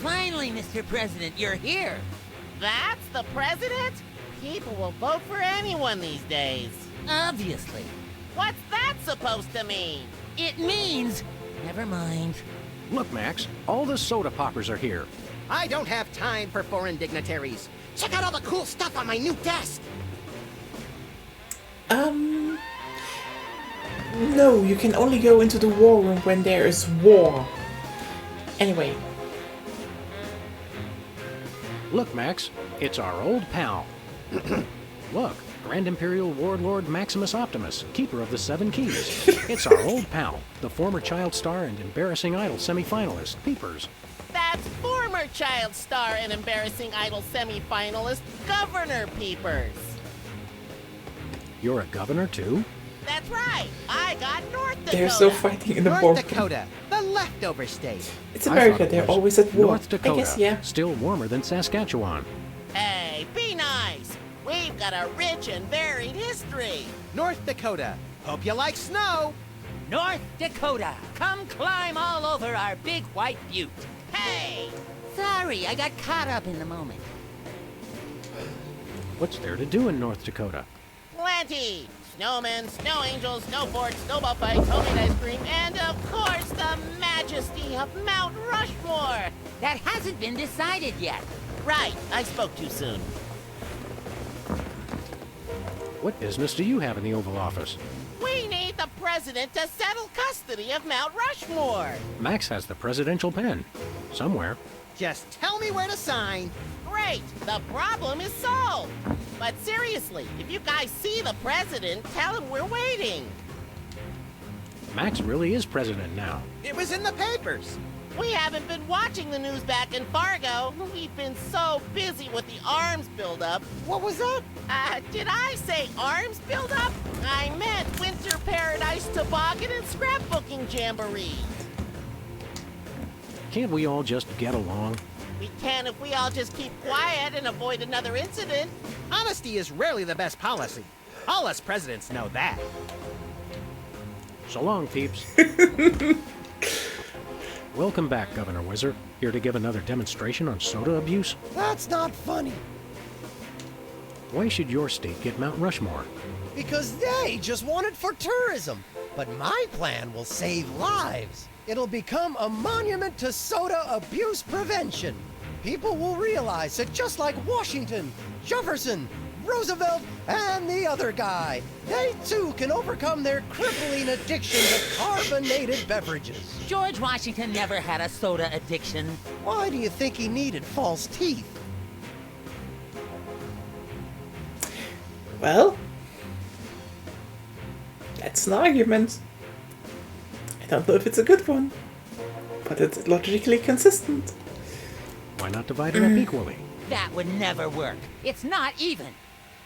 Finally, Mr. President, you're here. That's the president? People will vote for anyone these days. Obviously. What's that supposed to mean? It means... Never mind. Look, Max, all the soda poppers are here. I don't have time for foreign dignitaries. Check out all the cool stuff on my new desk. No, you can only go into the war room when there is war. Anyway. Look, Max, it's our old pal. Look, Grand Imperial Warlord Maximus Optimus, keeper of the Seven Keys. It's our old pal, the former Child Star and Embarrassing Idol semi-finalist, Peepers. That's former Child Star and Embarrassing Idol semi-finalist, Governor Peepers. You're a governor, too? That's right. I got North Dakota. They're still fighting in the war. North Dakota, the leftover state. It's America. They're always at war. North Dakota, I guess, yeah. Still warmer than Saskatchewan. Hey, be nice. We've got a rich and varied history. North Dakota. Hope you like snow. North Dakota, come climb all over our big white butte. Hey! Sorry, I got caught up in the moment. What's there to do in North Dakota? Plenty. Snowmen, snow angels, snow forts, snowball fights, homemade ice cream, and of course the majesty of Mount Rushmore. That hasn't been decided yet. Right, I spoke too soon. What business do you have in the Oval Office? We need the president to settle custody of Mount Rushmore. Max has the presidential pen. Somewhere. Just tell me where to sign. Great, the problem is solved. But seriously, if you guys see the president, tell him we're waiting. Max really is president now. It was in the papers. We haven't been watching the news back in Fargo. We've been so busy with the arms buildup. What was that? Did I say arms buildup? I meant Winter Paradise Toboggan and Scrapbooking Jamboree. Can't we all just get along? We can if we all just keep quiet and avoid another incident. Honesty is rarely the best policy. All us presidents know that. So long, peeps. Welcome back, Governor Whizzer. Here to give another demonstration on soda abuse? That's not funny. Why should your state get Mount Rushmore? Because they just want it for tourism. But my plan will save lives. It'll become a monument to soda abuse prevention. People will realize that just like Washington, Jefferson, Roosevelt, and the other guy, they too can overcome their crippling addiction to carbonated beverages. George Washington never had a soda addiction. Why do you think he needed false teeth? Well, that's an argument. I don't know if it's a good one, but it's logically consistent. Why not divide it up equally? That would never work. It's not even.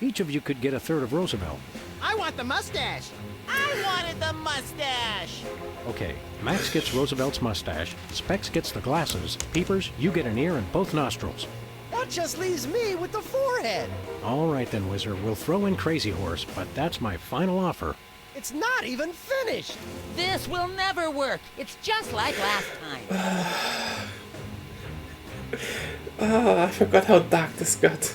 Each of you could get a third of Roosevelt. I want the mustache. I wanted the mustache. Okay, Max gets Roosevelt's mustache, Specs gets the glasses, Peepers, you get an ear and both nostrils. That just leaves me with the forehead. All right then, Whizzer, we'll throw in Crazy Horse, but that's my final offer. It's not even finished. This will never work. It's just like last time. I forgot how dark this got.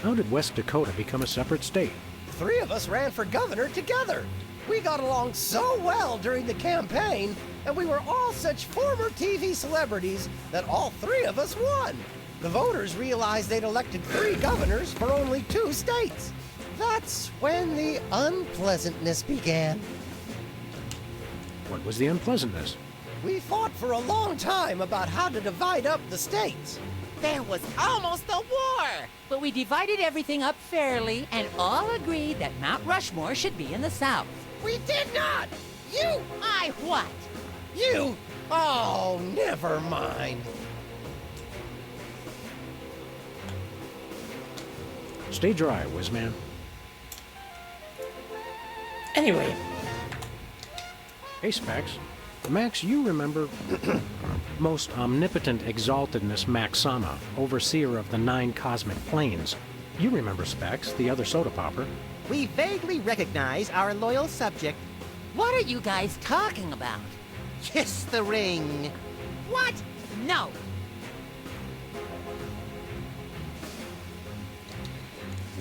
How did West Dakota become a separate state? 3 of us ran for governor together. We got along so well during the campaign, and we were all such former TV celebrities that all 3 of us won. The voters realized they'd elected 3 governors for only 2 states. That's when the unpleasantness began. What was the unpleasantness? We fought for a long time about how to divide up the states. There was almost a war! But we divided everything up fairly and all agreed that Mount Rushmore should be in the south. We did not! You! I what? You! Oh, never mind. Stay dry, Whizman. Anyway. Hey, Specs. Max, you remember most omnipotent exaltedness Max Sama, overseer of the 9 cosmic planes. You remember Specs, the other soda popper. We vaguely recognize our loyal subject. What are you guys talking about? Kiss the ring. What? No.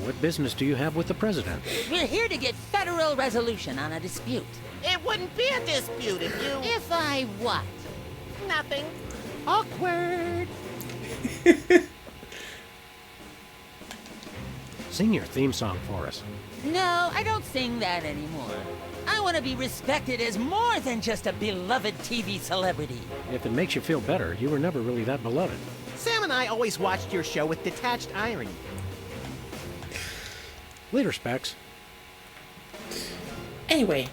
What business do you have with the president? We're here to get federal resolution on a dispute. It wouldn't be a dispute if you... If I what? Nothing. Awkward. Sing your theme song for us. No, I don't sing that anymore. I want to be respected as more than just a beloved TV celebrity. If it makes you feel better, you were never really that beloved. Sam and I always watched your show with detached irony. Later, Specs. Anyway.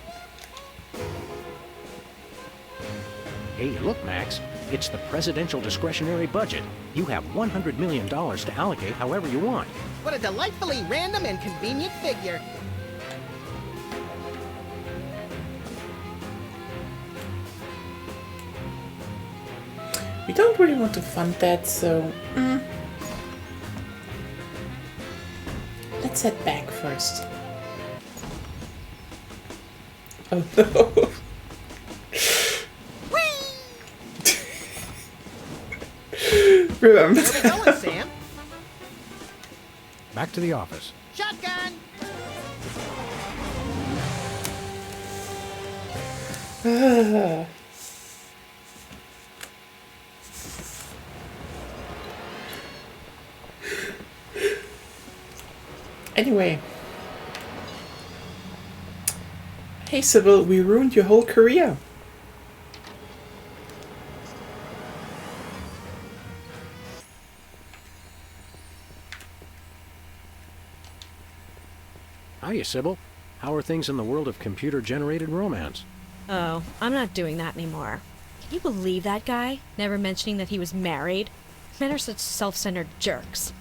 Hey, look, Max. It's the presidential discretionary budget. You have $100 million to allocate however you want. What a delightfully random and convenient figure. We don't really want to fund that, so... Let's head back first. Oh no! Remember Where we going, Sam? Back to the office. Shotgun! Anyway. Hey Sybil, we ruined your whole career. Hiya, Sybil. How are things in the world of computer-generated romance? Oh, I'm not doing that anymore. Can you believe that guy? Never mentioning that he was married? Men are such self-centered jerks.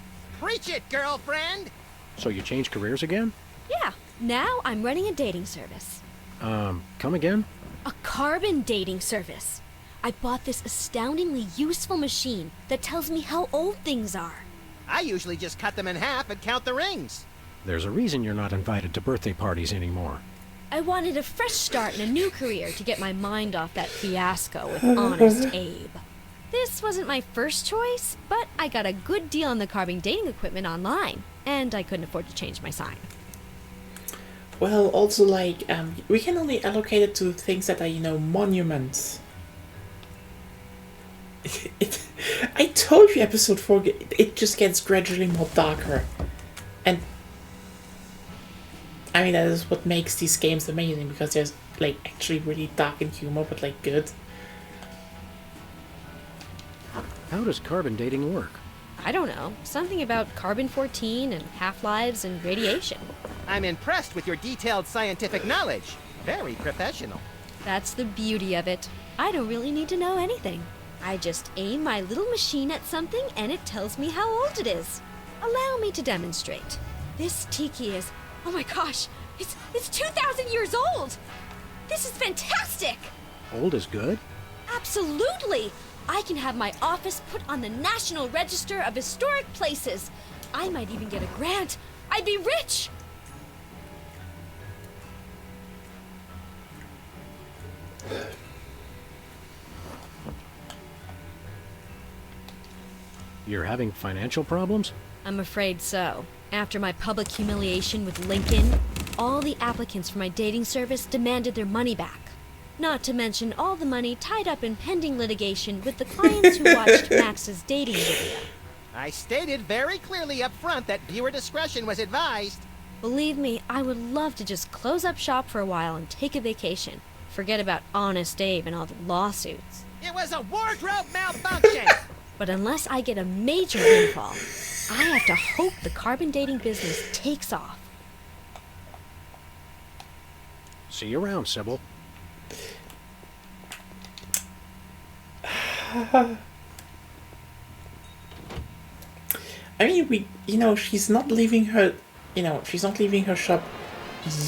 Preach it, girlfriend! So you changed careers again? Yeah, now I'm running a dating service. Come again? A carbon dating service. I bought this astoundingly useful machine that tells me how old things are. I usually just cut them in half and count the rings. There's a reason you're not invited to birthday parties anymore. I wanted a fresh start in a new career to get my mind off that fiasco with Honest Abe. This wasn't my first choice, but I got a good deal on the carbon dating equipment online, and I couldn't afford to change my sign. Well, also, like, we can only allocate it to things that are, you know, monuments. I told you episode 4, it just gets gradually more darker. And, I mean, that is what makes these games amazing, because there's, like, actually really dark and humor, but, like, good. How does carbon dating work? I don't know. Something about carbon-14 and half-lives and radiation. I'm impressed with your detailed scientific knowledge. Very professional. That's the beauty of it. I don't really need to know anything. I just aim my little machine at something and it tells me how old it is. Allow me to demonstrate. This tiki is... Oh my gosh! It's 2,000 years old! This is fantastic! Old is good? Absolutely! I can have my office put on the National Register of Historic Places. I might even get a grant. I'd be rich! You're having financial problems? I'm afraid so. After my public humiliation with Lincoln, all the applicants for my dating service demanded their money back. Not to mention all the money tied up in pending litigation with the clients who watched Max's dating video. I stated very clearly up front that viewer discretion was advised. Believe me, I would love to just close up shop for a while and take a vacation. Forget about Honest Abe and all the lawsuits. It was a wardrobe malfunction! But unless I get a major windfall, I have to hope the carbon dating business takes off. See you around, Sybil. I mean, she's not leaving her, she's not leaving her shop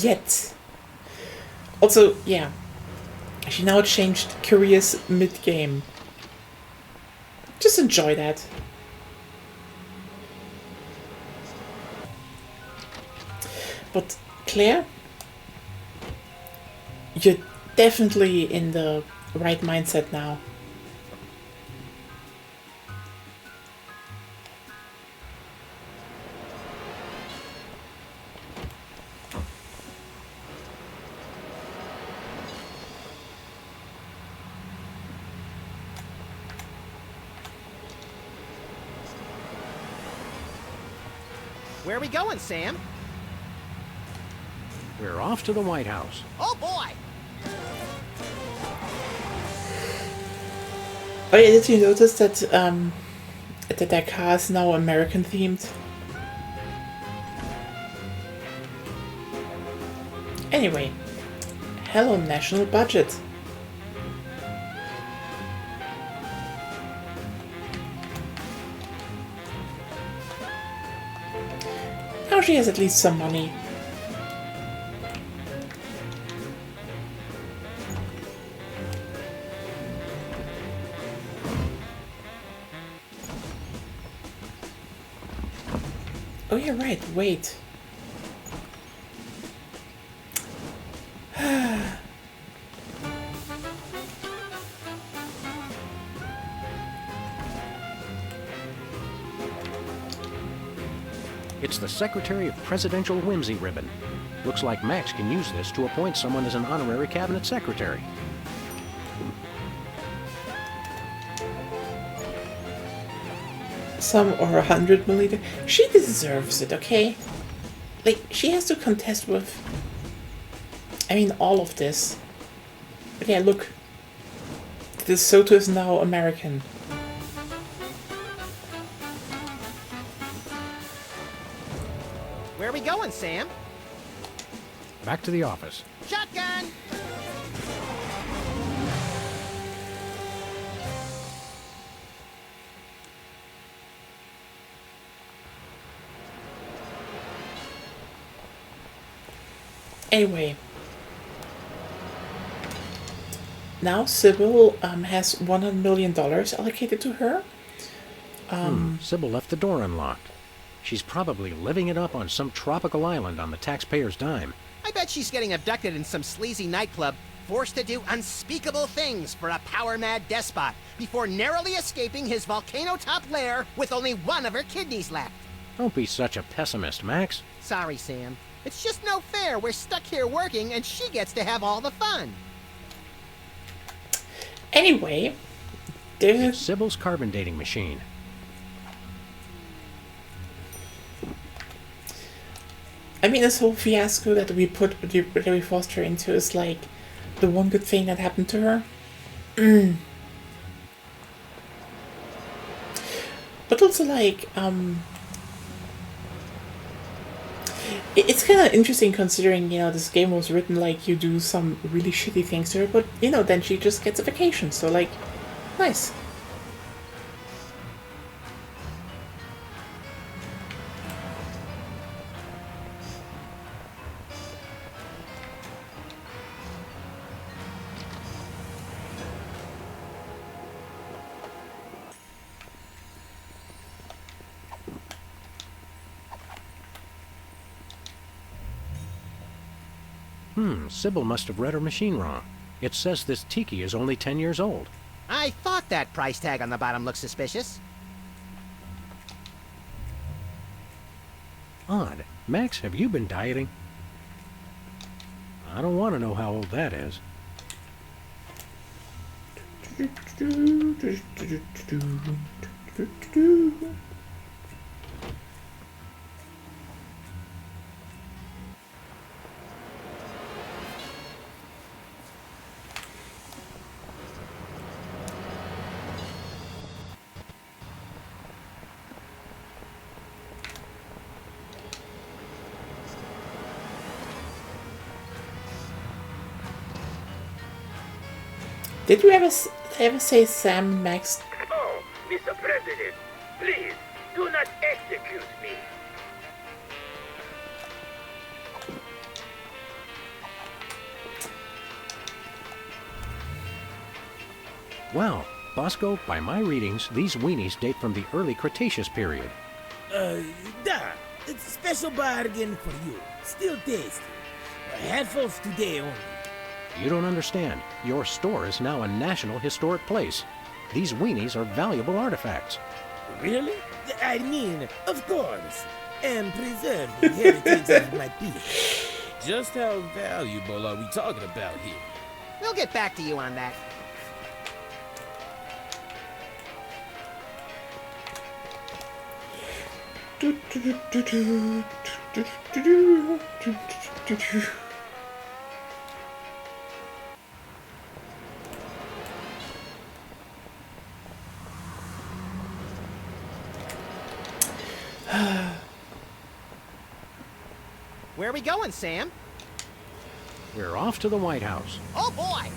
yet. Also, yeah, she now changed careers mid-game. Just enjoy that. But Claire, you're definitely in the right mindset now. Where are we going, Sam? We're off to the White House. Oh boy! Oh yeah, did you notice that that their car is now American themed? Anyway, hello national budget. Now she has at least some money. Oh yeah, right, wait. It's the Secretary of Presidential Whimsy ribbon. Looks like Max can use this to appoint someone as an honorary cabinet secretary. Some or 100 milliliter. She deserves it, okay? Like, she has to contest with, I mean, all of this. But yeah, look. This Soto is now American. Where are we going, Sam? Back to the office. Shotgun! Anyway. Now Sybil has $100 million allocated to her. Sybil left the door unlocked. She's probably living it up on some tropical island on the taxpayer's dime. I bet she's getting abducted in some sleazy nightclub, forced to do unspeakable things for a power-mad despot, before narrowly escaping his volcano-top lair with only one of her kidneys left. Don't be such a pessimist, Max. Sorry, Sam. It's just no fair. We're stuck here working, and she gets to have all the fun. Anyway, there's Sybil's carbon dating machine. I mean, this whole fiasco that we forced her into is like the one good thing that happened to her. But also like, it's kind of interesting considering, this game was written like you do some really shitty things to her, but, then she just gets a vacation, so like, nice. Sybil must have read her machine wrong. It says this tiki is only 10 years old. I thought that price tag on the bottom looked suspicious. Odd. Max, have you been dieting? I don't want to know how old that is. Did you ever say Sam and Max? Oh, Mr. President, please do not execute me. Well, Bosco, by my readings, these weenies date from the early Cretaceous period. It's a special bargain for you. Still tasty. Handfuls today only. You don't understand. Your store is now a National Historic Place. These weenies are valuable artifacts. Really? I mean, of course. And preserve the heritage of my people. Just how valuable are we talking about here? We'll get back to you on that. Where are we going, Sam? We're off to the White House. Oh, boy!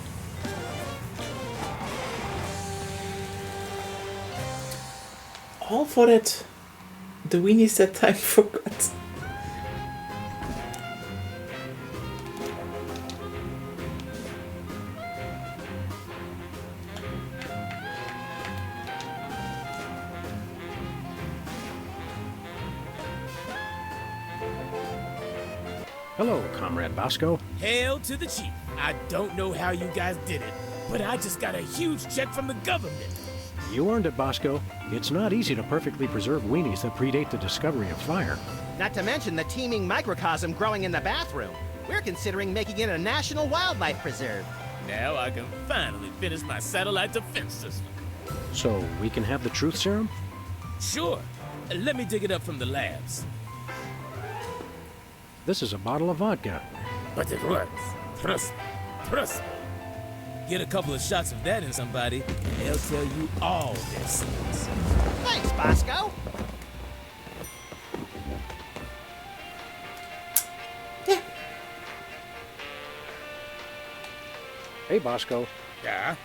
All for that. The weenies that I forgot. Hello, Comrade Bosco. Hail to the chief. I don't know how you guys did it, but I just got a huge check from the government. You earned it, Bosco. It's not easy to perfectly preserve weenies that predate the discovery of fire. Not to mention the teeming microcosm growing in the bathroom. We're considering making it a national wildlife preserve. Now I can finally finish my satellite defense system. So, we can have the truth serum? Sure. Let me dig it up from the labs. This is a bottle of vodka. But it works. Trust me. Trust me. Get a couple of shots of that in somebody, and they'll tell you all their secrets. Thanks, Bosco. Hey, Bosco. Yeah?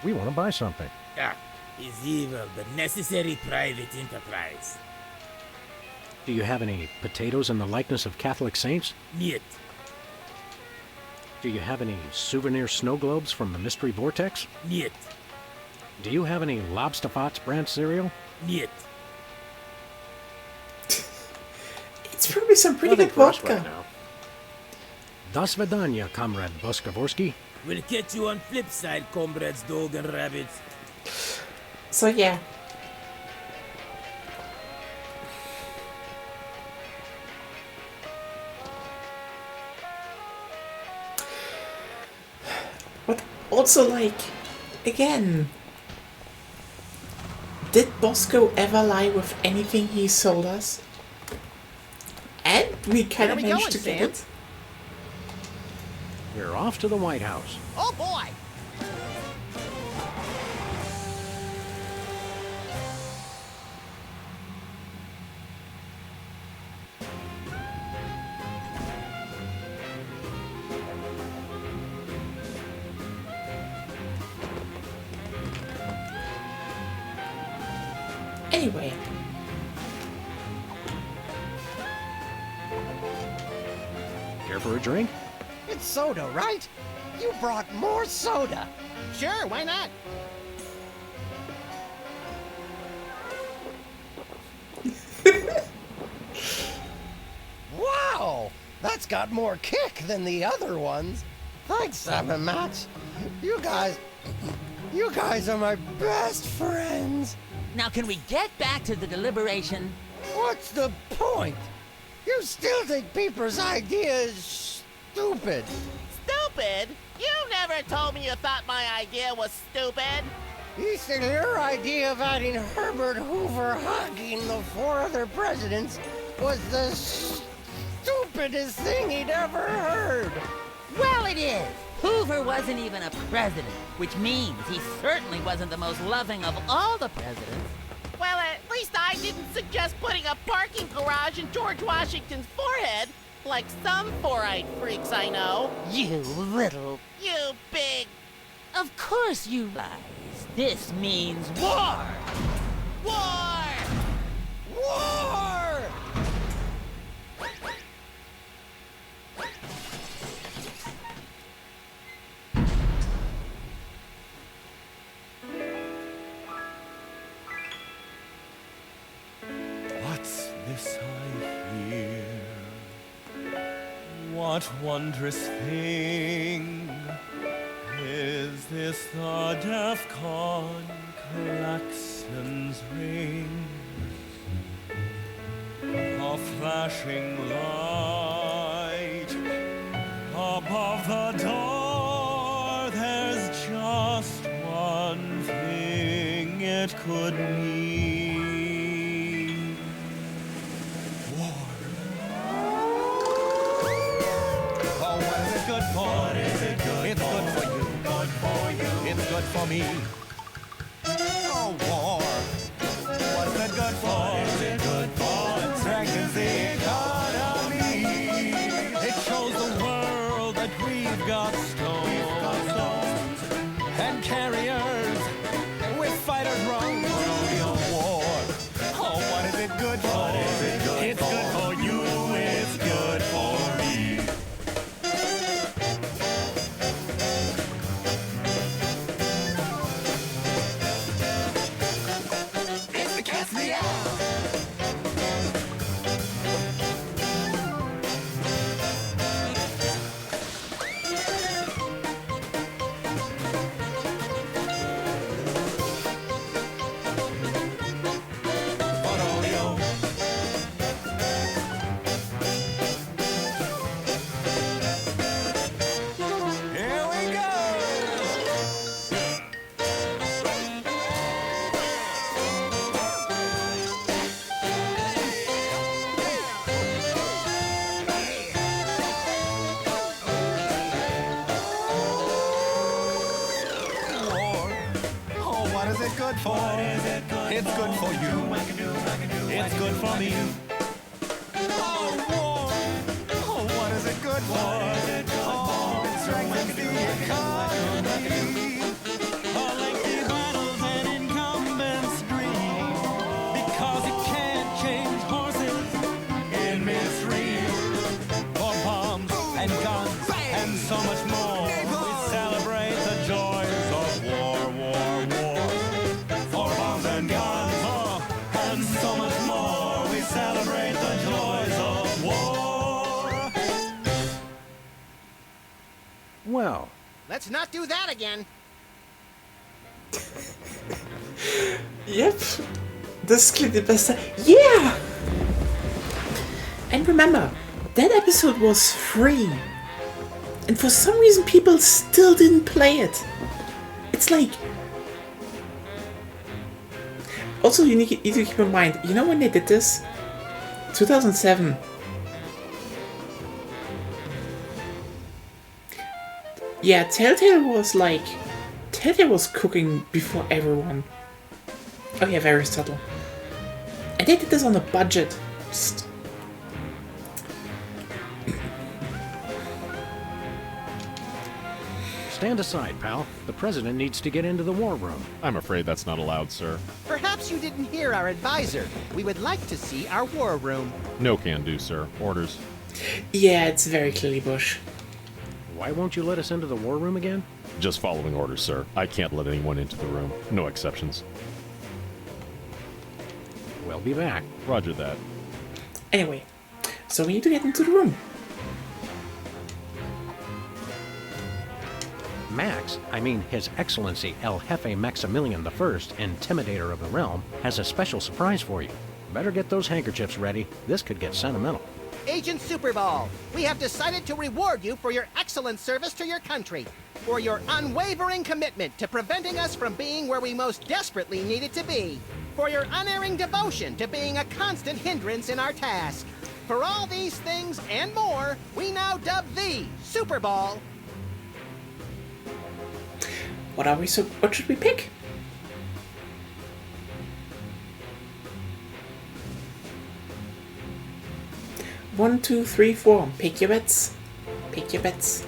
We want to buy something. Yeah. Is evil, but necessary private enterprise. Do you have any potatoes in the likeness of Catholic saints? Niet. Do you have any souvenir snow globes from the Mystery Vortex? Niet. Do you have any Lobsterfots brand cereal? Niet. It's probably some pretty good vodka. Right now. Das Vidanya, Comrade Boskovorsky. We'll catch you on flip side, comrades dog and rabbits. So yeah. But also, like, again, did Bosco ever lie with anything he sold us? And we kind of managed to get it. We're off to the White House. Oh boy! Anyway. Care for a drink? It's soda, right? You brought more soda. Sure, why not? Wow! That's got more kick than the other ones. Thanks, Sam and Max. You guys are my best friends. Now, can we get back to the deliberation? What's the point? You still think Peeper's idea is stupid. Stupid? You never told me you thought my idea was stupid. He said your idea of adding Herbert Hoover hugging the four other presidents was the stupidest thing he'd ever heard. Well, it is. Hoover wasn't even a president, which means he certainly wasn't the most loving of all the presidents. Well, at least I didn't suggest putting a parking garage in George Washington's forehead. Like some four-eyed freaks I know. You little... You big... Of course you lies. This means war! War! War! What's this I hear? What wondrous thing is this? The DEFCON klaxons ring, a flashing light above the door. There's just one thing it could mean. Oh, what is it good for? What is it good It's for? Good for you. Good for you. It's good for me. Oh, war. What is it good for? What is it good for? It strengthens the economy. It shows the world that we've got stones and carriers with fighters wrong. War. Oh, what is it good for? What is it good it's for? Good for you. It's good for me. It's the Cast Me Out. Here we go. War. Oh, what is it good for? What is it good it's for? Good for you. It's good for me. Oh, war. Oh, what is it good for? Oh, it strengthens the economy. All lengthy battles and incumbents dream, because it can't change horses in midstream. For bombs and guns and so much more, we celebrate the joys of war, war, war. For bombs and guns, and so much more, we celebrate the joys of war. Well, Let's not do that again. Yep. Das klingt die beste. Yeah! And remember, that episode was free. And for some reason people still didn't play it. It's like... Also, you need to keep in mind, you know when they did this? 2007. Yeah, Telltale was cooking before everyone. Oh yeah, very subtle. And they did this on a budget. Just... Stand aside, pal. The president needs to get into the war room. I'm afraid that's not allowed, sir. Perhaps you didn't hear our advisor. We would like to see our war room. No can do, sir. Orders. Yeah, it's very clearly Bush. Why won't you let us into the war room again? Just following orders, sir. I can't let anyone into the room. No exceptions. We'll be back. Roger that. Anyway, so we need to get into the room. Max, I mean His Excellency El Jefe Maximilian I, Intimidator of the Realm, has a special surprise for you. Better get those handkerchiefs ready. This could get sentimental. Agent Superball, we have decided to reward you for your excellent service to your country, for your unwavering commitment to preventing us from being where we most desperately needed to be, for your unerring devotion to being a constant hindrance in our task. For all these things and more, we now dub thee Superball. What should we pick? 1, 2, 3, 4. Pick your bets. Pick your bets.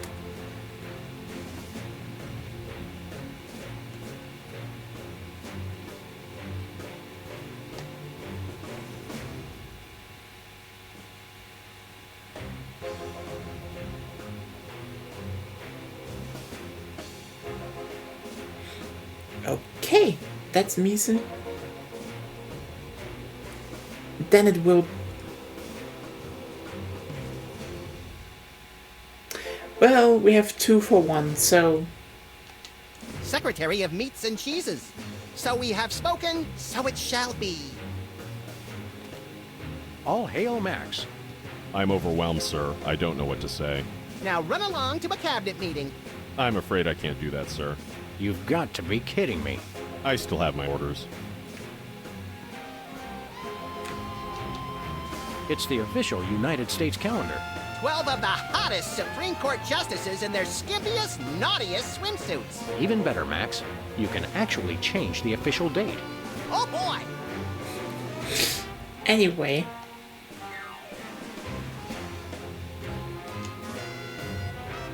Okay, that's Meeson. Then it will... Well, we have 2 for 1, so... Secretary of Meats and Cheeses. So we have spoken, so it shall be. All hail Max. I'm overwhelmed, sir. I don't know what to say. Now run along to a cabinet meeting. I'm afraid I can't do that, sir. You've got to be kidding me. I still have my orders. It's the official United States calendar. 12 of the hottest Supreme Court justices in their skimpiest, naughtiest swimsuits. Even better, Max. You can actually change the official date. Oh boy! Anyway.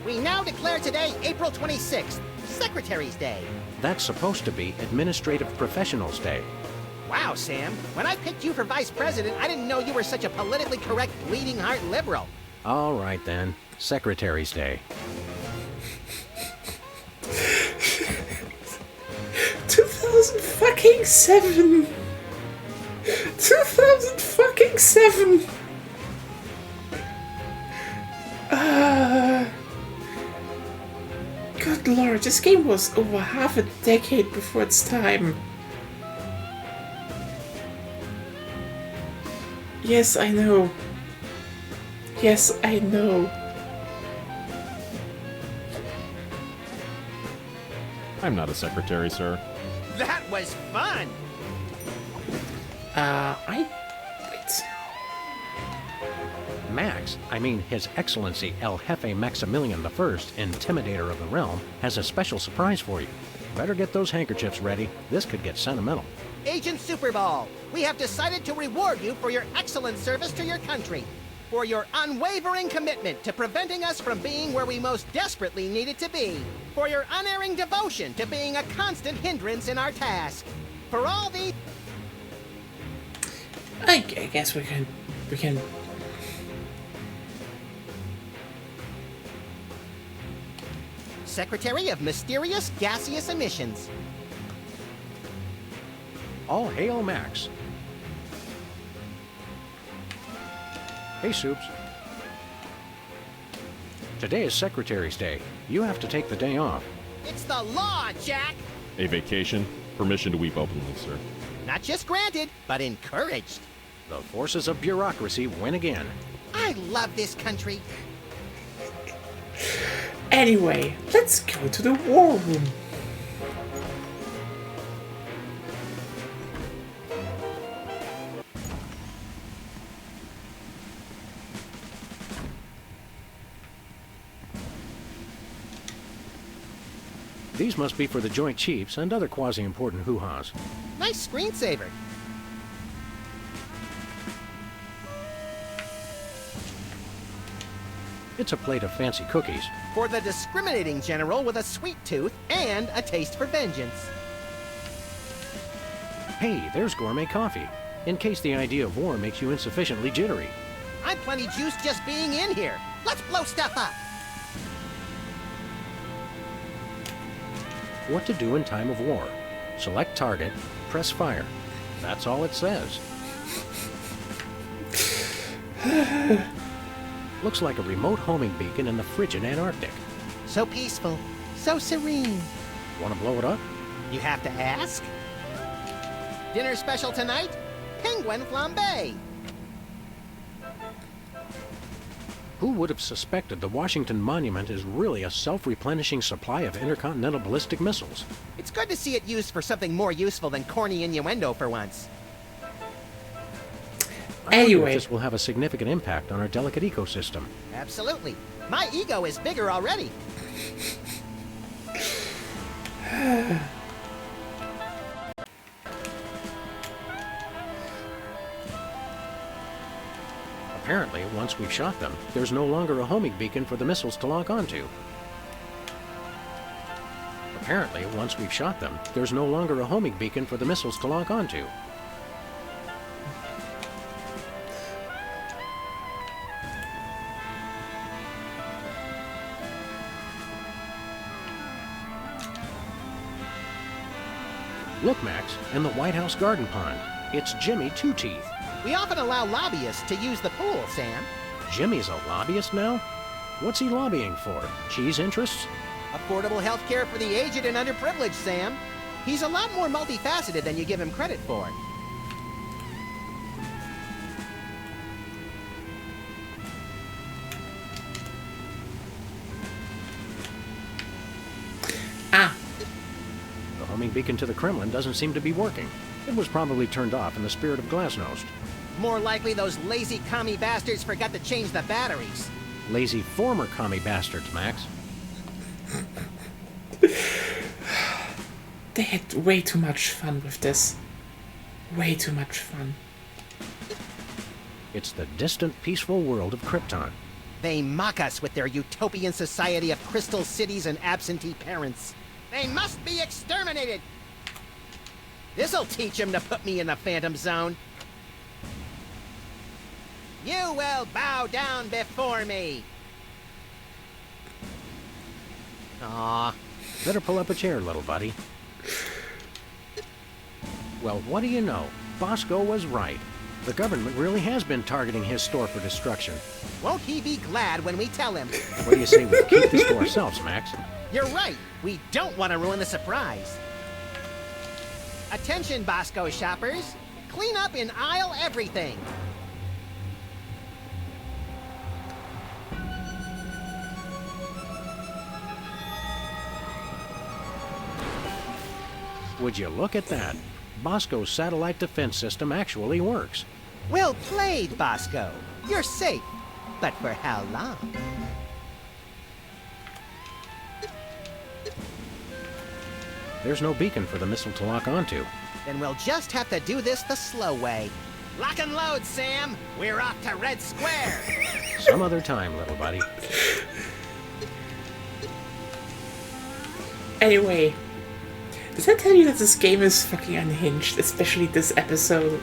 We now declare today April 26th, Secretary's Day. That's supposed to be Administrative Professionals Day. Wow, Sam. When I picked you for vice president, I didn't know you were such a politically correct, bleeding heart liberal. All right, then. Secretary's Day. 2007. 2007. Good lord, this game was over half a decade before its time. Yes, I know. Yes, I know. I'm not a secretary, sir. That was fun! Wait. Max, I mean His Excellency El Jefe Maximilian I, Intimidator of the Realm, has a special surprise for you. Better get those handkerchiefs ready. This could get sentimental. Agent Superball, we have decided to reward you for your excellent service to your country, for your unwavering commitment to preventing us from being where we most desperately needed to be, for your unerring devotion to being a constant hindrance in our task, for all the... I guess we can... Secretary of Mysterious Gaseous Emissions. All hail Max. Hey, Soups. Today is Secretary's Day. You have to take the day off. It's the law, Jack! A vacation? Permission to weep openly, sir. Not just granted, but encouraged. The forces of bureaucracy win again. I love this country. Anyway, let's go to the war room. These must be for the Joint Chiefs and other quasi-important hoo-has. Nice screensaver. It's a plate of fancy cookies. For the discriminating general with a sweet tooth and a taste for vengeance. Hey, there's gourmet coffee. In case the idea of war makes you insufficiently jittery. I'm plenty juiced just being in here. Let's blow stuff up. What to do in time of war. Select target, press fire. That's all it says. Looks like a remote homing beacon in the frigid Antarctic. So peaceful, so serene. Want to blow it up? You have to ask. Dinner special tonight? Penguin flambe. Who would have suspected the Washington Monument is really a self-replenishing supply of intercontinental ballistic missiles? It's good to see it used for something more useful than corny innuendo for once. Anyway, this will have a significant impact on our delicate ecosystem. Absolutely. My ego is bigger already. Apparently, once we've shot them, there's no longer a homing beacon for the missiles to lock onto. Apparently, once we've shot them, there's no longer a homing beacon for the missiles to lock onto. Look, Max, and the White House garden pond. It's Jimmy Two Teeth. We often allow lobbyists to use the pool, Sam. Jimmy's a lobbyist now? What's he lobbying for? Cheese interests? Affordable health care for the aged and underprivileged, Sam. He's a lot more multifaceted than you give him credit for. The homing beacon to the Kremlin doesn't seem to be working. It was probably turned off in the spirit of Glasnost. More likely those lazy commie bastards forgot to change the batteries. Lazy former commie bastards, Max. They had way too much fun with this. Way too much fun. It's the distant, peaceful world of Krypton. They mock us with their utopian society of crystal cities and absentee parents. They must be exterminated! This'll teach them to put me in the Phantom Zone. You will bow down before me! Aw. Better pull up a chair, little buddy. Well, what do you know? Bosco was right. The government really has been targeting his store for destruction. Won't he be glad when we tell him? What do you say we keep this to ourselves, Max? You're right. We don't want to ruin the surprise. Attention, Bosco shoppers. Clean up in aisle everything. Would you look at that? Bosco's satellite defense system actually works. Well played, Bosco. You're safe. But for how long? There's no beacon for the missile to lock onto. Then we'll just have to do this the slow way. Lock and load, Sam. We're off to Red Square. Some other time, little buddy. Anyway, does that tell you that this game is fucking unhinged, especially this episode?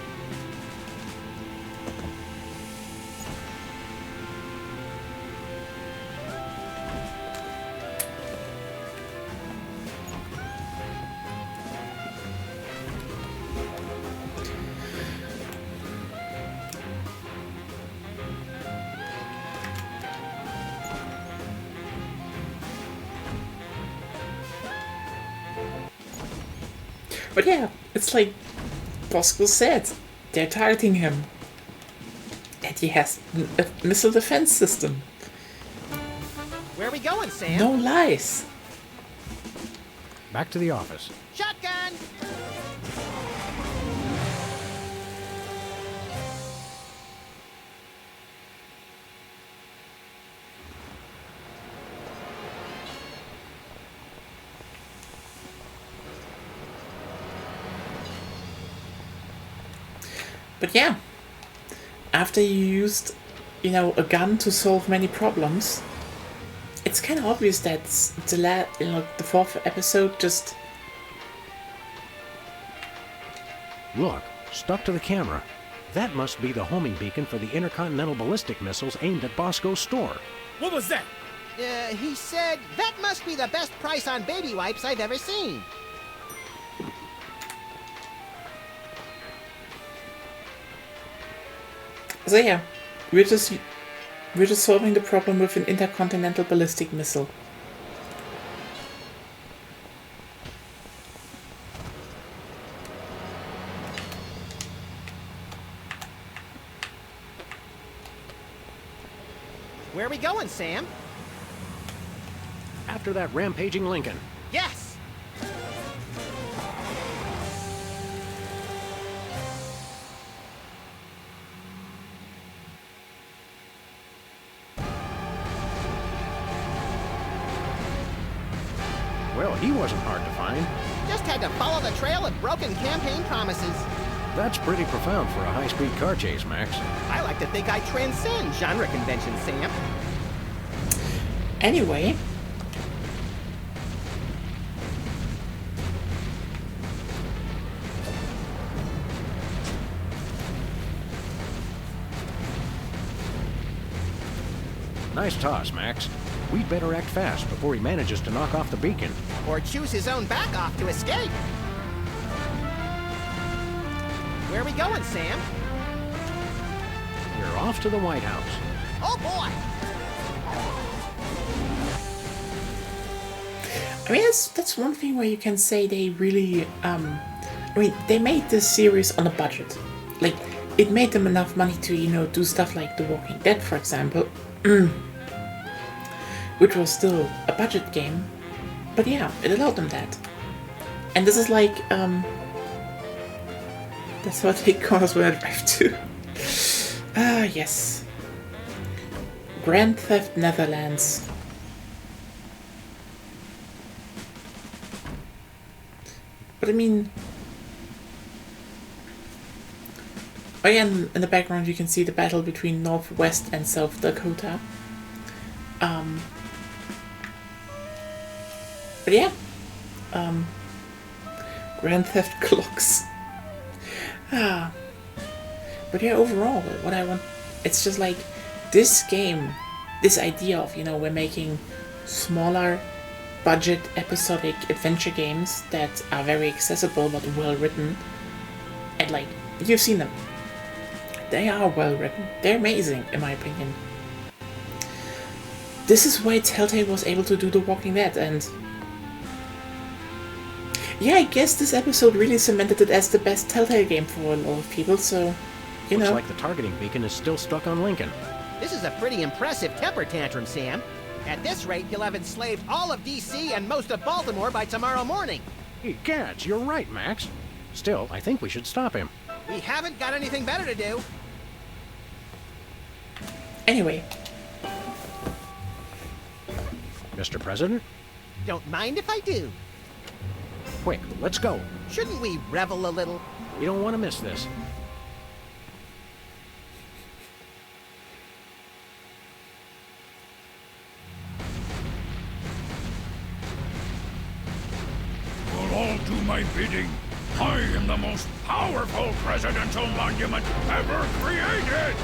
But yeah, it's like Bosco said, they're targeting him. And he has a missile defense system. Where are we going, Sam? No lies. Back to the office. Shotgun! But yeah, after you used, a gun to solve many problems, it's kind of obvious that the fourth episode just... Look, stuck to the camera. That must be the homing beacon for the intercontinental ballistic missiles aimed at Bosco's store. What was that? He said, that must be the best price on baby wipes I've ever seen. So yeah, we're just solving the problem with an intercontinental ballistic missile. Where are we going, Sam? After that rampaging Lincoln. Yes! Well, he wasn't hard to find. Just had to follow the trail of broken campaign promises. That's pretty profound for a high-speed car chase, Max. I like to think I transcend genre conventions, Sam. Anyway. Nice toss, Max. We'd better act fast before he manages to knock off the beacon. Or choose his own back off to escape. Where are we going, Sam? We're off to the White House. Oh, boy! I mean, that's one thing where you can say they really, I mean, they made this series on a budget. Like, it made them enough money to, you know, do stuff like The Walking Dead, for example. Which was still a budget game. But yeah, it allowed them that. And this is like, that's what they call us when I drive to. Ah, yes. Grand Theft Netherlands. But I mean... Again, in the background you can see the battle between Northwest and South Dakota. But yeah. Grand Theft clocks. But yeah, overall, what I want... It's just like, this game, this idea of, you know, we're making smaller budget episodic adventure games that are very accessible but well written. And like, you've seen them. They are well written. They're amazing, in my opinion. This is why Telltale was able to do The Walking Dead, and... yeah, I guess this episode really cemented it as the best Telltale game for a lot of people, so... you know. Looks like the targeting beacon is still stuck on Lincoln. This is a pretty impressive temper tantrum, Sam. At this rate, he'll have enslaved all of D.C. and most of Baltimore by tomorrow morning. Egads, you're right, Max. Still, I think we should stop him. We haven't got anything better to do. Anyway. Mr. President? Don't mind if I do. Quick, let's go. Shouldn't we revel a little? You don't want to miss this. Will all do my bidding. I am the most powerful presidential monument ever created!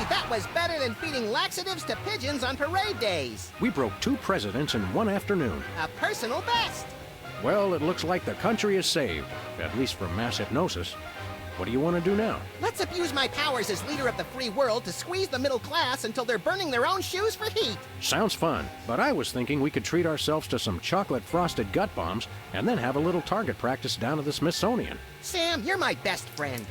That was better than feeding laxatives to pigeons on parade days. We broke 2 presidents in one afternoon. A personal best. Well, it looks like the country is saved, at least from mass hypnosis. What do you want to do now? Let's abuse my powers as leader of the free world to squeeze the middle class until they're burning their own shoes for heat. Sounds fun, but I was thinking we could treat ourselves to some chocolate-frosted gut bombs and then have a little target practice down at the Smithsonian. Sam, you're my best friend.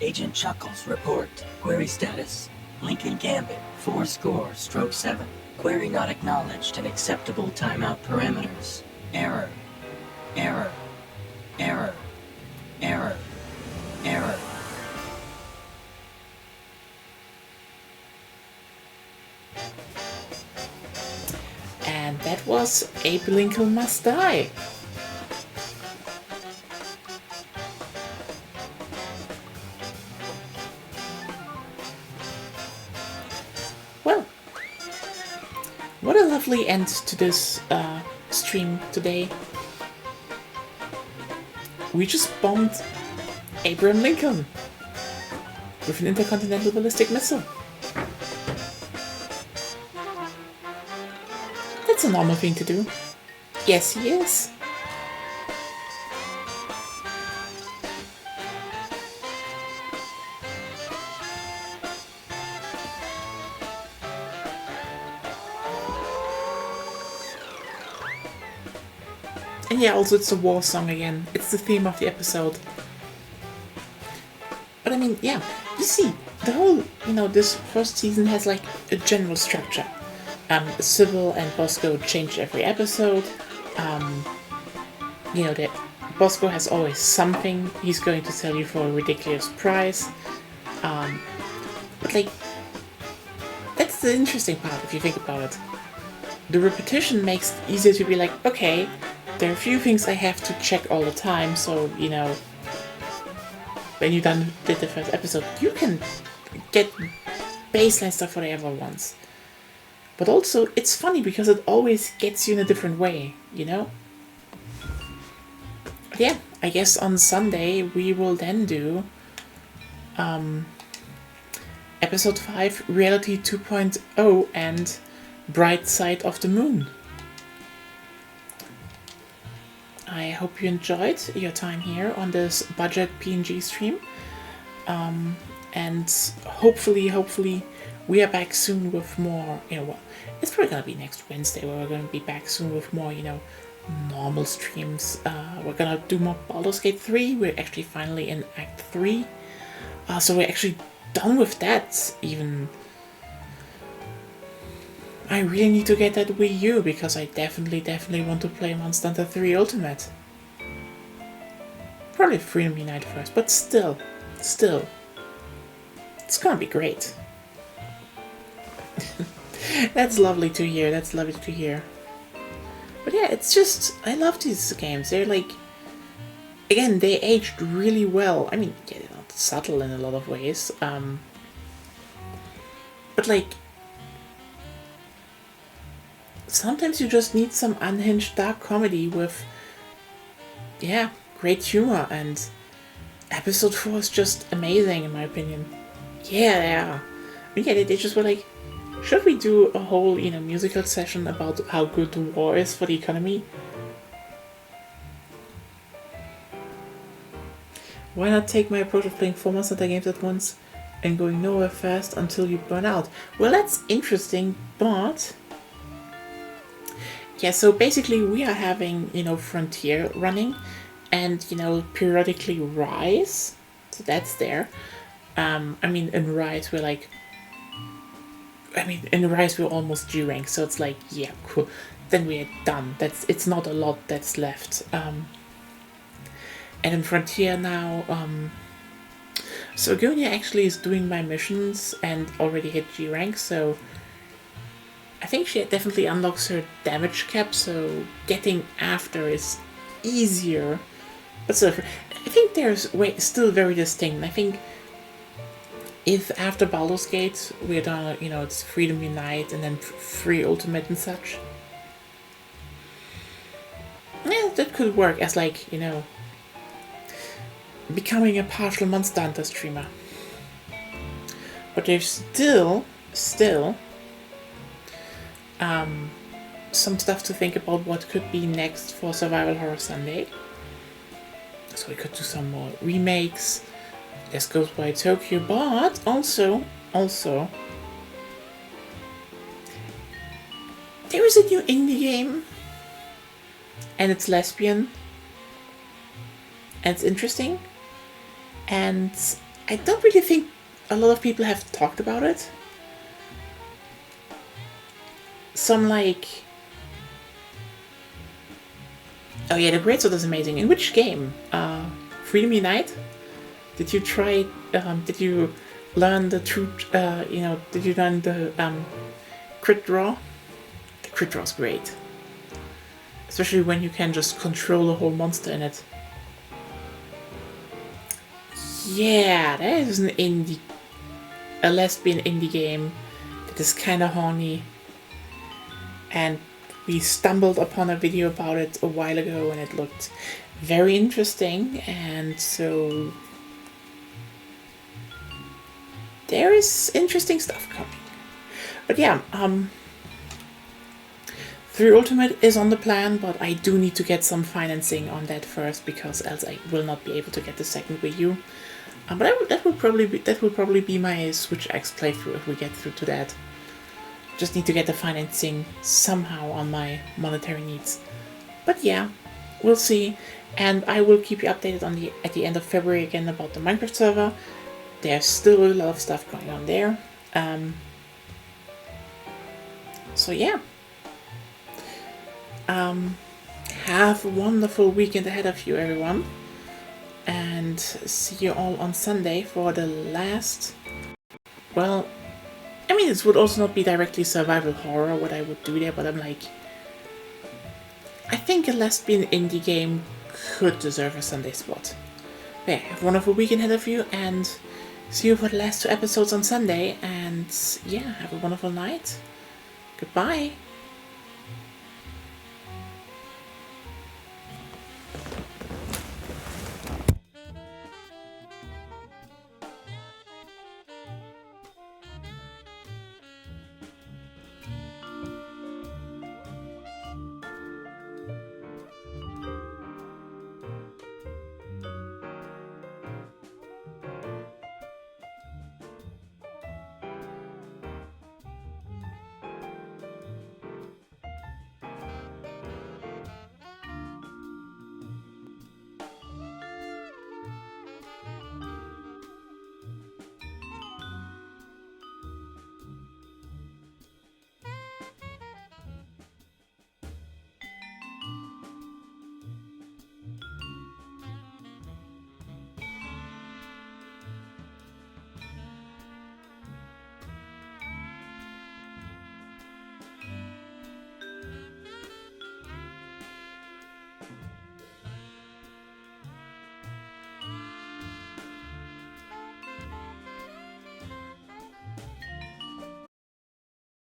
Agent Chuckles, report. Query status. Lincoln Gambit, 4-7. Query not acknowledged and acceptable timeout parameters. Error. Error. Error. Error. Error. And that was Abe Lincoln Must Die. Well, what a lovely end to this stream today. We just bombed Abraham Lincoln with an intercontinental ballistic missile. That's a normal thing to do. Yes, he is. And yeah, also it's a war song again. It's the theme of the episode. But I mean, yeah, you see, the whole, you know, this first season has like a general structure. Sybil and Bosco change every episode. You know, that Bosco has always something he's going to sell you for a ridiculous price. But like, that's the interesting part if you think about it. The repetition makes it easier to be like, okay, there are a few things I have to check all the time, so, you know, when you did the first episode, you can get baseline stuff whatever once. But also, it's funny because it always gets you in a different way, you know? But yeah, I guess on Sunday we will then do Episode 5, Reality 2.0 and Bright Side of the Moon. I hope you enjoyed your time here on this budget PNG stream. And hopefully we are back soon with more, you know, well, it's probably gonna be next Wednesday where we're gonna be back soon with more, you know, normal streams. We're gonna do more Baldur's Gate 3. We're actually finally in Act 3. So we're actually done with that even. I really need to get that Wii U because I definitely want to play Monster Hunter 3 Ultimate. Probably Freedom Unite first, but still. It's gonna be great. That's lovely to hear, But yeah, it's just, I love these games. They're like, again, they aged really well. I mean, yeah, they're not subtle in a lot of ways. But like, sometimes you just need some unhinged dark comedy with, yeah, great humor, and episode 4 is just amazing in my opinion. Yeah. I mean, yeah, they just were like, should we do a whole, you know, musical session about how good the war is for the economy? Why not take my approach of playing 4 Monster Hunter games at once and going nowhere fast until you burn out? Well, that's interesting, but yeah, so basically we are having, you know, Frontier running and, you know, periodically Rise. So that's there. I mean, in Rise we're like, in Rise we're almost G rank, so it's like, yeah, cool. Then we're done. It's not a lot that's left. And in Frontier now, so Agonia actually is doing my missions and already hit G rank, so I think she definitely unlocks her damage cap, so getting after is easier. But still, I think there's still very distinct. I think if after Baldur's Gate we're done, you know, it's Freedom Unite and then Free Ultimate and such. Yeah, that could work as, like, you know, becoming a partial Monster Hunter streamer. But there's still some stuff to think about what could be next for Survival Horror Sunday. So we could do some more remakes. This goes by Tokyo, but also there is a new indie game and it's lesbian and it's interesting, and I don't really think a lot of people have talked about it. Some like, oh yeah, the greatsword is amazing. In which game? Freedom Unite? Did you try, did you learn the true, you know, did you learn the crit draw? The crit draw is great. Especially when you can just control a whole monster in it. Yeah, that is a lesbian indie game that is kinda horny. And we stumbled upon a video about it a while ago and it looked very interesting, and so there is interesting stuff coming. But yeah, 3 Ultimate is on the plan, but I do need to get some financing on that first, because else I will not be able to get the second Wii U. But that will probably be my Switch X playthrough if we get through to that. Just need to get the financing somehow on my monetary needs. But yeah, we'll see. And I will keep you updated on at the end of February again about the Minecraft server. There's still a lot of stuff going on there. So yeah. Have a wonderful weekend ahead of you, everyone. And see you all on Sunday for the last... Well, I mean, this would also not be directly survival horror, what I would do there, but I'm like... I think a lesbian indie game could deserve a Sunday spot. But yeah, have a wonderful weekend ahead of you, and see you for the last 2 episodes on Sunday, and yeah, have a wonderful night. Goodbye.